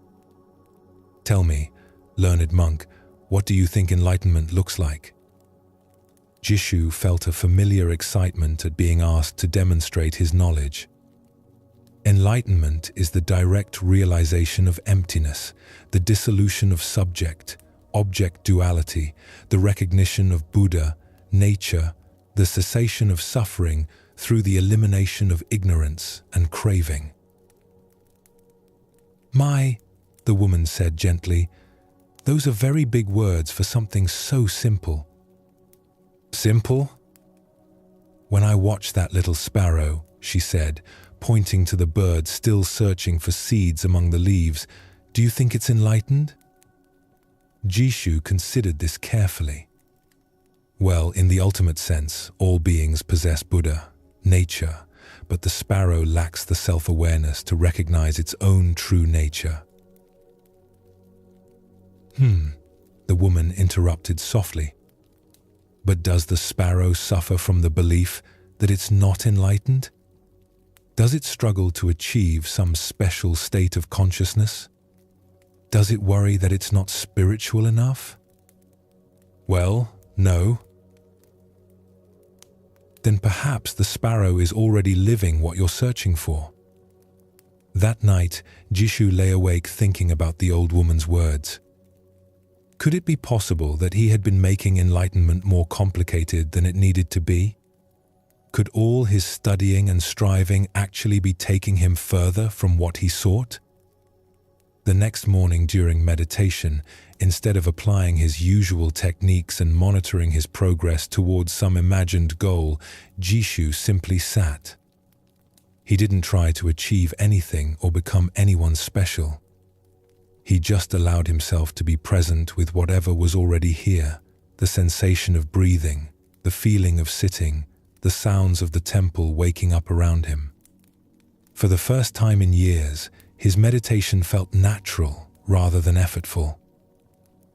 "Tell me, learned monk, what do you think enlightenment looks like?" Jishu felt a familiar excitement at being asked to demonstrate his knowledge. Enlightenment is the direct realization of emptiness, the dissolution of subject-object duality, the recognition of Buddha, nature, the cessation of suffering through the elimination of ignorance and craving. The woman said gently, "those are very big words for something so simple." "Simple? When I watch that little sparrow," she said, pointing to the bird still searching for seeds among the leaves, "do you think it's enlightened?" Jishu considered this carefully. Well, in the ultimate sense, all beings possess Buddha, nature, but the sparrow lacks the self-awareness to recognize its own true nature. The woman interrupted softly. "But does the sparrow suffer from the belief that it's not enlightened? Does it struggle to achieve some special state of consciousness? Does it worry that it's not spiritual enough?" "Well, no." "Then perhaps the sparrow is already living what you're searching for." That night, Jishu lay awake thinking about the old woman's words. Could it be possible that he had been making enlightenment more complicated than it needed to be? Could all his studying and striving actually be taking him further from what he sought? The next morning during meditation, instead of applying his usual techniques and monitoring his progress towards some imagined goal, Jishu simply sat. He didn't try to achieve anything or become anyone special. He just allowed himself to be present with whatever was already here, the sensation of breathing, the feeling of sitting, the sounds of the temple waking up around him. For the first time in years, his meditation felt natural rather than effortful.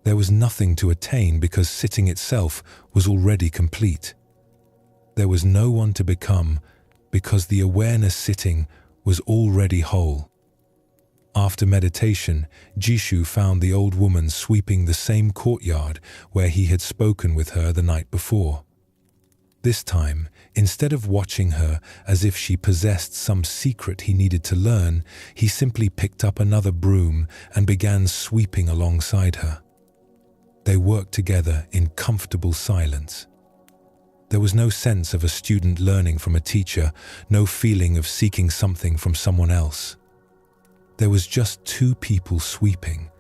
There was nothing to attain because sitting itself was already complete. There was no one to become because the awareness sitting was already whole. After meditation, Jishu found the old woman sweeping the same courtyard where he had spoken with her the night before. This time, instead of watching her as if she possessed some secret he needed to learn, he simply picked up another broom and began sweeping alongside her. They worked together in comfortable silence. There was no sense of a student learning from a teacher, no feeling of seeking something from someone else. There was just two people sweeping,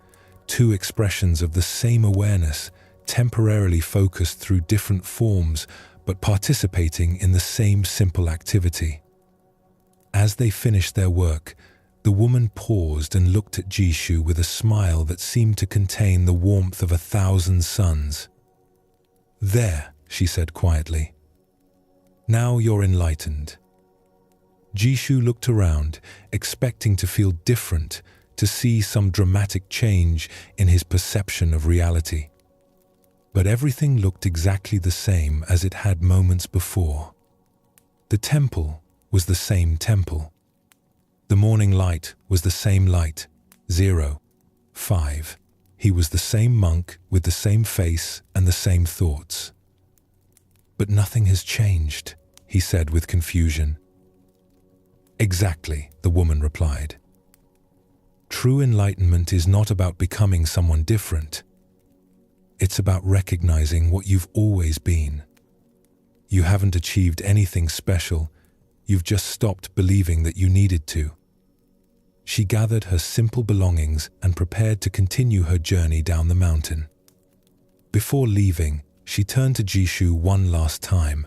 two expressions of the same awareness, temporarily focused through different forms, but participating in the same simple activity. As they finished their work, the woman paused and looked at Jishu with a smile that seemed to contain the warmth of 1,000 suns. "There," she said quietly. "Now you're enlightened." Jishu looked around, expecting to feel different, to see some dramatic change in his perception of reality. But everything looked exactly the same as it had moments before. The temple was the same temple. The morning light was the same light, 0, 5. He was the same monk with the same face and the same thoughts. "But nothing has changed," he said with confusion. Exactly, the woman replied. True enlightenment is not about becoming someone different. It's about recognizing what you've always been. You haven't achieved anything special, you've just stopped believing that you needed to. She gathered her simple belongings and prepared to continue her journey down the mountain. Before leaving, she turned to Jishu one last time.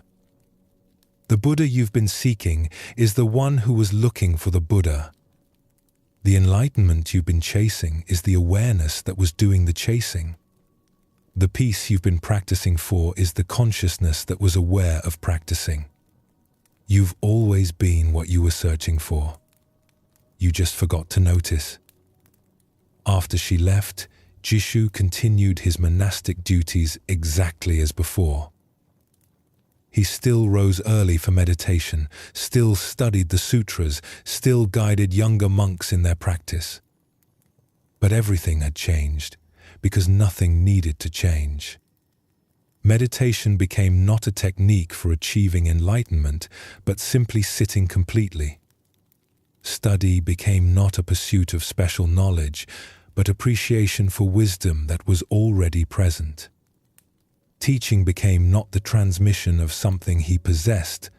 The Buddha you've been seeking is the one who was looking for the Buddha. The enlightenment you've been chasing is the awareness that was doing the chasing. The peace you've been practicing for is the consciousness that was aware of practicing. You've always been what you were searching for. You just forgot to notice. After she left, Jishu continued his monastic duties exactly as before. He still rose early for meditation, still studied the sutras, still guided younger monks in their practice. But everything had changed, because nothing needed to change. Meditation became not a technique for achieving enlightenment, but simply sitting completely. Study became not a pursuit of special knowledge, but appreciation for wisdom that was already present. Teaching became not the transmission of something he possessed,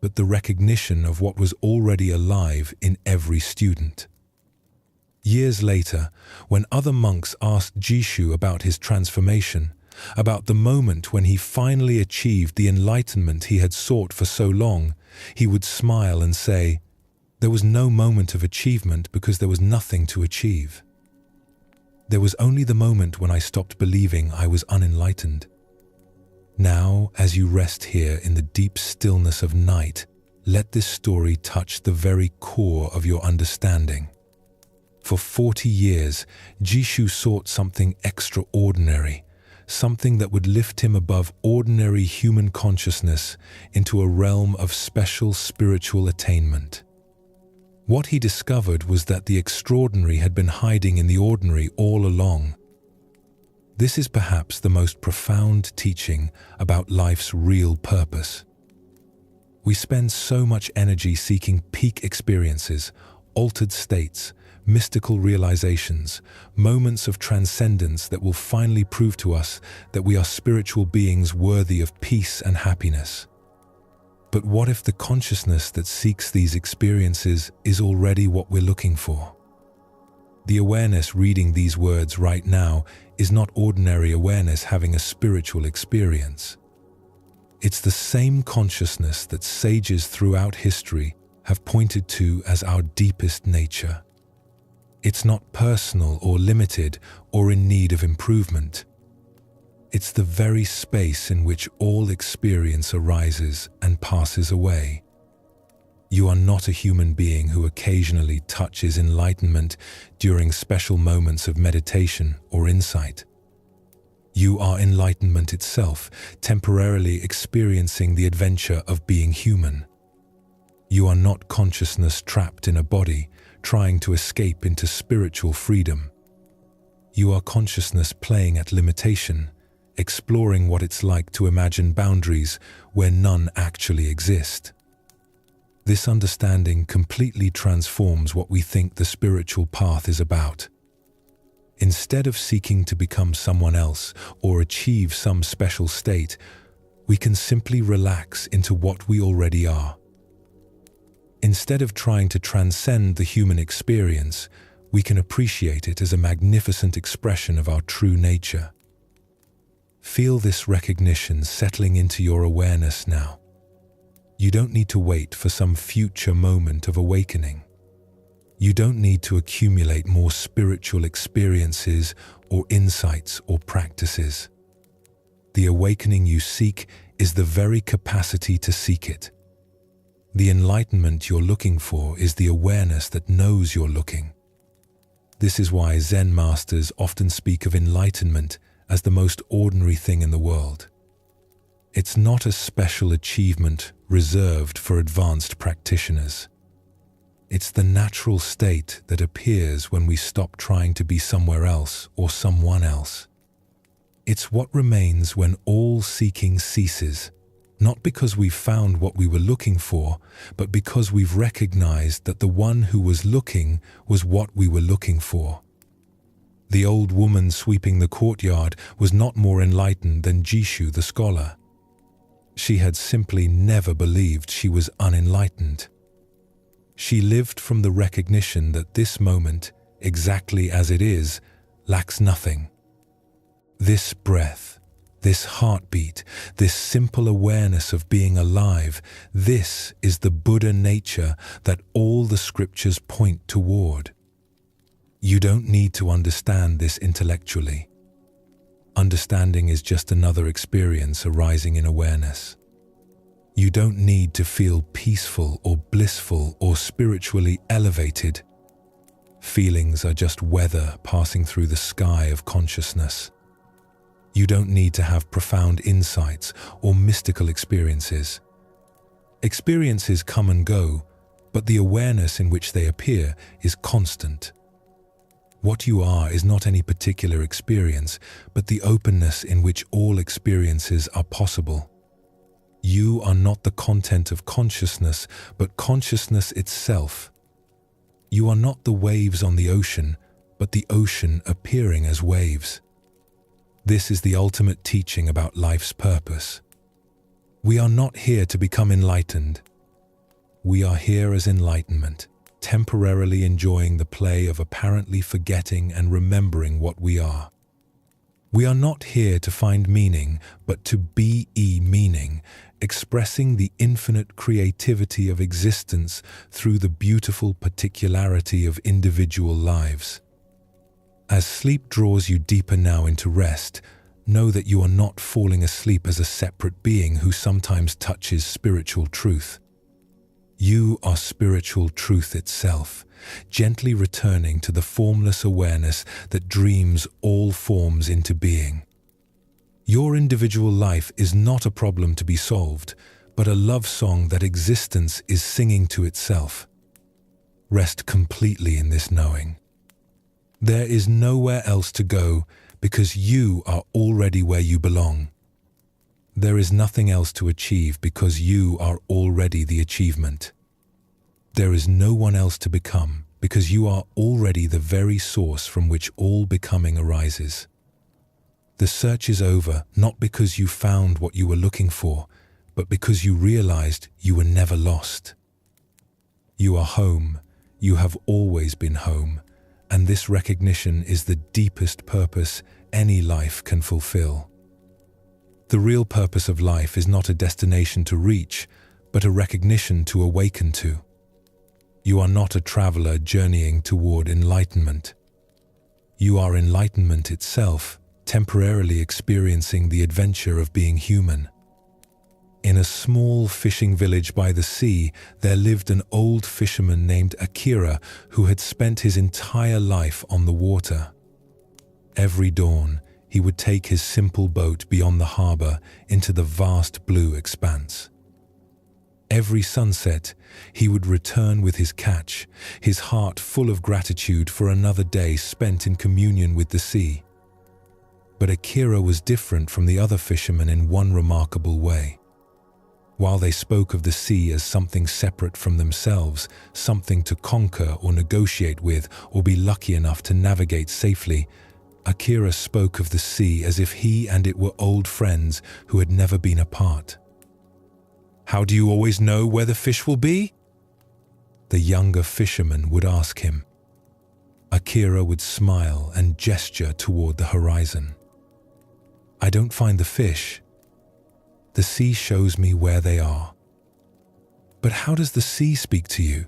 but the recognition of what was already alive in every student. Years later, when other monks asked Jishu about his transformation, about the moment when he finally achieved the enlightenment he had sought for so long, he would smile and say, "There was no moment of achievement because there was nothing to achieve. There was only the moment when I stopped believing I was unenlightened." Now, as you rest here in the deep stillness of night, let this story touch the very core of your understanding. For 40 years, Jishu sought something extraordinary, something that would lift him above ordinary human consciousness into a realm of special spiritual attainment. What he discovered was that the extraordinary had been hiding in the ordinary all along. This is perhaps the most profound teaching about life's real purpose. We spend so much energy seeking peak experiences, altered states, mystical realizations, moments of transcendence that will finally prove to us that we are spiritual beings worthy of peace and happiness. But what if the consciousness that seeks these experiences is already what we're looking for? The awareness reading these words right now is not ordinary awareness having a spiritual experience. It's the same consciousness that sages throughout history have pointed to as our deepest nature. It's not personal or limited or in need of improvement. It's the very space in which all experience arises and passes away. You are not a human being who occasionally touches enlightenment during special moments of meditation or insight. You are enlightenment itself, temporarily experiencing the adventure of being human. You are not consciousness trapped in a body, trying to escape into spiritual freedom. You are consciousness playing at limitation, exploring what it's like to imagine boundaries where none actually exist. This understanding completely transforms what we think the spiritual path is about. Instead of seeking to become someone else or achieve some special state, we can simply relax into what we already are. Instead of trying to transcend the human experience, we can appreciate it as a magnificent expression of our true nature. Feel this recognition settling into your awareness now. You don't need to wait for some future moment of awakening. You don't need to accumulate more spiritual experiences or insights or practices. The awakening you seek is the very capacity to seek it. The enlightenment you're looking for is the awareness that knows you're looking. This is why Zen masters often speak of enlightenment as the most ordinary thing in the world. It's not a special achievement reserved for advanced practitioners. It's the natural state that appears when we stop trying to be somewhere else or someone else. It's what remains when all seeking ceases, Not because we've found what we were looking for, but because we've recognized that the one who was looking was what we were looking for. The old woman sweeping the courtyard was not more enlightened than Jishu the scholar. She had simply never believed she was unenlightened. She lived from the recognition that this moment, exactly as it is, lacks nothing. This breath, this heartbeat, this simple awareness of being alive, this is the Buddha nature that all the scriptures point toward. You don't need to understand this intellectually. Understanding is just another experience arising in awareness. You don't need to feel peaceful or blissful or spiritually elevated. Feelings are just weather passing through the sky of consciousness. You don't need to have profound insights or mystical experiences. Experiences come and go, but the awareness in which they appear is constant. What you are is not any particular experience, but the openness in which all experiences are possible. You are not the content of consciousness, but consciousness itself. You are not the waves on the ocean, but the ocean appearing as waves. This is the ultimate teaching about life's purpose. We are not here to become enlightened. We are here as enlightenment, temporarily enjoying the play of apparently forgetting and remembering what we are. We are not here to find meaning, but to be meaning, expressing the infinite creativity of existence through the beautiful particularity of individual lives. As sleep draws you deeper now into rest, know that you are not falling asleep as a separate being who sometimes touches spiritual truth. You are spiritual truth itself, gently returning to the formless awareness that dreams all forms into being. Your individual life is not a problem to be solved, but a love song that existence is singing to itself. Rest completely in this knowing. There is nowhere else to go because you are already where you belong. There is nothing else to achieve because you are already the achievement. There is no one else to become because you are already the very source from which all becoming arises. The search is over not because you found what you were looking for, but because you realized you were never lost. You are home. You have always been home, and this recognition is the deepest purpose any life can fulfill. The real purpose of life is not a destination to reach, but a recognition to awaken to. You are not a traveler journeying toward enlightenment. You are enlightenment itself, temporarily experiencing the adventure of being human. In a small fishing village by the sea, there lived an old fisherman named Akira who had spent his entire life on the water. Every dawn, he would take his simple boat beyond the harbor into the vast blue expanse. Every sunset, he would return with his catch, his heart full of gratitude for another day spent in communion with the sea. But Akira was different from the other fishermen in one remarkable way. While they spoke of the sea as something separate from themselves, something to conquer or negotiate with or be lucky enough to navigate safely, Akira spoke of the sea as if he and it were old friends who had never been apart. "How do you always know where the fish will be?" the younger fisherman would ask him. Akira would smile and gesture toward the horizon. "I don't find the fish. The sea shows me where they are." "But how does the sea speak to you?"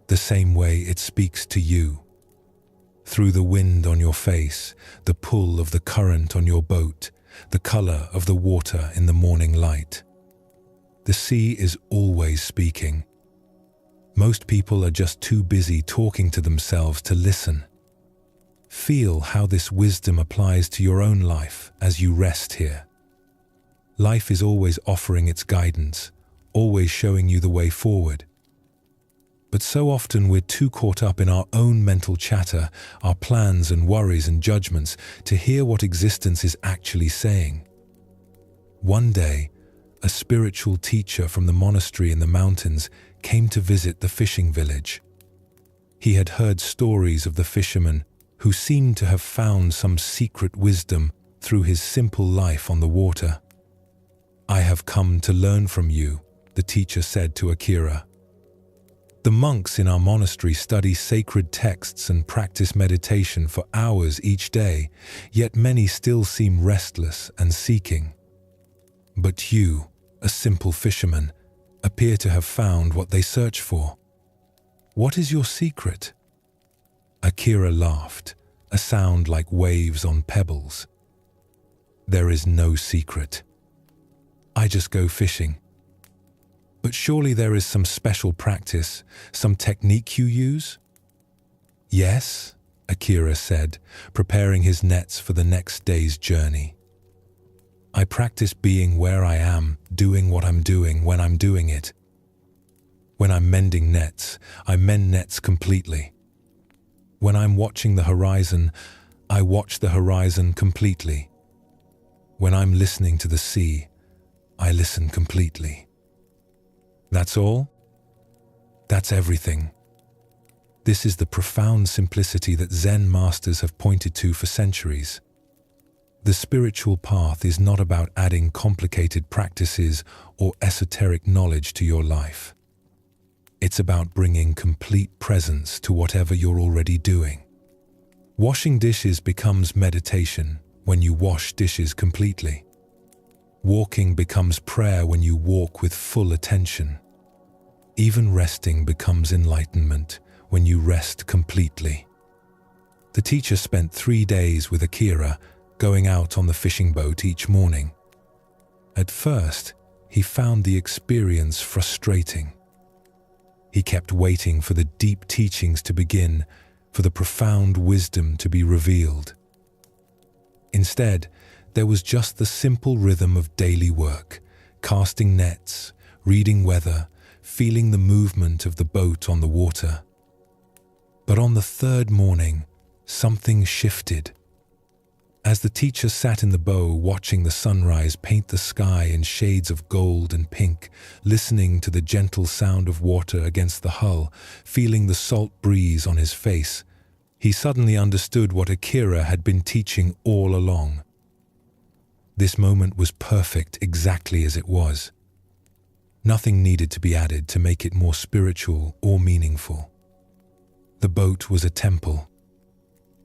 "The same way it speaks to you. Through the wind on your face, the pull of the current on your boat, the color of the water in the morning light. The sea is always speaking. Most people are just too busy talking to themselves to listen. Feel how this wisdom applies to your own life as you rest here. Life is always offering its guidance, always showing you the way forward. But so often we're too caught up in our own mental chatter, our plans and worries and judgments, to hear what existence is actually saying. One day, a spiritual teacher from the monastery in the mountains, came to visit the fishing village. He had heard stories of the fisherman who seemed to have found some secret wisdom through his simple life on the water. "I have come to learn from you," the teacher said to Akira. "The monks in our monastery study sacred texts and practice meditation for hours each day, yet many still seem restless and seeking. But you, a simple fisherman, appear to have found what they search for. What is your secret?" Akira laughed, a sound like waves on pebbles. "There is no secret. I just go fishing." "But surely there is some special practice, some technique you use?" "Yes," Akira said, preparing his nets for the next day's journey. "I practice being where I am, doing what I'm doing when I'm doing it. When I'm mending nets, I mend nets completely. When I'm watching the horizon, I watch the horizon completely. When I'm listening to the sea, I listen completely." "That's all?" "That's everything. This is the profound simplicity that Zen masters have pointed to for centuries. The spiritual path is not about adding complicated practices or esoteric knowledge to your life. It's about bringing complete presence to whatever you're already doing. Washing dishes becomes meditation when you wash dishes completely. Walking becomes prayer when you walk with full attention. Even resting becomes enlightenment when you rest completely." The teacher spent 3 days with Akira, going out on the fishing boat each morning. At first, he found the experience frustrating. He kept waiting for the deep teachings to begin, for the profound wisdom to be revealed. Instead, there was just the simple rhythm of daily work, casting nets, reading weather, feeling the movement of the boat on the water. But on the 3rd morning, something shifted. As the teacher sat in the bow watching the sunrise paint the sky in shades of gold and pink, listening to the gentle sound of water against the hull, feeling the salt breeze on his face, he suddenly understood what Akira had been teaching all along. This moment was perfect exactly as it was. Nothing needed to be added to make it more spiritual or meaningful. The boat was a temple.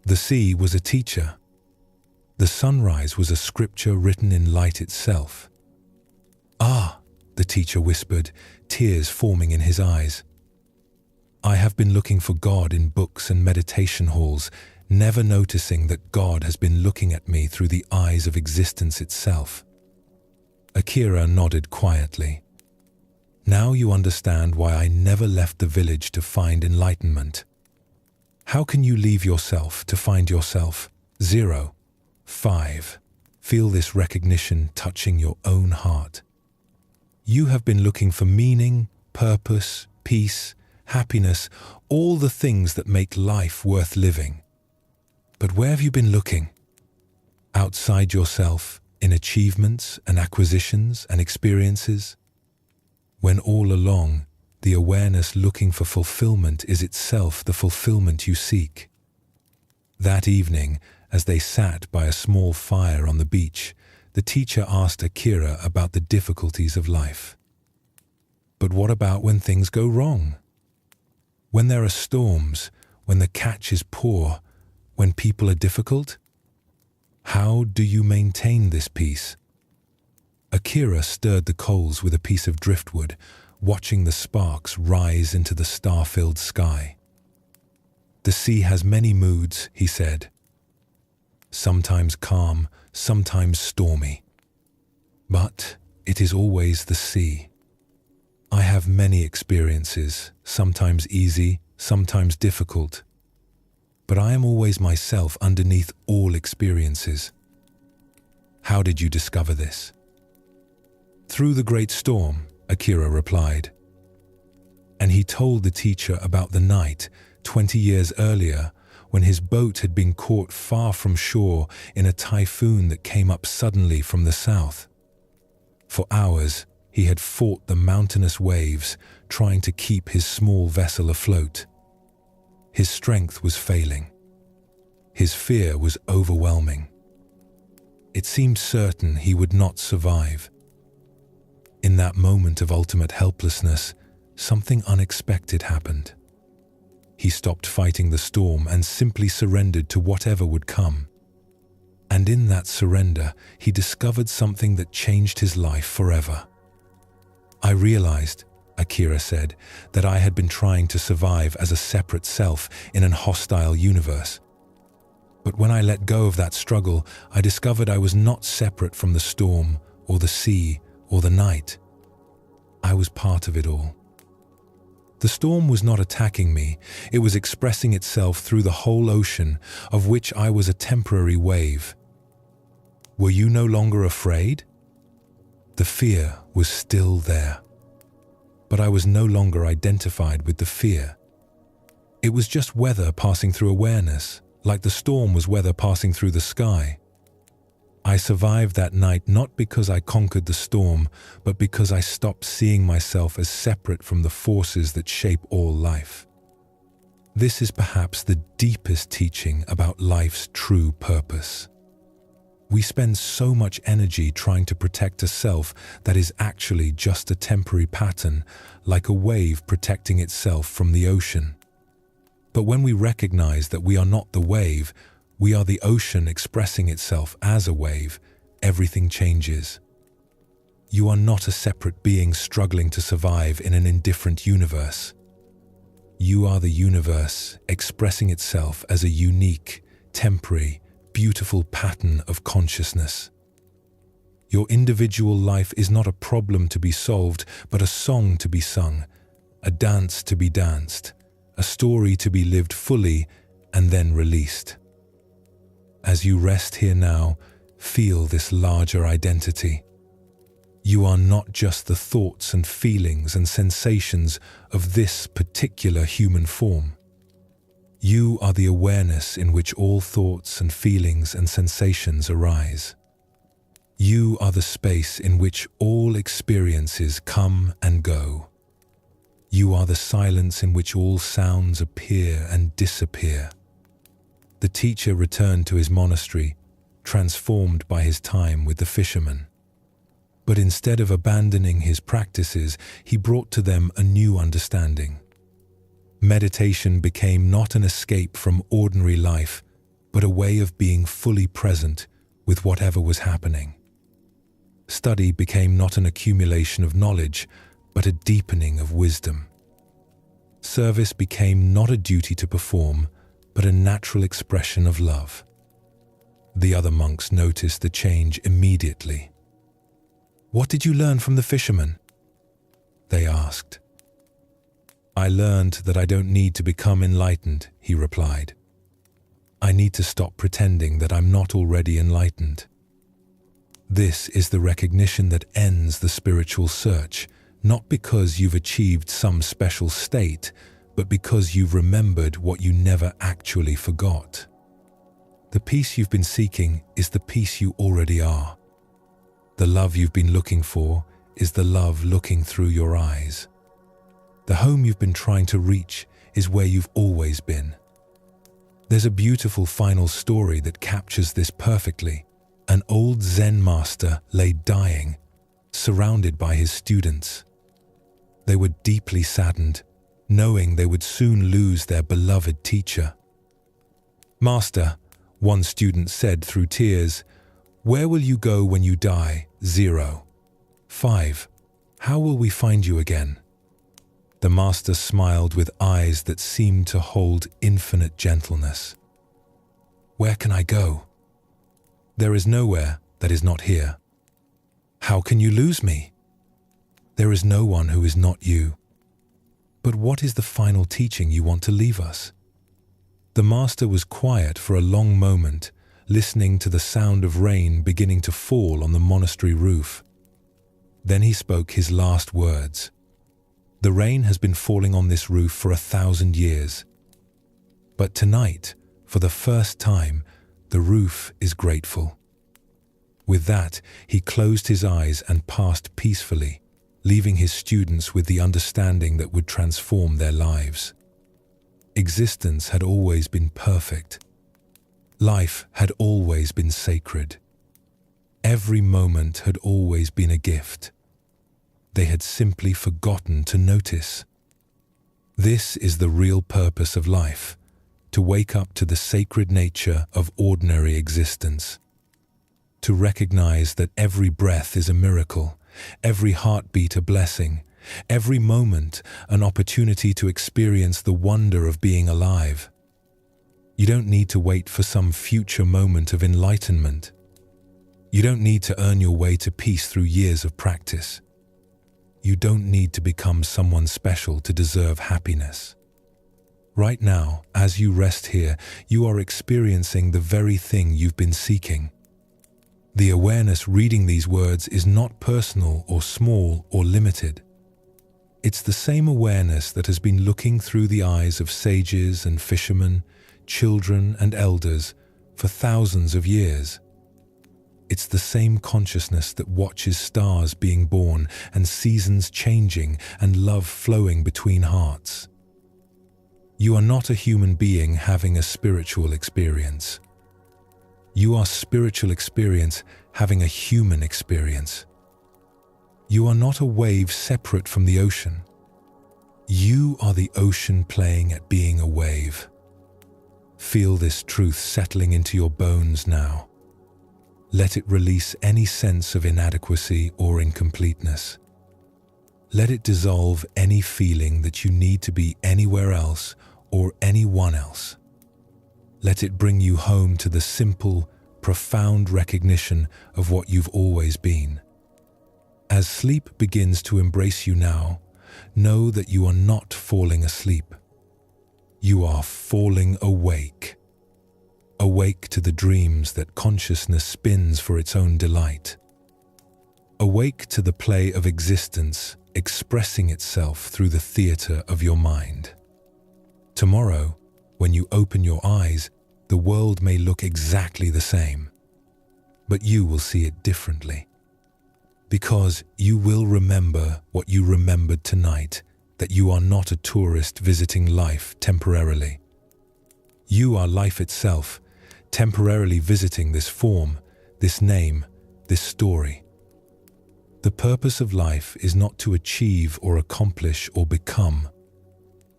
The sea was a teacher. The sunrise was a scripture written in light itself. "Ah," the teacher whispered, tears forming in his eyes. "I have been looking for God in books and meditation halls, never noticing that God has been looking at me through the eyes of existence itself." Akira nodded quietly. "Now you understand why I never left the village to find enlightenment. How can you leave yourself to find yourself? 0. 5. Feel this recognition touching your own heart. You have been looking for meaning, purpose, peace, happiness, all the things that make life worth living. But where have you been looking? Outside yourself, in achievements and acquisitions and experiences? When all along, the awareness looking for fulfillment is itself the fulfillment you seek." That evening, as they sat by a small fire on the beach, the teacher asked Akira about the difficulties of life. "But what about when things go wrong? When there are storms, when the catch is poor, when people are difficult? How do you maintain this peace?" Akira stirred the coals with a piece of driftwood, watching the sparks rise into the star-filled sky. "The sea has many moods," he said. "Sometimes calm, sometimes stormy. But it is always the sea. I have many experiences, sometimes easy, sometimes difficult. But I am always myself underneath all experiences." "How did you discover this?" "Through the great storm," Akira replied. And he told the teacher about the night, 20 years earlier, when his boat had been caught far from shore in a typhoon that came up suddenly from the south. For hours, He had fought the mountainous waves, trying to keep his small vessel afloat. His strength was failing. His fear was overwhelming. It seemed certain he would not survive. In that moment of ultimate helplessness, something unexpected happened. He stopped fighting the storm and simply surrendered to whatever would come. And in that surrender, he discovered something that changed his life forever. I realized, Akira said, that I had been trying to survive as a separate self in an hostile universe. But when I let go of that struggle, I discovered I was not separate from the storm or the sea or the night. I was part of it all. The storm was not attacking me, it was expressing itself through the whole ocean, of which I was a temporary wave. Were you no longer afraid? The fear was still there. But I was no longer identified with the fear. It was just weather passing through awareness, like the storm was weather passing through the sky. I survived that night not because I conquered the storm, but because I stopped seeing myself as separate from the forces that shape all life. This is perhaps the deepest teaching about life's true purpose. We spend so much energy trying to protect a self that is actually just a temporary pattern, like a wave protecting itself from the ocean. But when we recognize that we are not the wave, we are the ocean expressing itself as a wave, everything changes. You are not a separate being struggling to survive in an indifferent universe. You are the universe expressing itself as a unique, temporary, beautiful pattern of consciousness. Your individual life is not a problem to be solved, but a song to be sung, a dance to be danced, a story to be lived fully and then released. As you rest here now, feel this larger identity. You are not just the thoughts and feelings and sensations of this particular human form. You are the awareness in which all thoughts and feelings and sensations arise. You are the space in which all experiences come and go. You are the silence in which all sounds appear and disappear. The teacher returned to his monastery, transformed by his time with the fishermen. But instead of abandoning his practices, he brought to them a new understanding. Meditation became not an escape from ordinary life, but a way of being fully present with whatever was happening. Study became not an accumulation of knowledge, but a deepening of wisdom. Service became not a duty to perform, but a natural expression of love. The other monks noticed the change immediately. "What did you learn from the fishermen?" they asked. "I learned that I don't need to become enlightened," he replied. "I need to stop pretending that I'm not already enlightened." This is the recognition that ends the spiritual search, not because you've achieved some special state, but because you've remembered what you never actually forgot. The peace you've been seeking is the peace you already are. The love you've been looking for is the love looking through your eyes. The home you've been trying to reach is where you've always been. There's a beautiful final story that captures this perfectly. An old Zen master lay dying, surrounded by his students. They were deeply saddened, knowing they would soon lose their beloved teacher. "Master," one student said through tears, "where will you go when you die? 0. 5. How will we find you again?" The master smiled with eyes that seemed to hold infinite gentleness. "Where can I go? There is nowhere that is not here. How can you lose me? There is no one who is not you. But what is the final teaching you want to leave us?" The master was quiet for a long moment, listening to the sound of rain beginning to fall on the monastery roof. Then he spoke his last words. "The rain has been falling on this roof for 1,000 years. But tonight, for the first time, the roof is grateful." With that, he closed his eyes and passed peacefully, leaving his students with the understanding that would transform their lives. Existence had always been perfect. Life had always been sacred. Every moment had always been a gift. They had simply forgotten to notice. This is the real purpose of life, to wake up to the sacred nature of ordinary existence. To recognize that every breath is a miracle, every heartbeat a blessing, every moment an opportunity to experience the wonder of being alive. You don't need to wait for some future moment of enlightenment. You don't need to earn your way to peace through years of practice. You don't need to become someone special to deserve happiness. Right now, as you rest here, you are experiencing the very thing you've been seeking. The awareness reading these words is not personal or small or limited. It's the same awareness that has been looking through the eyes of sages and fishermen, children and elders for thousands of years. It's the same consciousness that watches stars being born and seasons changing and love flowing between hearts. You are not a human being having a spiritual experience. You are spiritual experience having a human experience. You are not a wave separate from the ocean. You are the ocean playing at being a wave. Feel this truth settling into your bones now. Let it release any sense of inadequacy or incompleteness. Let it dissolve any feeling that you need to be anywhere else or anyone else. Let it bring you home to the simple, profound recognition of what you've always been. As sleep begins to embrace you now, know that you are not falling asleep. You are falling awake. Awake to the dreams that consciousness spins for its own delight. Awake to the play of existence expressing itself through the theater of your mind. Tomorrow, when you open your eyes, the world may look exactly the same, but you will see it differently. Because you will remember what you remembered tonight, that you are not a tourist visiting life temporarily. You are life itself, temporarily visiting this form, this name, this story. The purpose of life is not to achieve or accomplish or become.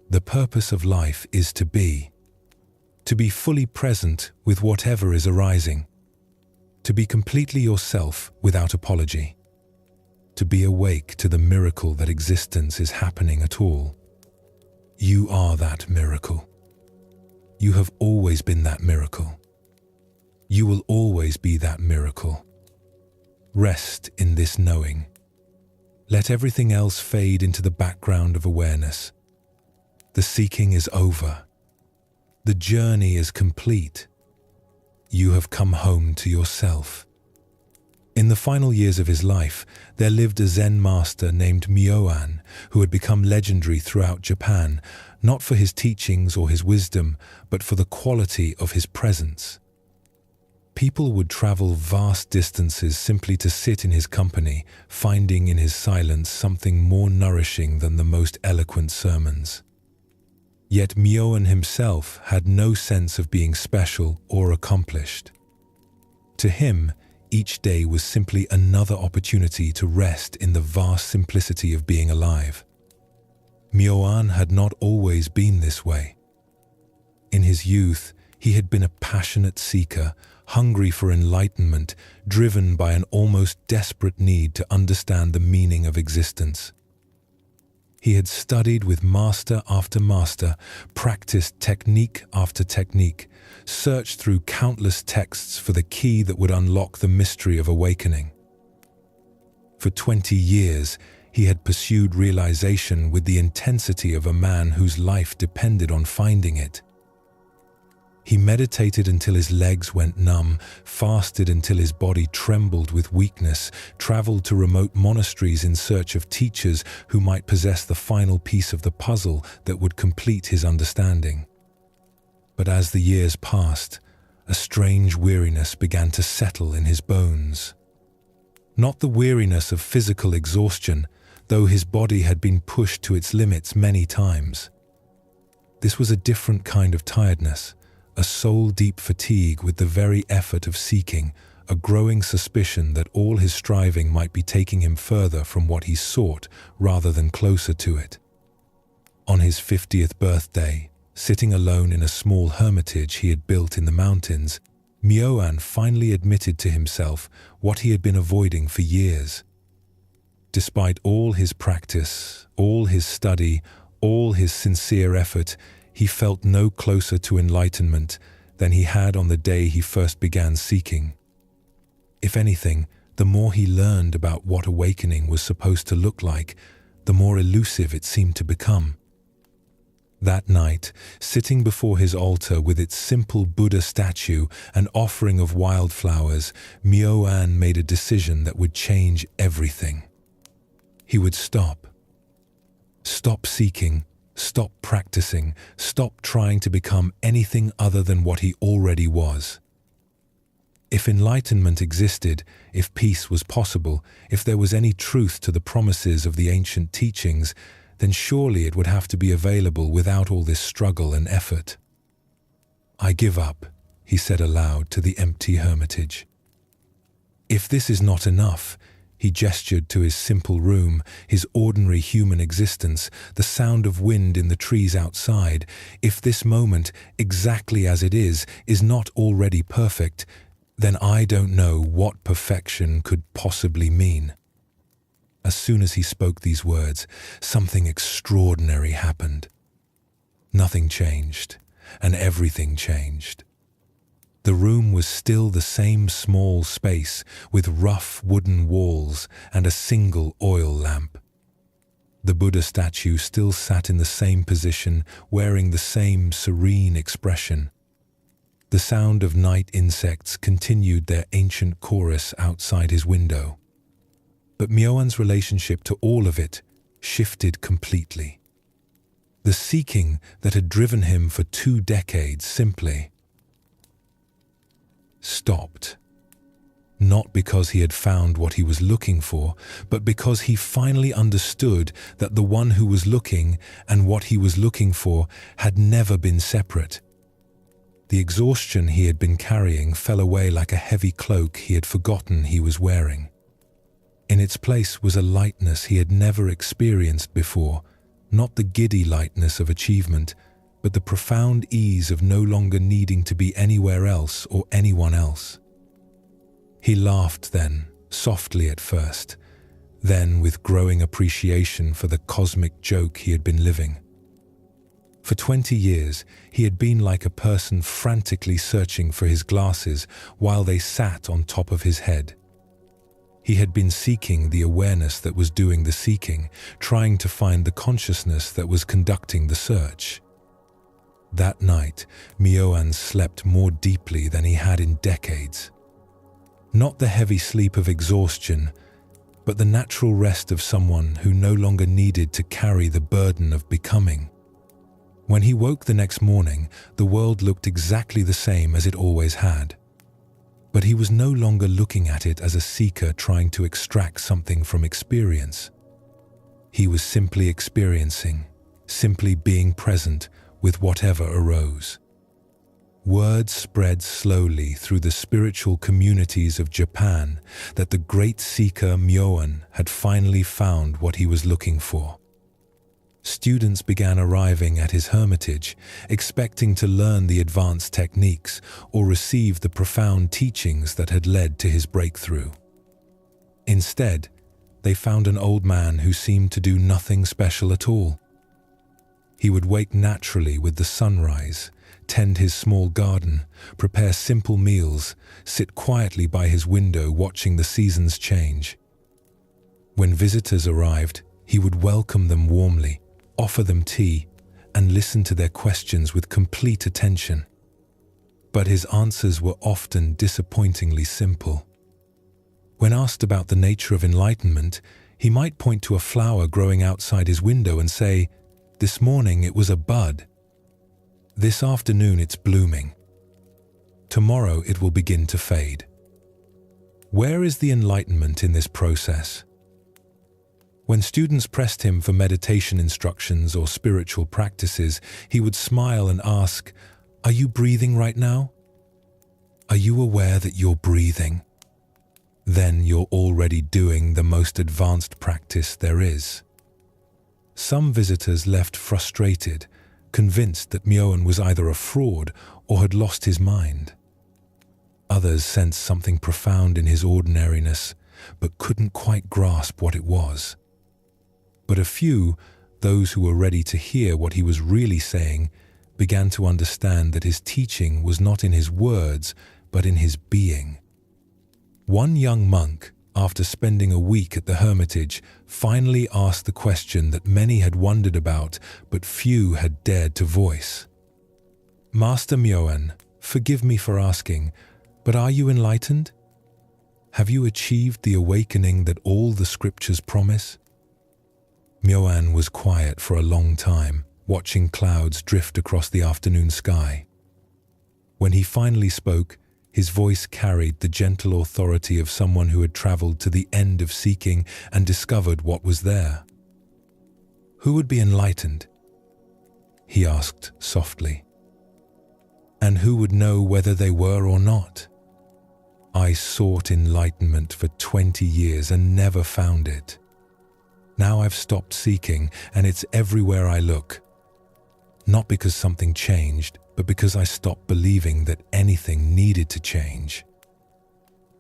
The purpose of life is to be fully present with whatever is arising, to be completely yourself without apology, to be awake to the miracle that existence is happening at all. You are that miracle. You have always been that miracle. You will always be that miracle. Rest in this knowing. Let everything else fade into the background of awareness. The seeking is over. The journey is complete. You have come home to yourself. In the final years of his life, there lived a Zen master named Myoan, who had become legendary throughout Japan, not for his teachings or his wisdom, but for the quality of his presence. People would travel vast distances simply to sit in his company, finding in his silence something more nourishing than the most eloquent sermons. Yet Myoan himself had no sense of being special or accomplished. To him, each day was simply another opportunity to rest in the vast simplicity of being alive. Myoan had not always been this way. In his youth, he had been a passionate seeker, hungry for enlightenment, driven by an almost desperate need to understand the meaning of existence. He had studied with master after master, practiced technique after technique, searched through countless texts for the key that would unlock the mystery of awakening. For 20 years, he had pursued realization with the intensity of a man whose life depended on finding it. He meditated until his legs went numb, fasted until his body trembled with weakness, traveled to remote monasteries in search of teachers who might possess the final piece of the puzzle that would complete his understanding. But as the years passed, a strange weariness began to settle in his bones. Not the weariness of physical exhaustion, though his body had been pushed to its limits many times. This was a different kind of tiredness, a soul-deep fatigue with the very effort of seeking, a growing suspicion that all his striving might be taking him further from what he sought rather than closer to it. On his 50th birthday, sitting alone in a small hermitage he had built in the mountains, Myoan finally admitted to himself what he had been avoiding for years. Despite all his practice, all his study, all his sincere effort, he felt no closer to enlightenment than he had on the day he first began seeking. If anything, the more he learned about what awakening was supposed to look like, the more elusive it seemed to become. That night, sitting before his altar with its simple Buddha statue and offering of wildflowers, Myoan made a decision that would change everything. He would stop. Stop seeking, stop practicing, stop trying to become anything other than what he already was. If enlightenment existed, if peace was possible, if there was any truth to the promises of the ancient teachings, then surely it would have to be available without all this struggle and effort. "I give up," he said aloud to the empty hermitage. If this is not enough, he gestured to his simple room, his ordinary human existence, the sound of wind in the trees outside. If this moment, exactly as it is not already perfect, then I don't know what perfection could possibly mean. As soon as he spoke these words, something extraordinary happened. Nothing changed, and everything changed. The room was still the same small space with rough wooden walls and a single oil lamp. The Buddha statue still sat in the same position, wearing the same serene expression. The sound of night insects continued their ancient chorus outside his window. But Myoan's relationship to all of it shifted completely. The seeking that had driven him for 2 decades simply stopped. Not because he had found what he was looking for, but because he finally understood that the one who was looking and what he was looking for had never been separate. The exhaustion he had been carrying fell away like a heavy cloak he had forgotten he was wearing. In its place was a lightness he had never experienced before, not the giddy lightness of achievement, but the profound ease of no longer needing to be anywhere else or anyone else. He laughed then, softly at first, then with growing appreciation for the cosmic joke he had been living. For 20 years, he had been like a person frantically searching for his glasses while they sat on top of his head. He had been seeking the awareness that was doing the seeking, trying to find the consciousness that was conducting the search. That night, Myoan slept more deeply than he had in decades. Not the heavy sleep of exhaustion, but the natural rest of someone who no longer needed to carry the burden of becoming. When he woke the next morning, the world looked exactly the same as it always had. But he was no longer looking at it as a seeker trying to extract something from experience. He was simply experiencing, simply being present with whatever arose. Word spread slowly through the spiritual communities of Japan that the great seeker Myoan had finally found what he was looking for. Students began arriving at his hermitage, expecting to learn the advanced techniques or receive the profound teachings that had led to his breakthrough. Instead, they found an old man who seemed to do nothing special at all. He would wake naturally with the sunrise, tend his small garden, prepare simple meals, sit quietly by his window watching the seasons change. When visitors arrived, he would welcome them warmly, offer them tea, and listen to their questions with complete attention. But his answers were often disappointingly simple. When asked about the nature of enlightenment, he might point to a flower growing outside his window and say, "This morning it was a bud. This afternoon it's blooming. Tomorrow it will begin to fade." Where is the enlightenment in this process? When students pressed him for meditation instructions or spiritual practices, he would smile and ask, "Are you breathing right now? Are you aware that you're breathing? Then you're already doing the most advanced practice there is." Some visitors left frustrated, convinced that Myoan was either a fraud or had lost his mind. Others sensed something profound in his ordinariness, but couldn't quite grasp what it was. But a few, those who were ready to hear what he was really saying, began to understand that his teaching was not in his words, but in his being. One young monk, after spending a week at the hermitage, finally asked the question that many had wondered about, but few had dared to voice. "Master Myoan, forgive me for asking, but are you enlightened? Have you achieved the awakening that all the scriptures promise?" Myoan was quiet for a long time, watching clouds drift across the afternoon sky. When he finally spoke, his voice carried the gentle authority of someone who had traveled to the end of seeking and discovered what was there. "Who would be enlightened?" he asked softly. "And who would know whether they were or not? I sought enlightenment for 20 years and never found it. Now I've stopped seeking, and it's everywhere I look. Not because something changed, but because I stopped believing that anything needed to change."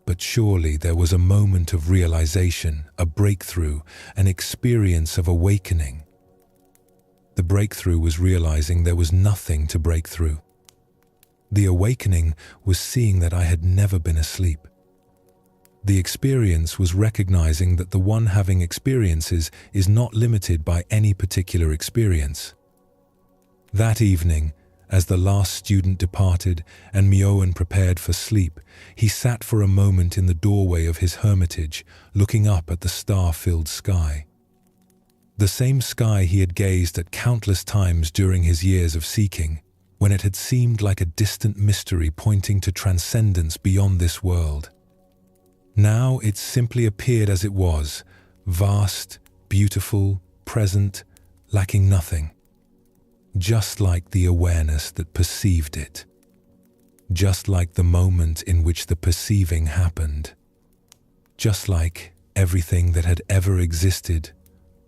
But surely there was a moment of realization, a breakthrough, an experience of awakening. The breakthrough was realizing there was nothing to break through. The awakening was seeing that I had never been asleep. The experience was recognizing that the one having experiences is not limited by any particular experience. That evening, as the last student departed and Myoan prepared for sleep, he sat for a moment in the doorway of his hermitage, looking up at the star-filled sky. The same sky he had gazed at countless times during his years of seeking, when it had seemed like a distant mystery pointing to transcendence beyond this world. Now it simply appeared as it was, vast, beautiful, present, lacking nothing. Just like the awareness that perceived it. Just like the moment in which the perceiving happened. Just like everything that had ever existed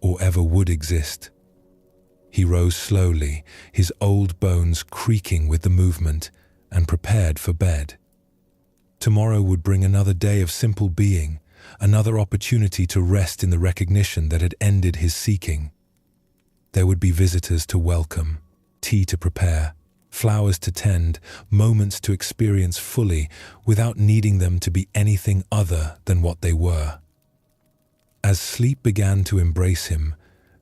or ever would exist. He rose slowly, his old bones creaking with the movement, and prepared for bed. Tomorrow would bring another day of simple being, another opportunity to rest in the recognition that had ended his seeking. There would be visitors to welcome, tea to prepare, flowers to tend, moments to experience fully without needing them to be anything other than what they were. As sleep began to embrace him,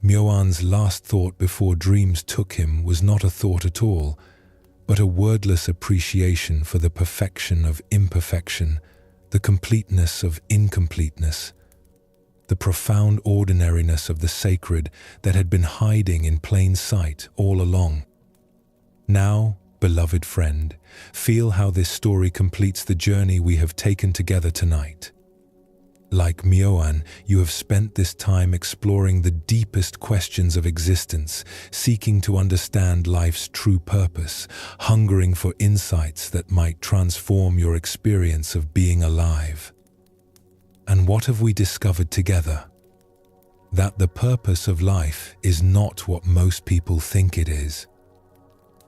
Myoan's last thought before dreams took him was not a thought at all, but a wordless appreciation for the perfection of imperfection, the completeness of incompleteness, the profound ordinariness of the sacred that had been hiding in plain sight all along. Now, beloved friend, feel how this story completes the journey we have taken together tonight. Like Myoan, you have spent this time exploring the deepest questions of existence, seeking to understand life's true purpose, hungering for insights that might transform your experience of being alive. And what have we discovered together? That the purpose of life is not what most people think it is.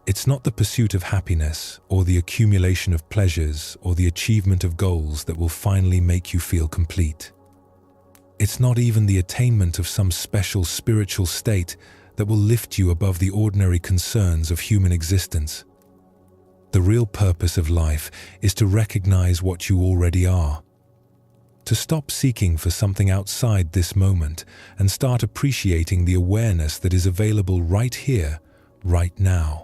It's not the pursuit of happiness or the accumulation of pleasures or the achievement of goals that will finally make you feel complete. It's not even the attainment of some special spiritual state that will lift you above the ordinary concerns of human existence. The real purpose of life is to recognize what you already are. To stop seeking for something outside this moment and start appreciating the awareness that is available right here, right now.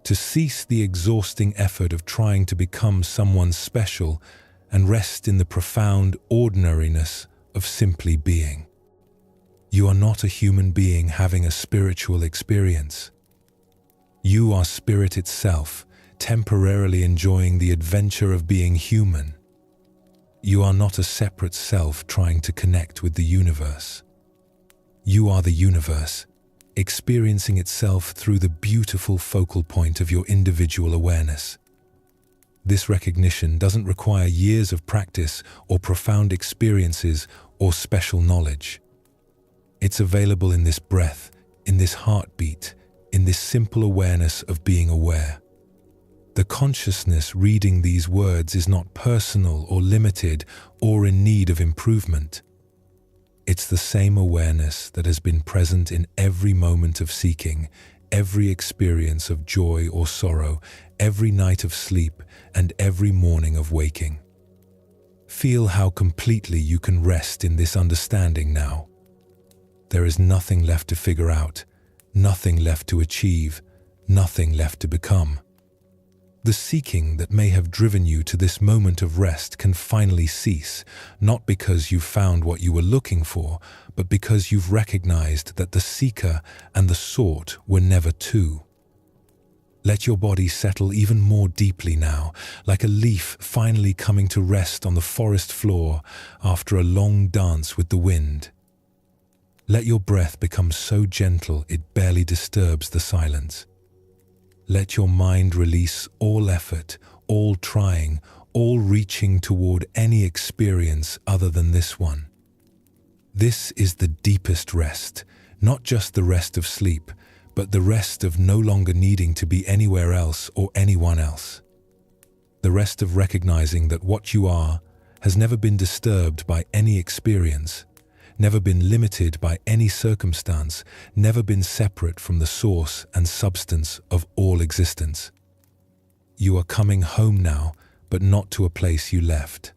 To cease the exhausting effort of trying to become someone special and rest in the profound ordinariness of simply being. You are not a human being having a spiritual experience. You are spirit itself, temporarily enjoying the adventure of being human. You are not a separate self trying to connect with the universe. You are the universe, experiencing itself through the beautiful focal point of your individual awareness. This recognition doesn't require years of practice or profound experiences or special knowledge. It's available in this breath, in this heartbeat, in this simple awareness of being aware. The consciousness reading these words is not personal or limited or in need of improvement. It's the same awareness that has been present in every moment of seeking, every experience of joy or sorrow, every night of sleep, and every morning of waking. Feel how completely you can rest in this understanding now. There is nothing left to figure out, nothing left to achieve, nothing left to become. The seeking that may have driven you to this moment of rest can finally cease, not because you've found what you were looking for, but because you've recognized that the seeker and the sought were never two. Let your body settle even more deeply now, like a leaf finally coming to rest on the forest floor after a long dance with the wind. Let your breath become so gentle it barely disturbs the silence. Let your mind release all effort, all trying, all reaching toward any experience other than this one. This is the deepest rest, not just the rest of sleep, but the rest of no longer needing to be anywhere else or anyone else. The rest of recognizing that what you are has never been disturbed by any experience, never been limited by any circumstance, never been separate from the source and substance of all existence. You are coming home now, but not to a place you left.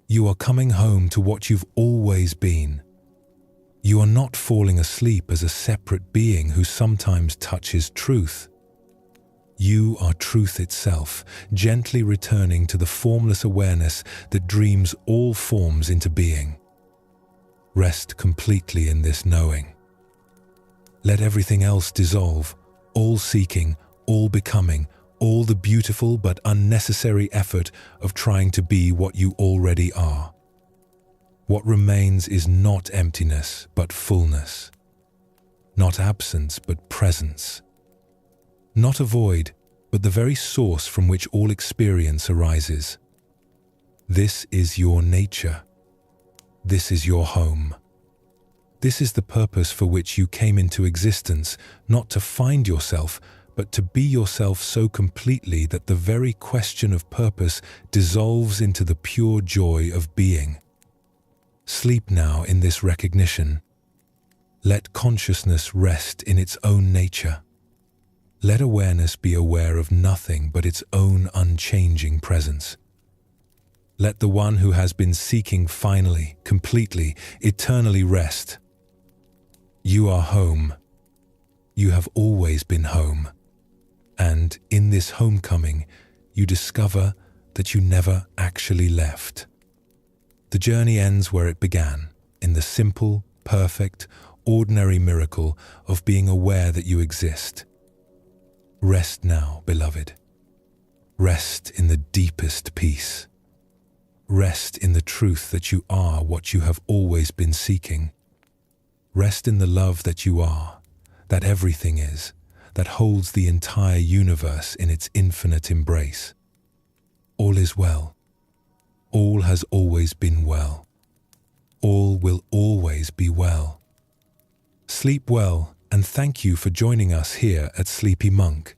You are coming home to what you've always been. You are not falling asleep as a separate being who sometimes touches truth. You are truth itself, gently returning to the formless awareness that dreams all forms into being. Rest completely in this knowing. Let everything else dissolve, all seeking, all becoming, all the beautiful but unnecessary effort of trying to be what you already are. What remains is not emptiness but fullness, not absence but presence, not a void but the very source from which all experience arises. This is your nature. This is your home. This is the purpose for which you came into existence, not to find yourself, but to be yourself so completely that the very question of purpose dissolves into the pure joy of being. Sleep now in this recognition. Let consciousness rest in its own nature. Let awareness be aware of nothing but its own unchanging presence. Let the one who has been seeking finally, completely, eternally rest. You are home. You have always been home. And in this homecoming, you discover that you never actually left. The journey ends where it began, in the simple, perfect, ordinary miracle of being aware that you exist. Rest now, beloved. Rest in the deepest peace. Rest in the truth that you are what you have always been seeking. Rest in the love that you are, that everything is, that holds the entire universe in its infinite embrace. All is well. All has always been well. All will always be well. Sleep well, and thank you for joining us here at Sleepy Monk.